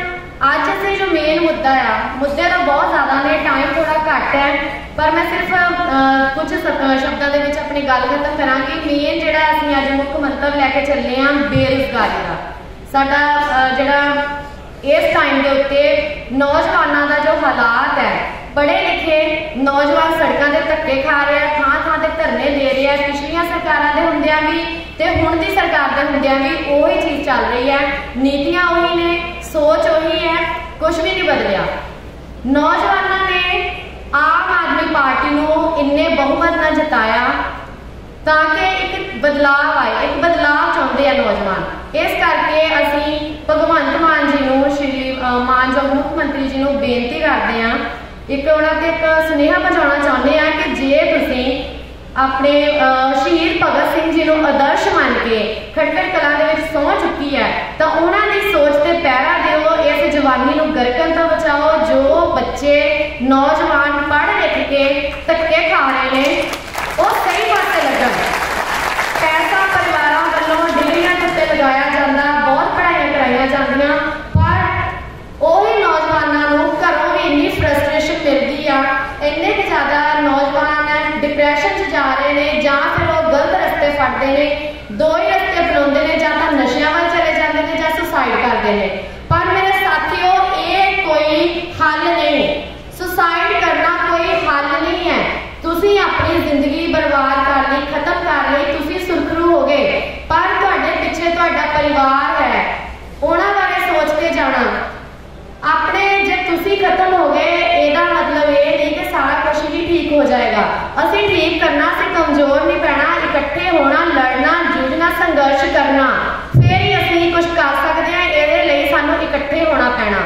अज असीं जो मेन मुद्दा है, मुद्दे तो बहुत ज़्यादा ने, टाइम थोड़ा घट है, पर मैं सिर्फ कुछ शब्दों के विच अपनी गल खत्म करांगी। मेन जिहड़ा असीं अज मुख मंतव लैके चले हैं बेरोजगारी का। साडा जिहड़ा इस टाइम के उत्ते नौजवानों का जो हालात है, पढ़े लिखे नौजवान सड़कों के धक्के खा रहे हैं, थां थां ते धरने दे रहे हैं। पिछलियां सरकारां दे हुंदियां भी ते हुण दी सरकार दे हुंदियां भी वही चीज़ चल रही है। नीतियां वही ने, सोच वही है, कुछ भी नहीं बदलिया। नौजवानों ने आम आदमी पार्टी नूं इन्ने बहुमत नाल जिताया ताकि एक बदलाव आए, एक बदलाव चाहते हैं नौजवान। इस करके असीं भगवंत मान जी नूं, श्री मानयोग मुख मंत्री जी नूं बेनती करते हैं, एक उन्होंने एक सुनेहा पहुँचाना चाहते हैं कि जे तुसीं अपने शहीद भगत सिंह जी नूं आदर्श मान के खटकड़ कलां दे विच सौं चुकी है तो उन्होंने सोच ते पैरा दिओ, इस जवानी नूं गरकन तो बचाओ। जो बच्चे नौजवान पढ़ लिख के धक्के खा रहे हैं वो सही पासे लगन। पैसा परिवारों वालों डिग्रियां उत्ते लगाया जाता, बहुत पढ़ाइयां कराइया जांदियां, पर वही नौजवानों नूं घरों भी इन्नी फ्रस्ट्रेशन मिलती है, इन्ने कि ज़्यादा नौजवान डिप्रैशन च जा रहे हैं, जां फिर वो गलत रस्ते फटते हैं। दो ही रस्ते अपनाते हैं, जां तां नशियां वाल चले जाते हैं जां सुसाइड करते हैं। पर मेरे साथियों, ये कोई हल नहीं, सुसाइड करना कोई हल नहीं है। तुसीं अपनी जिंदगी बर्बाद कर ली, खत्म कर ली, तुसीं सुरखरू हो गए, पर तुहाडे पिछे तुहाडा परिवार है, उन्हां बारे सोच के जाना। अपने जे तुसीं खत्म हो गए, ਇਹਦਾ मतलब ये नहीं कि सारा कुछ ही ठीक हो जाएगा। असीं ठीक करना, असीं कमजोर नहीं पैना, इकट्ठे होना, लड़ना, जूझना, संघर्ष करना, फिर ही असीं कुछ कर सकते हैं। ਇਹਦੇ ਲਈ ਸਾਨੂੰ इकट्ठे होना पैना।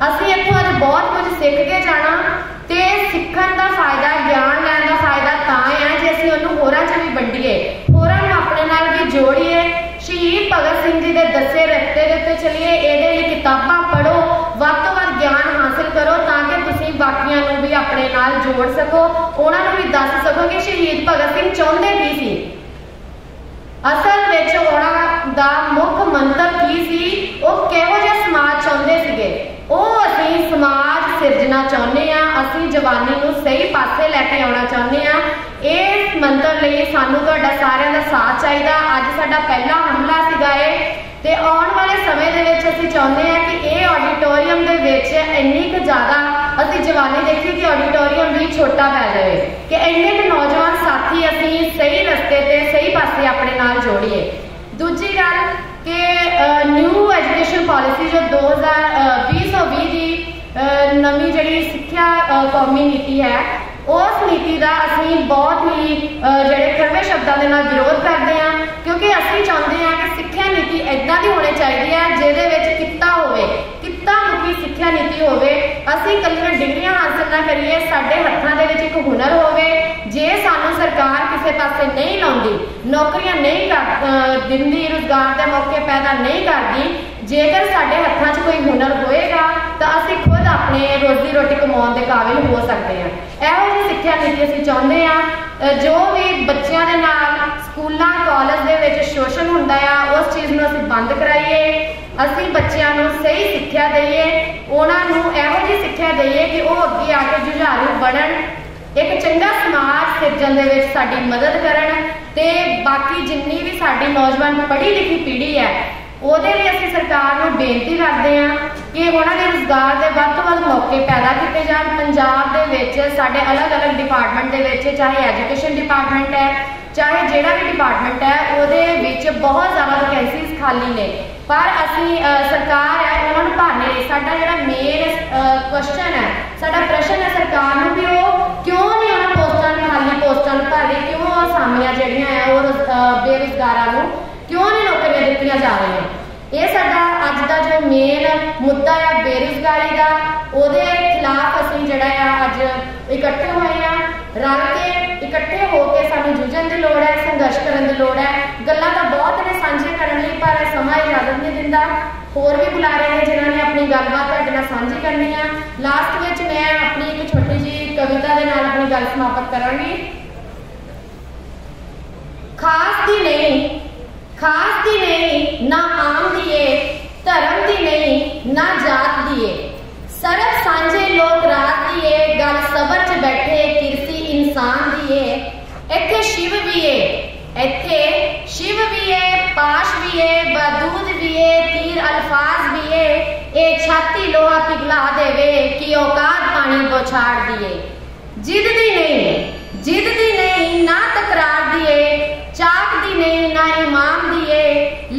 असीं इत्थों अज बहुत कुछ सीख के जाना, ते सीखण दा फायदा, ज्ञान लैण दा फायदा तां है जे असीं ਉਹਨੂੰ होरां 'ਚ भी वंਡੀਏ, होरां ਨੂੰ ਆਪਣੇ ਨਾਲ भी जोड़ीए। शहीद भगत सिंह जी के दसे रस्ते के उत्ते चलिए, ये किताबां पढ़ो, वध तो वध ज्ञान हासिल करो ताकि तुसीं बाकियां नूं भी अपने नाल जोड़ सको, उन्होंने भी दस सको कि शहीद भगत सिंह चाहुंदे की सी। असल विच उन्हां दा मुख मंतव की सी, वो किहो जिहा समाज चाहुंदे सीगे। वो असीं समाज सिरजना चाਹੁੰਦੇ ਆ। ਅਸੀਂ जवानी ਨੂੰ सही पासे लैके आना चाਹੁੰਦੇ ਆ। इस मंत्र ਲਈ ਸਾਨੂੰ ਤੁਹਾਡਾ ਸਾਰਿਆਂ ਦਾ ਸਾਥ ਚਾਹੀਦਾ। ਅੱਜ ਸਾਡਾ ਪਹਿਲਾ ਹਮਲਾ ਸੀਗਾ ਇਹ, ਤੇ ਆਉਣ ਵਾਲੇ ਸਮੇਂ ਦੇ ਵਿੱਚ ਅਸੀਂ ਚਾਹੁੰਦੇ ਆ ਕਿ ਇਹ ਆਡੀਟੋਰੀਅਮ ਦੇ ਵਿੱਚ ਇੰਨੀ ਕੁ ਜ਼ਿਆਦਾ ਅਸੀਂ ਜਵਾਨੀ ਦੇਖੀਏ ਕਿ ਆਡੀਟੋਰੀਅਮ ਵੀ ਛੋਟਾ ਪੈ ਜਾਵੇ, ਕਿ ਇੰਨੇ ਕੁ ਨੌਜਵਾਨ ਸਾਥੀ ਅਸੀਂ ਸਹੀ ਰਸਤੇ ਤੇ ਸਹੀ ਪਾਸੇ ਆਪਣੇ ਨਾਲ ਜੋੜੀਏ। ਦੂਜੀ ਗੱਲ ਕਿ ਨਿਊ ਐਜੂਕੇਸ਼ਨ ਪਾਲਿਸੀ ਜੋ 2020 ਦੀ ਨਵੀਂ ਜਿਹੜੀ ਸਿੱਖਿਆ ਕੌਮੀ ਨੀਤੀ ਹੈ, उस नीति का असी बहुत ही ਜਿਹੜੇ कड़वे शब्दों के नाल विरोध करते हैं, क्योंकि असी चाहते हैं कि सिक्ख्या नीति इदां दी होनी चाहिए है जिहदे विच कित्ता होवे, कित्ता मुखी सिक्ख्या नीति होवे। असी कल्लियां डिग्रियां हासिल ना करिए, साडे हत्थां दे विच एक हुनर होवे। जे सानू सरकार किसी पासे नहीं लाउंदी, नौकरियां नहीं कर दिंदी, रोजगार के मौके पैदा नहीं करती, जेकर साडे हत्थां 'च कोई हुनर होएगा तो असी खुद अपने रोजी रोटी कमाउण दे काबिल हो सकते हैं। ਇਹੋ ਜਿਹੀ ਸਿੱਖਿਆ ਨੀਤੀ ਅਸੀਂ ਚਾਹੁੰਦੇ ਆ। ਜੋ ਵੀ ਬੱਚਿਆਂ ਦੇ ਨਾਲ ਸਕੂਲਾਂ ਕਾਲਜ ਦੇ ਵਿੱਚ ਸ਼ੋਸ਼ਣ ਹੁੰਦਾ ਆ, ਉਸ ਚੀਜ਼ ਨੂੰ ਅਸੀਂ ਬੰਦ ਕਰਾਈਏ। ਅਸੀਂ ਬੱਚਿਆਂ ਨੂੰ ਸਹੀ ਸਿੱਖਿਆ ਦਈਏ, ਉਹਨਾਂ ਨੂੰ ਇਹੋ ਜਿਹੀ ਸਿੱਖਿਆ ਦਈਏ ਕਿ ਉਹ ਅੱਗੇ ਆ ਕੇ ਜੁਝਾਰੂ ਬਣਨ, ਇੱਕ ਚੰਗਾ ਸਮਾਜ ਸਿਰਜਣ ਦੇ ਵਿੱਚ ਸਾਡੀ ਮਦਦ ਕਰਨ, ਤੇ ਬਾਕੀ ਜਿੰਨੀ ਵੀ ਸਾਡੀ ਨੌਜਵਾਨ ਪੜ੍ਹੀ ਲਿਖੀ ਪੀੜ੍ਹੀ ਹੈ ਉਹਦੇ ਲਈ ਅਸੀਂ ਸਰਕਾਰ ਨੂੰ ਬੇਨਤੀ ਕਰਦੇ ਹਾਂ ਕਿ ਉਹਨਾਂ ਦੇ ਰੁਜ਼ਗਾਰ ਦੇ ਵੱਧ ਤੋਂ ਵੱਧ ਮੌਕੇ ਪੈਦਾ ਕੀਤੇ ਜਾਣ। ਪੰਜਾਬ ਦੇ ਵਿੱਚ ਸਾਡੇ ਅਲੱਗ-ਅਲੱਗ ਡਿਪਾਰਟਮੈਂਟ ਦੇ ਵਿੱਚ, ਚਾਹੇ ਐਜੂਕੇਸ਼ਨ ਡਿਪਾਰਟਮੈਂਟ ਹੈ, ਚਾਹੇ ਜਿਹੜਾ ਵੀ ਡਿਪਾਰਟਮੈਂਟ ਹੈ, ਉਹਦੇ ਵਿੱਚ ਬਹੁਤ ਜ਼ਿਆਦਾ ਵੈਕੈਂਸੀਜ਼ ਖਾਲੀ ਨੇ, ਪਰ ਅਸੀਂ ਸਰਕਾਰ ਹੈ ਉਹਨਾਂ ਨੂੰ ਭਰਨੇ ਲਈ। ਸਾਡਾ ਜਿਹੜਾ ਮੇਨ ਕੁਐਸਚਨ ਹੈ, ਸਾਡਾ ਪ੍ਰਸ਼ਨ ਹੈ ਸਰਕਾਰ ਨੂੰ ਕਿ ਉਹ ਕਿਉਂ ਨਹੀਂ ਉਹਨਾਂ ਪੋਸਟਾਂ ਨੂੰ, ਖਾਲੀ ਪੋਸਟਾਂ ਨੂੰ ਭਰ ਰਹੀ, ਕਿਉਂ ਅਸਾਮੀਆਂ ਜਿਹੜੀਆਂ ਆ ਉਹ ਬੇਰੁਜ਼ਗਾਰਾਂ ਨੂੰ क्यों नहीं नौकरियां दित्तियां जा रही। ये साडा अज का जो मेन मुद्दा है बेरोजगारी का, ਉਹਦੇ खिलाफ ਅਸੀਂ ਜਿਹੜਾ ਆ ਅੱਜ इकट्ठे ਹੋਏ ਆ। रल के इकट्ठे हो के सानू जुझण की लोड़ है, संघर्ष करने की लोड़ है। गल्लां तां बहुत ने साझे करने लई, पर समा इजाजत नहीं दिंदा। होर भी बुला रहे हैं जिन्होंने अपनी गलबात तुहाडे नाल साझी करनी है। लास्ट विच मैं अपनी एक छोटी जी कविता दे नाल अपनी गल समाप्त करांगी। खास दी नहीं, खास दी नहीं, ना आम दिए, धर्म दी नहीं, ना जात दिए, सरब सांझे लोग रात दिए, गल सबर च बैठे किरसी इंसान दिए। इत्थे शिव भी है, इत्थे शिव भी है, पाश भी है, बदूद भी है, तीर अल्फाज भी है। ए छाती लोहा पिघला देवे कि औकात पानी बौछार दिए। जिद दी नहीं, जिद दी नहीं, ना तकरार दिए, चाक दी नहीं, ना इमाम दिए,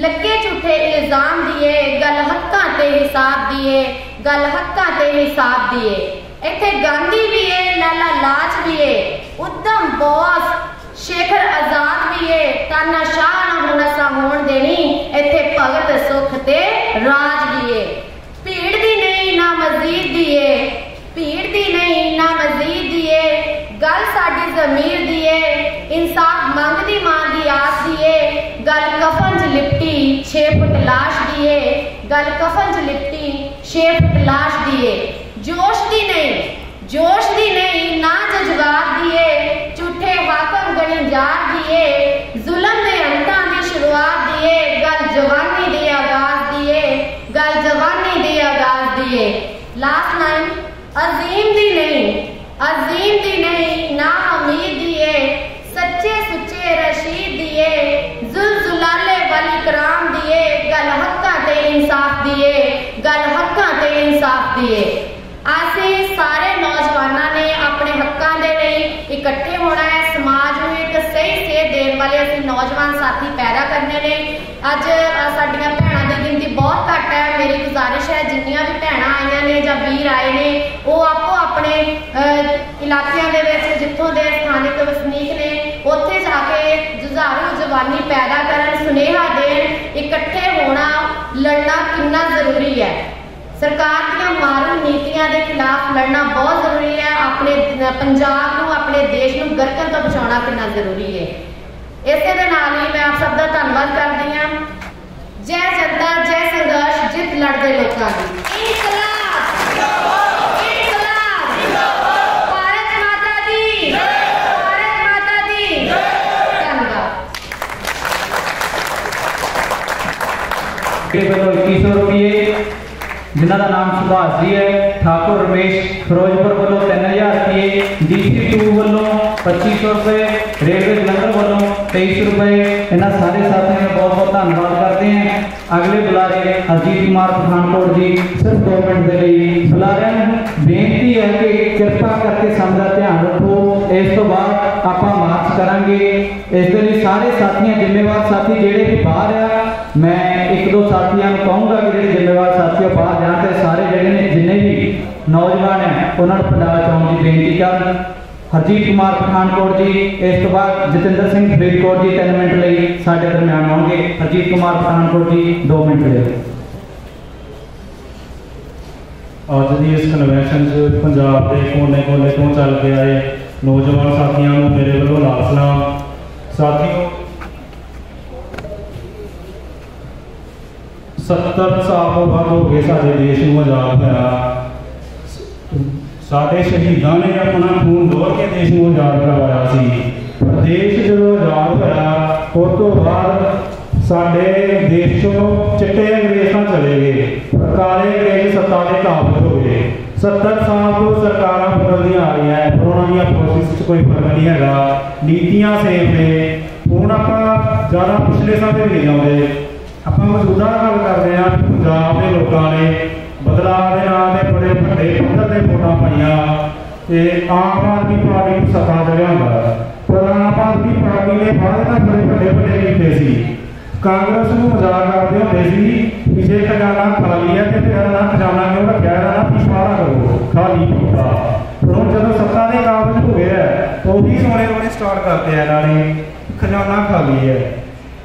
लगे झूठे इल्जाम दिए, गल हक्कां ते हिसाब दिए, गल हक्कां ते हिसाब दिए। इत्थे गांधी भी है, लाला लाज भी है, उद्दम बोस शेखर आजाद भी है, तानाशाह ना होना सा होण देनी, इत्थे भगत सुख ते राज भी है। भीड़ दी नहीं, ना मजीद दिए, भीड़ दी नहीं, ना मजीद दिए, गल साडी जमीर दी है, इंसाफ मंगदी मां दी आस दी है, गल कफन च लिपटी 6 फुट लाश दी है, गल कफन च लिपटी 6 फुट लाश दी है। जोश दी नहीं, जोश दी नहीं, ना जज्बात दी है, झूठे हाकम गणिजार दी है, जुल्म दे अंतां दी शुरुआत दी है, गल जवानी दे आगाज दी है, गल जवानी दे आगाज दी है। लास्ट लाइन, अजीम दी नहीं, अजीम दी नहीं, ना उम्मीद दिए, सच्चे सुच्चे रशीद दिए, जुलजुलाले वाल इकराम दिए, गल हक्कां ते इंसाफ दिए, गल हक्कां ते इंसाफ दिए। असी सारे नौजवानों ने अपने हक्कां दे लई इकट्ठे होना है। समाज में एक सही सेध देने वाले असी नौजवान साथी पैदा करने ने। अज साडियां भैणां दी गिनती बहुत घट है। मेरी गुजारिश है जिन्नियां भी भैणां आईयां ने जां वीर आए ने, वो आपो अपने इलाकिਆਂ ਦੇ ਵਿੱਚ जिथों के स्थानिक वसनीक ने उत्थे जाके जुझारू जवानी पैदा करन, सुनेहा देन। इकट्ठे होना, लड़ना कितना जरूरी है। सरकार ਦੀਆਂ ਮਾਰਨ ਨੀਤੀਆਂ ਦੇ खिलाफ लड़ना बहुत जरूरी है। अपने पंजाब ਨੂੰ, अपने देश ਨੂੰ ਗਰਕਣ ਤੋਂ ਬਚਾਉਣਾ ਕਿੰਨਾ ਜ਼ਰੂਰੀ है। ਇਸੇ ਦੇ ਨਾਲ ਹੀ ਮੈਂ ਆਪ ਸਭ ਦਾ ਧੰਨਵਾਦ ਕਰਦੀ ਹਾਂ। जय जनता, जय संघर्ष, जित लड़ते लोगों की। इंकलाब जिंदाबाद, इंकलाब जिंदाबाद, भारत माता दी जय, भारत माता दी जय। धन्यवाद। के 2100 रुपये जिन्हों का नाम सुभाष जी है, ठाकुर रमेश फिरोजपुर वालों 3000 रुपये, DC2 वालों 2500 रुपये, रेलवे जलंधर वालों 2300 रुपये। इन्होंने सारे साथियों का बहुत बहुत धन्यवाद करते हैं। अगले बुलारे हरजीत कुमार पठानकोट जी, सिर्फ 2 मिनट के लिए बुलारे बेनती है कि कृपा करके समझा ध्यान रखो। इस तो बाद आप मार्च करांगे। इस लिए सारे साथियों जिम्मेवार साथी जेडे भी बाहर आ, मैं 1-2 साथियों को कहूँगा कि जो जिम्मेवार साथी बाहर जान तो सारे जोड़े ने जिन्हें भी नौजवान हैं उन्होंने पंडाल चाउन की बेनती कर। हरजीत कुमार पठानकोट जी, इस तो बाद जतिंदर सिंह फरीदकोट जी 3 मिनट लिए साढ़े दरम्यान आएंगे। हरजीत कुमार पठानकोट जी 2 मिनट ले। अज की इस कन्वेंशन पंजाब के कोने कोने तो चल के आए नौजवान साथियों को मेरे वालों लाल सलाम। साथियों 70 साल तो बाद हो गए साडे देश को आज़ाद होया। साडे शहीदों ने अपना खून डोल के देश को आज़ाद करवाया सी। देश जो आज़ाद होया उस तो बाद साडे देश चों चिट्टे अंग्रेज चले गए, काले अंग्रेज सत्ता के काबिज हो गए। 70 साल तो सरकार बदलदियां आ रही हैं पर उन्होंने पॉलिसी कोई फर्क नहीं है, नीतियां सेम ने। हुण आपां ज़्यादा पिछले समय नहीं जाते, आप मौजूदा गल करते हैं। पंजाब के लोगों ने बदलाव के नाम से बड़े बड़े पद्धर से वोटां पाइयां ते आम आदमी पार्टी को सत्ता च लिआंदा, पर आम आदमी पार्टी ने बाद बड़े बड़े कीते सी। कांग्रेस को मजाक करते होंगे सी कि जे खजाना खाली है तो फिर ना खजाना क्यों रखा है, ना पिछवाड़ा करो खाली पीता। हुण जदों सत्ता के काबिज हो गया तो भी सोने रोने स्टार्ट करते हैं नाले खजाना खाली है।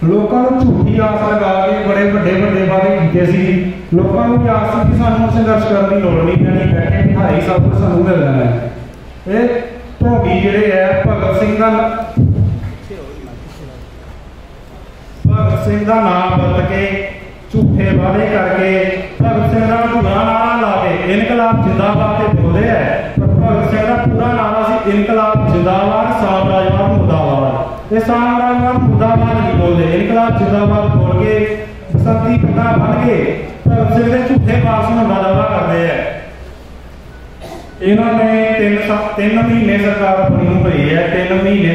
लोगों को झूठी आस लगा के बड़े बड़े वादे किए सी। लोगों को आस सी कि सानूं संघर्ष करने की लोड़ नहीं पैनी, बैठे बिठाई सब कुछ सानूं मिल जाना है। ये ढोंगी जिहड़े है भगत सिंह का नाम बरत के झूठे वादे करके भगत सिंह का पूरा नारा ला के इनकलाब जिंदाबाद बोलते हैं, पर भगत सिंह का पूरा नारा सी इनकलाब जिंदाबाद साम्राज्यवाद मुर्दाबाद। ये साम्राज्यवाद मुर्दाबाद नहीं बोलते, इनकलाब जिंदाबाद बोल के बसंती पता बन के भगत सिंह के झूठे भाषण का दावा करते हैं। इन्होंने 3 महीने सरकार बनी हुई है, 3 महीने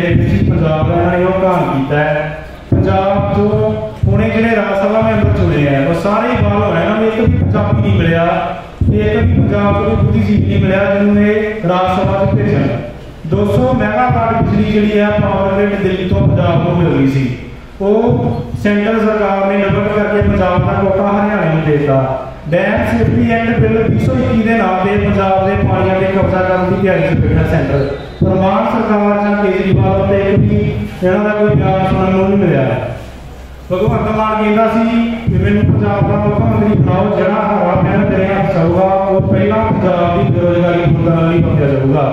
पंजाब का इन्होंने काम किया है। पंजाब जो पुणे जिले राज्य सभा मैंबर चुने हैं वो सारे ही बाल होए ना, एक भी पंजाबी नहीं मिलया, एक भी पंजाब को बुद्धिजीवी नहीं मिलया जिन्होंने राज्य सभा च भेजन। 200 मेगावाट बिजली जी है पावर ग्रिड दिल्ली तो पंजाब को मिल रही सी, वो सेंट्रल सरकार ने डबल करके पंजाब का कोटा हरियाणा में देता। डैम सेफ्टी एक्ट बिल 2021 के नाम से पंजाब के पानियों से कब्जा करने की तैयारी से बैठा सेंटर। प्रमाण सरकार या केजरीवाल से एक भी इन्हों का कोई बयान सुनने को नहीं मिला। भगवंत मान कहता सी कि मैंने पंजाब का मुख्यमंत्री बनाओ, जरा हरा पैन तेरे हाथ जाऊगा वो पहला पंजाब की बेरोजगारी दूर करने पहुंचा जाऊगा।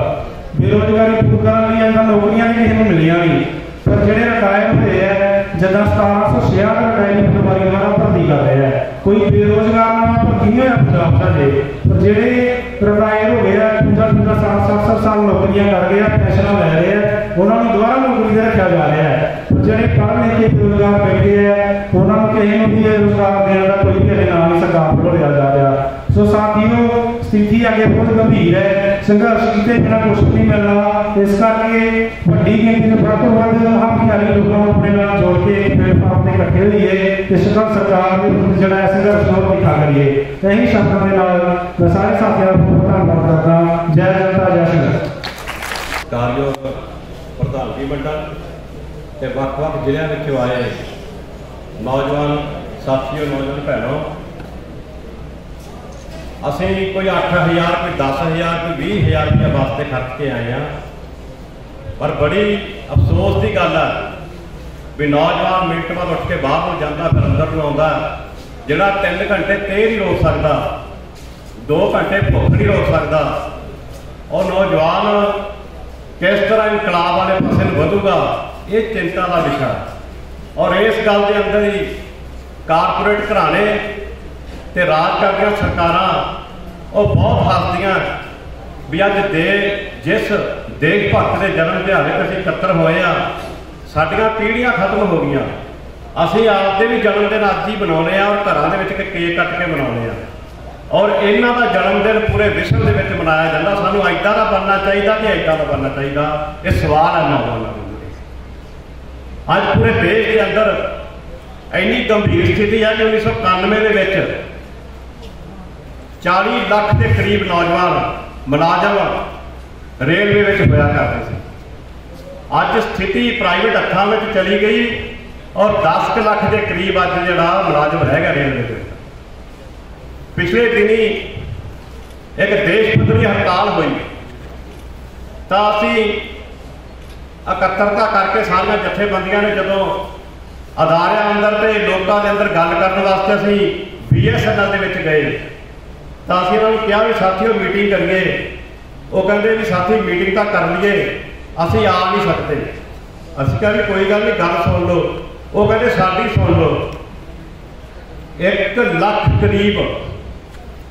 बेरोजगारी दूर करने इन्होंने नौकरियां भी किसी को मिलियां नहीं, पर जोड़े रिटायर हुए हैं जदा 1766 रिटायरमेंट पटवारी द्वारा भर्ती कर रहे हैं, कोई बेरोजगार नवा भर्ती नहीं होया पंजाब साडे। पर जोड़े रिटायर हो गए 50 साल 60 साल नौकरियां कर गए, पेंशन ले रहे हैं, उन्होंने दोबारा नौकरी से रखा जा रहा है। जोड़े पढ़ लिख के बेरोजगार बैठे हैं उन्होंने किसी को भी रोजगार देने का कोई भी नाम नहीं सरकार को लिया जा रहा। सो साथियों स्थिति अगे बहुत गंभीर है, संघर्ष किए बिना कुछ नहीं मिलना। इस करके बड़ी गिनती में बढ़ हम खियाली लोगों को अपने नाल जोड़ के प्लेटफॉर्म पर इकट्ठे होइए ते सरकार के जड़ा संघर्ष और दिखा करिए। यही शब्दों के नाल मैं सारे साथियों को धन्यवाद करता। जय जनता जय संघर्ष। कारयोग प्रधानगी मंडल ते ਵੱਖ-ਵੱਖ ਜ਼ਿਲ੍ਹਿਆਂ ਵਿੱਚੋਂ आए नौजवान साथियों नौजवान भैनों, असीं कोई 8,000 कोई 10,000 कोई 20,000 रुपये वास्ते खर्च के आए हैं, पर बड़ी अफसोस की गल है भी नौजवान मिनट बाद उठ के बाहर हो जाता फिर अंदर ਨੂੰ ਆਉਂਦਾ ਜਿਹੜਾ 3 घंटे तेल नहीं रोक सकता, 2 घंटे भुख नहीं रोक सकता। और नौजवान किस तरह इनकलाब वाले पासे ਵਧੂਗਾ ये चिंता का विषय। और इस गल के अंदर ही कारपोरेट घराने ते राज करदियां सरकारां वो बहुत हसदियां भी अज जिस देश भक्त के जन्म दिहाड़े असीं इकट्ठे होए आ, साडियां पीढ़ियां खत्म हो गई। असीं आपदे भी जन्मदिन अज ही मनाउने आ और घरां दे विच केक कट के मनाउने आ। और इन्हों का जन्मदिन पूरे विश्व के मनाया जाता। सानू इदा का बनना चाहिए कि इदा का बनना चाहिए, ये सवाल है नौजवानों को। अज पूरे देश के अंदर इन्नी गंभीर स्थिति है कि 1991 के 40 लाख के करीब नौजवान मुलाजम रेलवे में होया करते थे। अज स्थिति प्राइवेट हत्थों में चली गई और 10 लाख के करीब अज जो मुलाजम रह गया रेलवे के। पिछले दिनी एक देश पद्धरी हड़ताल हुई तो असी इकट्ठता करके सारिया जथेबंदियां ने जो अदारे अंदर तो लोगों के अंदर गल करने वास्ते असी BSNL के गए तो असी उन्होंने कहा भी साथियों मीटिंग करिए। वो कहते भी साथी मीटिंग तो कर लीए, असी आ नहीं सकते। असी कहा भी कोई गल नहीं, गल सुन लो। वो कहते साडी सुन लो। 1 लाख करीब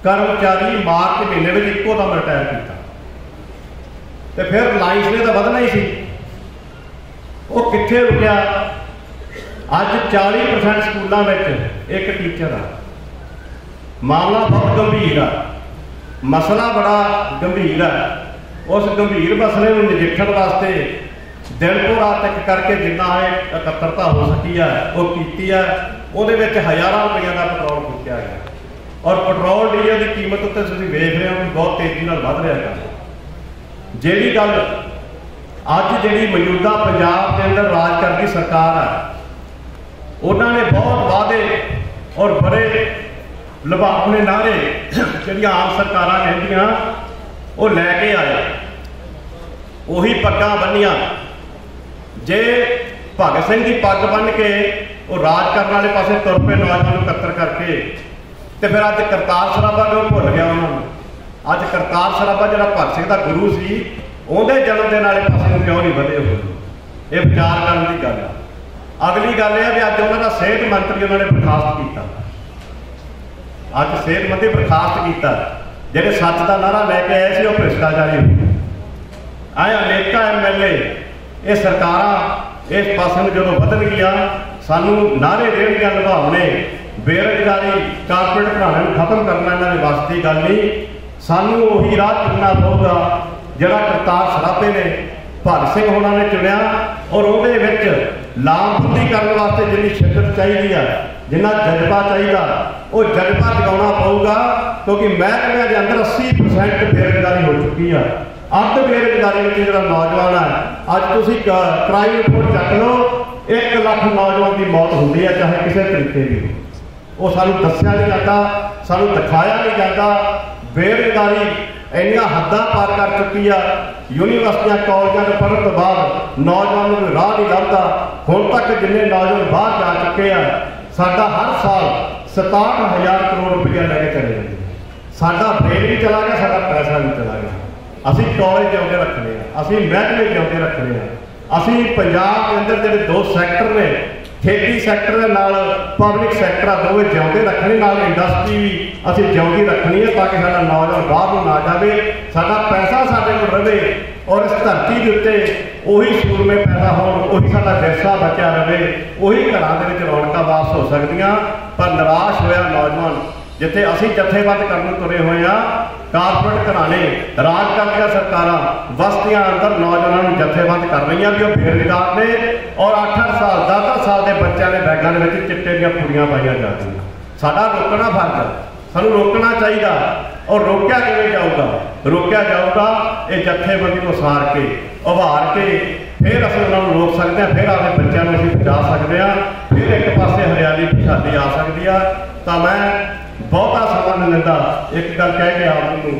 कर्मचारी मार्च महीने में इको दम रिटायर किया तो फिर रिलायंस ने तो वधना ही सी। वो कित्थे रुकिया? अज 40% स्कूलों में एक टीचर आ। मामला बहुत गंभीर है, मसला बड़ा गंभीर है। उस गंभीर मसले में नजिठण वास्ते दिन तो रात तक करके जिन्ना इकट्ठता हो सकी है वो की है। वो हज़ारों रुपये का पेट्रोल फूकिया गया और पेट्रोल डीजल की कीमत उत्ते तुसीं वेख रहे हो कि बहुत तेजी नाल वध रहा है। जिहड़ी गल अज जिहड़ी मौजूदा पंजाब के अंदर राज करती सरकार है, उन्होंने बहुत वादे और बड़े लुभावने नारे जिहड़ियां आम सरकारां कहंदियां वो लैके आए। उही पग्गां बन्नियां। जे भगत सिंह की पग बन के वो राज करने वाले पासे तुर पे नौजवानों इकट्ठा करके तो फिर अज करतार सराबा को भुल गया उन्होंने। अज करतार सराबा जो भगत सिंह का गुरु सी उहदे जन्मदिन वाले पासे क्यों नहीं बढ़े हो? ये विचार करने की गल है। अगली गल यह भी अज उन्होंने सेहत मंत्री उन्होंने बर्खास्त किया। अज सेहत मंत्री बर्खास्त किया। ਜਿਹੜੇ सच का नारा लैके आए थे भ्रिष्टाचारी हो गए। आए अनेक MLA ये सरकार इस पासे जो बदल गया सानू नारे देणगियां निभावने बेरोजगारी कारपोरेट घराने खत्म करना इन्होंने वास्ते गल नहीं। सानू उही राह चुनना पऊगा जिहड़ा करतार सराबे ने भगत सिंह होना ने चुनिया और उहदे विच लामबंदी करने वास्ते जिन्नी शिद्दत चाहिए है, जिन्ना जज्बा चाहिए वो जज्बा जगाना पऊगा। क्योंकि महकमे के अंदर 80% बेरोजगारी हो चुकी है। अध बेरोजगारी में जो नौजवान है अज तुम क्राइम रिपोर्ट चक लो 1 लाख नौजवान की मौत होती है चाहे किसी तरीके की। वो सानू दस्या नहीं जाता, सानू दिखाया नहीं जाता। बेरोजगारी इन्नियां हद्दां पार कर चुकी है। यूनिवर्सिटियां कॉलेजों में पढ़ने तो बाद नौजवानों को राह नहीं लभदा। हुण तक जिन्ने नौजवान बाहर जा चुके हैं साडा हर साल 67,000 करोड़ रुपया लैके चले जाते। साडा ब्रेन भी चला गया, साडा पैसा भी चला गया। असी कॉलेज जिउंदे रखने हैं, असी महकमे जिउंदे रखने हैं। असी पंजाब के अंदर जो 2 सैक्टर ने खेती सैक्टर के नाल पब्लिक सैक्टर दोवें जिउंदे रखने, नाल इंडस्ट्री भी असी जिउंदी रखनी है ताकि साडा नौजवान बाहर ना जाए, साडा पैसा साडे कोल रहे और इस धरती के उत्ते उही सूरमे पैदा होण, उही साडा विरसा बचा रहे, उही घरां दे विच रौनकां वापस हो सकदियां। पर निराश होया नौजवान जिथे असी जथेबंद करने तुरे हुए हैं। कारपोरेट घराने राज करदियां सरकारां बस्तियां अंदर नौजवानों को जथेबंद कर रही भी वो बेरोजगार ने और 8-8 साल 10-10 साल के बच्चों ने बैगों में चिट्टे दी पूड़ियां पाई जा रही। साडा रोकना फर्ज है, सानू रोकना चाहिए। और रोकया किवें जाऊगा? रोकया जाऊगा ये जथेबंदी को सार के उभार के फिर असं उन्होंने रोक सकते हैं, फिर अपने बच्चों को असीं बचा सकते हैं, फिर एक पासे हरियाली खुशहाली आ सकती है। तो मैं बहुता समा नहीं लेंदा, एक गल कह के आपको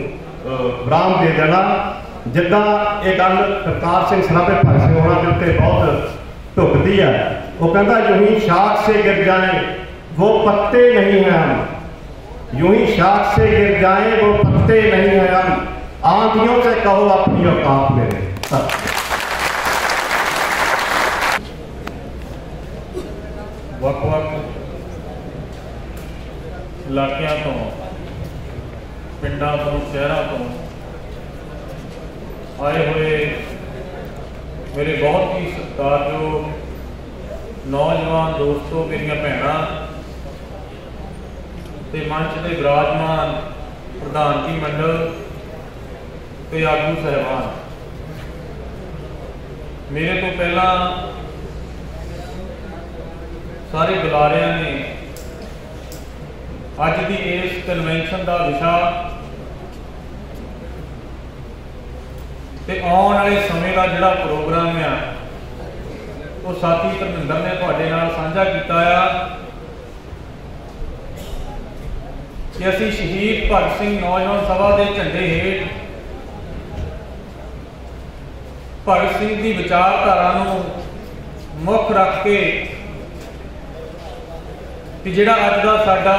विराम दे देना। जिदा ये गल करतार सिंह सराबे भगत सिंह होना के उत्ते बहुत ढुकती है। वो कहता यूं ही शाख से गिर जाए वो पत्ते नहीं हैं हम, यूं ही शाख से गिर जाए वो पत्ते नहीं हैं हम, आंधियों से कहो अपनी औकात मेरे। ਵੱਖ-ਵੱਖ ਇਲਾਕਿਆਂ ਤੋਂ, ਪਿੰਡਾਂ ਤੋਂ, ਸ਼ਹਿਰਾਂ ਤੋਂ ਆਏ ਹੋਏ ਮੇਰੇ ਬਹੁਤ ਹੀ ਸਤਿਕਾਰਯੋਗ ਨੌਜਵਾਨ ਦੋਸਤੋ, ਮੇਰੀਆਂ ਭੈਣਾਂ ਤੇ ਮੰਚ ਦੇ ਵਿਰਾਜਮਾਨ ਪ੍ਰਧਾਨਗੀ ਮੰਡਲ ਤੇ ਆਗੂ ਸਾਹਿਬਾਨ, ਮੇਰੇ ਤੋਂ ਪਹਿਲਾਂ ਸਾਰੇ ਬੁਲਾਰਿਆਂ ਨੇ ਅੱਜ ਦੀ ਇਸ ਕਨਵੈਨਸ਼ਨ ਦਾ ਵਿਸ਼ਾ ਤੇ ਆਉਣ ਵਾਲੇ ਸਮੇਂ ਦਾ ਜਿਹੜਾ ਪ੍ਰੋਗਰਾਮ ਆ ਉਹ ਸਾਥੀ ਧਰਮਿੰਦਰ ਨੇ ਤੁਹਾਡੇ ਨਾਲ ਸਾਂਝਾ ਕੀਤਾ ਆ ਕਿ ਅਸੀਂ ਸ਼ਹੀਦ ਭਗਤ ਸਿੰਘ ਨੌਜਵਾਨ ਸਭਾ ਦੇ ਝੰਡੇ ਹੇਠ ਭਗਤ ਸਿੰਘ ਦੀ ਵਿਚਾਰਧਾਰਾ ਨੂੰ ਮੁੱਖ ਰੱਖ ਕੇ ਕਿ ਜਿਹੜਾ ਅੱਜ ਦਾ ਸਾਡਾ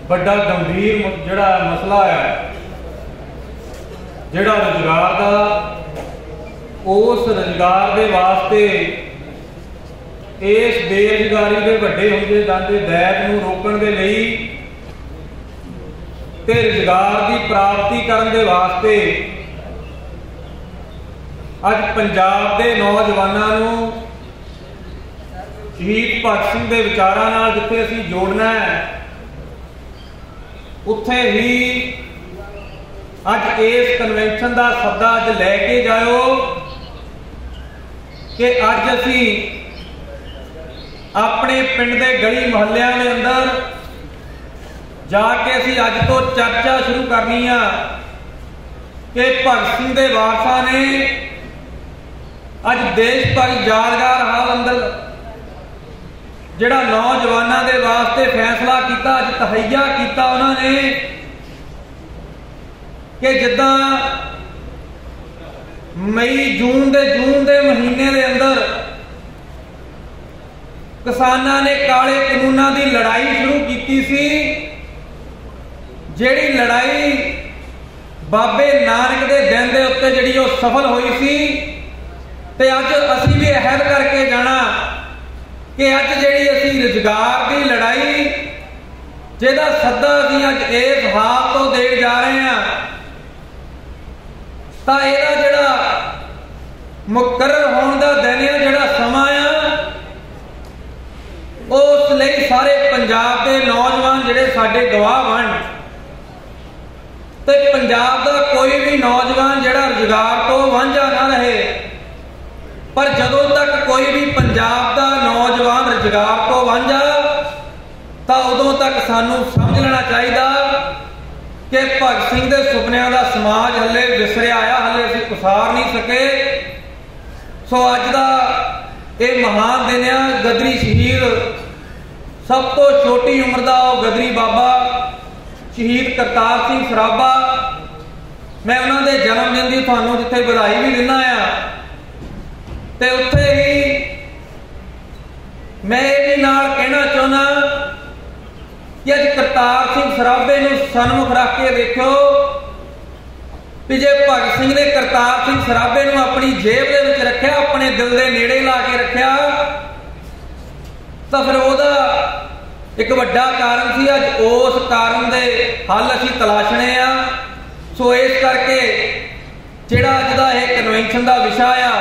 ਵੱਡਾ ਗੰਭੀਰ ਜਿਹੜਾ ਮਸਲਾ ਹੈ, ਜਿਹੜਾ ਰੁਜ਼ਗਾਰ ਦਾ, ਉਸ ਰੁਜ਼ਗਾਰ ਦੇ ਵਾਸਤੇ ਇਸ ਬੇਰੁਜ਼ਗਾਰੀ ਦੇ ਵੱਡੇ ਹੁੰਦੇ ਜਾਂਦੇ ਦੈਤ ਨੂੰ ਰੋਕਣ ਦੇ ਲਈ ਤੇ ਰੁਜ਼ਗਾਰ ਦੀ ਪ੍ਰਾਪਤੀ ਕਰਨ ਦੇ ਵਾਸਤੇ ਅੱਜ ਪੰਜਾਬ ਦੇ ਨੌਜਵਾਨਾਂ ਨੂੰ ਸ਼ਹੀਦ ਭਗਤ ਸਿੰਘ ਦੇ ਵਿਚਾਰਾਂ ਨਾਲ ਜਿੱਥੇ ਅਸੀਂ ਜੋੜਨਾ ਹੈ, ਉੱਥੇ ਹੀ ਅੱਜ ਇਸ ਕਨਵੈਨਸ਼ਨ ਦਾ ਸੱਦਾ ਅੱਜ ਲੈ ਕੇ ਜਾਇਓ ਕਿ ਅੱਜ ਅਸੀਂ ਆਪਣੇ ਪਿੰਡ ਦੇ ਗਲੀ ਮੁਹੱਲਿਆਂ ਦੇ ਅੰਦਰ ਜਾ ਕੇ ਅਸੀਂ ਅੱਜ ਤੋਂ ਚਰਚਾ ਸ਼ੁਰੂ ਕਰਨੀ ਆ ਕਿ ਭਗਤ ਸਿੰਘ ਦੇ ਵਾਰਸਾਂ ਨੇ ਅੱਜ ਦੇਸ਼ ਭਰ ਯਾਦਗਾਰ ਹਾਲ ਅੰਦਰ ਜਿਹੜਾ ਨੌਜਵਾਨਾਂ ਦੇ ਵਾਸਤੇ ਫੈਸਲਾ ਕੀਤਾ, ਅੱਜ ਤਹਈਆ ਕੀਤਾ ਉਹਨਾਂ ਨੇ ਕਿ ਜਿੱਦਾਂ ਮਈ ਜੂਨ ਦੇ ਮਹੀਨੇ ਦੇ ਅੰਦਰ ਕਿਸਾਨਾਂ ਨੇ ਕਾਲੇ ਕਾਨੂੰਨਾਂ ਦੀ ਲੜਾਈ ਸ਼ੁਰੂ ਕੀਤੀ ਸੀ, ਜਿਹੜੀ ਲੜਾਈ ਬਾਬੇ ਨਾਨਕ ਦੇ ਦਿਨ ਦੇ ਉੱਤੇ ਜਿਹੜੀ ਉਹ ਸਫਲ ਹੋਈ ਸੀ, ਤੇ ਅੱਜ ਅਸੀਂ ਵੀ ਅਹਿਦ ਕਰਕੇ ਜਾਣਾ ਕਿ ਅੱਜ ਜਿਹੜੀ ਅਸੀਂ ਰੁਜ਼ਗਾਰ ਦੀ ਲੜਾਈ ਜਿਹਦਾ ਸੱਦਾ ਅਸੀਂ ਅੱਜ ਇਸ ਹਾਲ ਤੋਂ ਦੇਣ ਜਾ ਰਹੇ ਹਾਂ, ਤਾਂ ਇਹਦਾ ਜਿਹੜਾ ਮੁਕਰਰ ਹੋਣ ਦਾ ਦਿਨ ਆ, ਜਿਹੜਾ ਸਮਾਂ ਆ, ਉਸ ਲਈ ਸਾਰੇ ਪੰਜਾਬ ਦੇ ਨੌਜਵਾਨ ਜਿਹੜੇ ਸਾਡੇ ਗਵਾਹ ਬਣ ਤੇ ਪੰਜਾਬ ਦਾ ਕੋਈ ਵੀ ਨੌਜਵਾਨ ਜਿਹੜਾ ਰੁਜ਼ਗਾਰ ਤੋਂ ਵਾਂਝਾ ਨਾ ਰਹੇ। ਪਰ ਜਦੋਂ ਤੱਕ ਕੋਈ ਵੀ ਪੰਜਾਬ ਦਾ ਨੌਜਵਾਨ ਰੁਜ਼ਗਾਰ ਤੋਂ ਵਾਂਝਾ, ਤਾਂ ਉਦੋਂ ਤੱਕ ਸਾਨੂੰ ਸਮਝ ਲੈਣਾ ਚਾਹੀਦਾ ਕਿ ਭਗਤ ਸਿੰਘ ਦੇ ਸੁਪਨਿਆਂ ਦਾ ਸਮਾਜ ਹੱਲੇ ਵਿਸਰਿਆ ਆ, ਹੱਲੇ ਅਸੀਂ ਉਸਾਰ ਨਹੀਂ ਸਕੇ। ਸੋ ਅੱਜ ਦਾ ਇਹ ਮਹਾਨ ਦਿਨ ਆ, ਗਦਰੀ ਸ਼ਹੀਦ, ਸਭ ਤੋਂ ਛੋਟੀ ਉਮਰ ਦਾ ਉਹ ਗਦਰੀ ਬਾਬਾ ਸ਼ਹੀਦ ਕਰਤਾਰ ਸਿੰਘ ਸਰਾਭਾ, ਮੈਂ ਉਹਨਾਂ ਦੇ ਜਨਮ ਦਿਨ ਦੀ ਤੁਹਾਨੂੰ ਜਿੱਥੇ ਵਧਾਈ ਵੀ ਦਿੰਦਾ ਆ, ਤੇ ਉੱਥੇ ਹੀ ਮੈਂ ਇਹ ਵੀ ਨਾਲ ਕਹਿਣਾ ਚਾਹੁੰਦਾ ਕਿ ਅੱਜ ਕਰਤਾਰ ਸਿੰਘ ਸਰਾਭੇ ਨੂੰ ਸਨਮੁਖ ਰੱਖ ਕੇ ਦੇਖਿਓ ਵੀ ਜੇ ਭਗਤ ਸਿੰਘ ਨੇ ਕਰਤਾਰ ਸਿੰਘ ਸਰਾਭੇ ਨੂੰ ਆਪਣੀ ਜੇਬ ਦੇ ਵਿੱਚ ਰੱਖਿਆ, ਆਪਣੇ ਦਿਲ ਦੇ ਨੇੜੇ ਲਾ ਕੇ ਰੱਖਿਆ, ਤਾਂ ਫਿਰ ਉਹਦਾ ਇੱਕ ਵੱਡਾ ਕਾਰਨ ਸੀ। ਅੱਜ ਉਸ ਕਾਰਨ ਦੇ ਹੱਲ ਅਸੀਂ ਤਲਾਸ਼ਣੇ ਆ। ਸੋ ਇਸ ਕਰਕੇ ਜਿਹੜਾ ਅੱਜ ਦਾ ਇਹ ਕਨਵੈਨਸ਼ਨ ਦਾ ਵਿਸ਼ਾ ਆ,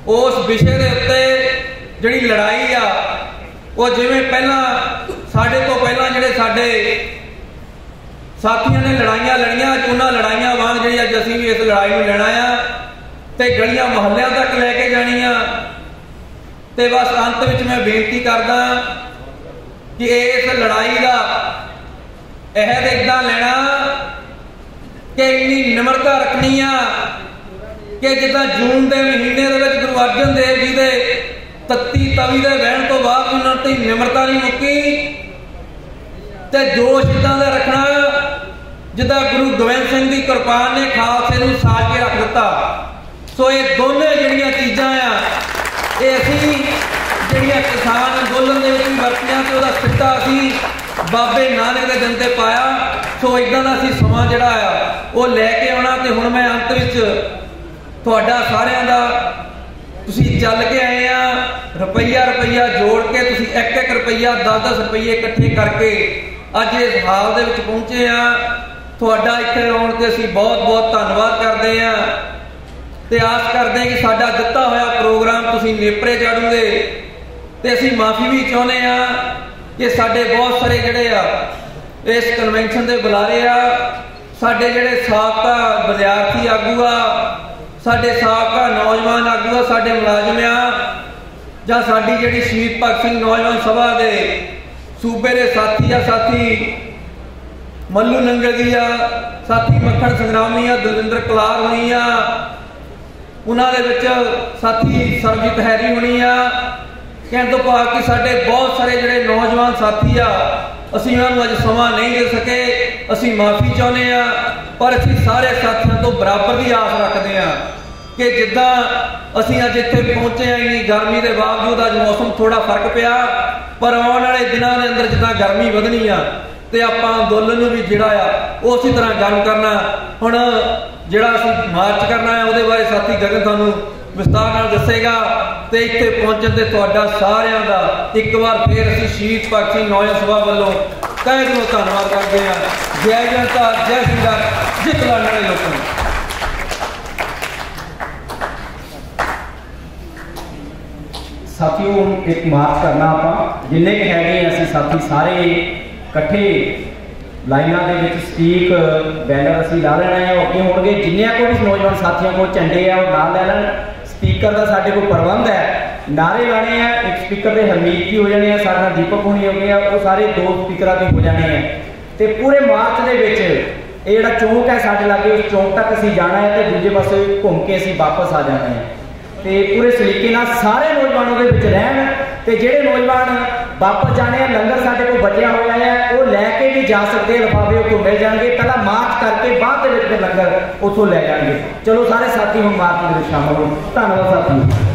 ਉਸ ਵਿਸ਼ੇ ਦੇ ਉੱਤੇ ਜਿਹੜੀ ਲੜਾਈ ਆ, ਉਹ ਜਿਵੇਂ ਪਹਿਲਾਂ ਸਾਡੇ ਤੋਂ ਪਹਿਲਾਂ ਜਿਹੜੇ ਸਾਡੇ ਸਾਥੀਆਂ ਨੇ ਲੜਾਈਆਂ ਲੜੀਆਂ, ਅੱਜ ਉਹਨਾਂ ਲੜਾਈਆਂ ਵਾਂਗ ਜਿਹੜੀ ਅੱਜ ਅਸੀਂ ਵੀ ਇਸ ਲੜਾਈ ਨੂੰ ਲੈਣਾ ਆ ਤੇ ਗਲੀਆਂ ਮੁਹੱਲਿਆਂ ਤੱਕ ਲੈ ਕੇ ਜਾਣੀ ਆ। ਤੇ ਬਸ ਅੰਤ ਵਿੱਚ ਮੈਂ ਬੇਨਤੀ ਕਰਦਾ ਕਿ ਇਸ ਲੜਾਈ ਦਾ ਅਹਿਦ ਏਦਾਂ ਲੈਣਾ ਕਿ ਇੰਨੀ ਨਿਮਰਤਾ ਰੱਖਣੀ ਆ ਕਿ ਜਿੱਦਾਂ ਜੂਨ ਦੇ ਮਹੀਨੇ ਦੇ ਵਿੱਚ ਗੁਰੂ ਅਰਜਨ ਦੇਵ ਜੀ ਦੇ ਤੱਤੀ ਤਵੀ ਦੇ ਵਹਿਣ ਤੋਂ ਬਾਅਦ ਉਹਨਾਂ ਤੇ ਨਿਮਰਤਾ ਨਹੀਂ ਮੁੱਕੀ, ਤੇ ਜੋਸ਼ ਇਦਾਂ ਦਾ ਰੱਖਣਾ ਜਿੱਦਾਂ ਗੁਰੂ ਗੋਬਿੰਦ ਸਿੰਘ ਦੀ ਕਿਰਪਾਨ ਨੇ ਖਾਲਸੇ ਨੂੰ ਸਾਜ ਕੇ ਰੱਖ ਦਿੱਤਾ। ਸੋ ਇਹ ਦੋਨੇ ਜਿਹੜੀਆਂ ਚੀਜ਼ਾਂ ਆ, ਇਹ ਅਸੀਂ ਜਿਹੜੀਆਂ ਕਿਸਾਨ ਅੰਦੋਲਨ ਦੇ ਵਿੱਚ ਵੀ ਵਰਤੀਆਂ ਤੇ ਉਹਦਾ ਸਿੱਟਾ ਅਸੀਂ ਬਾਬੇ ਨਾਨਕ ਦੇ ਦਿਨ ਤੇ ਪਾਇਆ। ਸੋ ਇਦਾਂ ਦਾ ਅਸੀਂ ਸਮਾਂ ਜਿਹੜਾ ਆ ਉਹ ਲੈ ਕੇ ਆਉਣਾ। ਤੇ ਹੁਣ ਮੈਂ ਅੰਤ ਵਿੱਚ ਤੁਹਾਡਾ ਸਾਰਿਆਂ ਦਾ, ਤੁਸੀਂ ਚੱਲ ਕੇ ਆਏ ਆ, ਰੁਪਈਆ ਜੋੜ ਕੇ ਤੁਸੀਂ 1-1 ਰੁਪਈਆ 10-10 ਰੁਪਈਏ ਇਕੱਠੇ ਕਰਕੇ ਅੱਜ ਇਸ ਹਾਲ ਦੇ ਵਿੱਚ ਪਹੁੰਚੇ ਆ। ਤੁਹਾਡਾ ਇੱਥੇ ਆਉਣ ਤੇ ਅਸੀਂ ਬਹੁਤ-ਬਹੁਤ ਧੰਨਵਾਦ ਕਰਦੇ ਆ ਤੇ ਆਸ ਕਰਦੇ ਕਿ ਸਾਡਾ ਦਿੱਤਾ ਹੋਇਆ ਪ੍ਰੋਗਰਾਮ ਤੁਸੀਂ ਨੇਪਰੇ ਚਾੜੋਗੇ। ਤੇ ਅਸੀਂ ਮਾਫੀ ਵੀ ਚਾਹੁੰਦੇ ਆ ਕਿ ਸਾਡੇ ਬਹੁਤ ਸਾਰੇ ਜਿਹੜੇ ਆ इस कन्वेंशन के बुलारे आ साडे जिहड़े साबका विद्यार्थी आगू आ, साडे साबका नौजवान आगू आ, साडे मुलाजम आ जां साडी जिहड़ी शहीद भगत सिंह नौजवान सभा दे सूबे दे साथी आ, साथी मल्लू नंगल जी आ, साथी मक्खण संग्रामी आ, दलविंदर कलार होनी आ, उन्हां दे विच साथी सरबजीत हैरी होनी आ। कहने तो भाव कि साडे बहुत सारे जिहड़े नौजवान साथी आ असीं उन्हां नूं अज समां नहीं दे सके, असीं माफ़ी चाहुंदे आ, पर असीं सारे साथियों तो बराबर की आस रखते हैं कि जिद्दां असीं अज इत्थे पहुंचे हैं इन्नी गर्मी के बावजूद अज मौसम थोड़ा फर्क पिया, पर आने वाले दिनों के अंदर जिद्दां गर्मी वधनी आ ते आपां अंदोलन भी जिहड़ा आ उसी तरह गर्म करना। हुण जिहड़ा असीं मार्च करना है उहदे बारे साथी गगन तुहानूं विस्तार नाल दसेगा ते इत्थे पहुंचण ते तुहाडा सारिआं दा एक बार फिर असीं शहीद भगत सिंह नौजवान सभा वल्लों तहे दिलों धन्नवाद करदे हां। जय जनता जय सिंगार जित लड़न वाले लोकां दी। साथियों एक मार्च करना आप जिन्ने हैगे असीं साथी सारे इकट्ठे लाइनां दे विच स्टीक बैनर असीं ला लेना है। अगे होणगे जिन्नियां को भी नौजवान साथियों को झंडे आ वो नाल लै लैण। स्पीकर का साडे कोल प्रबंध है, नारे लाने हैं, एक स्पीकर के हरमीत जी हो जाने हैं, साडा दीपक होनी हो गया, वो सारे 2 स्पीकर के हो जाने हैं। तो पूरे मार्च के विच ये जिहड़ा चौंक है साडे लागे उस चौंक तक असीं जाना है तो दूजे पासे घूम के असीं वापस आ जाना है। तो पूरे सलीके नाल सारे नौजवानों के विच रहन ते जिहड़े नौजवान वापस जाने हैं लंगर साडे कोल बचिया होया है वो लैके भी जा सकते हैं, लिफाफे उत्तों मिल जाएंगे, पहला मार्च करके बाद दे विच लंगर उत्थों लै जाएंगे। चलो सारे साथी हम मार्च में शामिल हो। धन्नवाद साथी।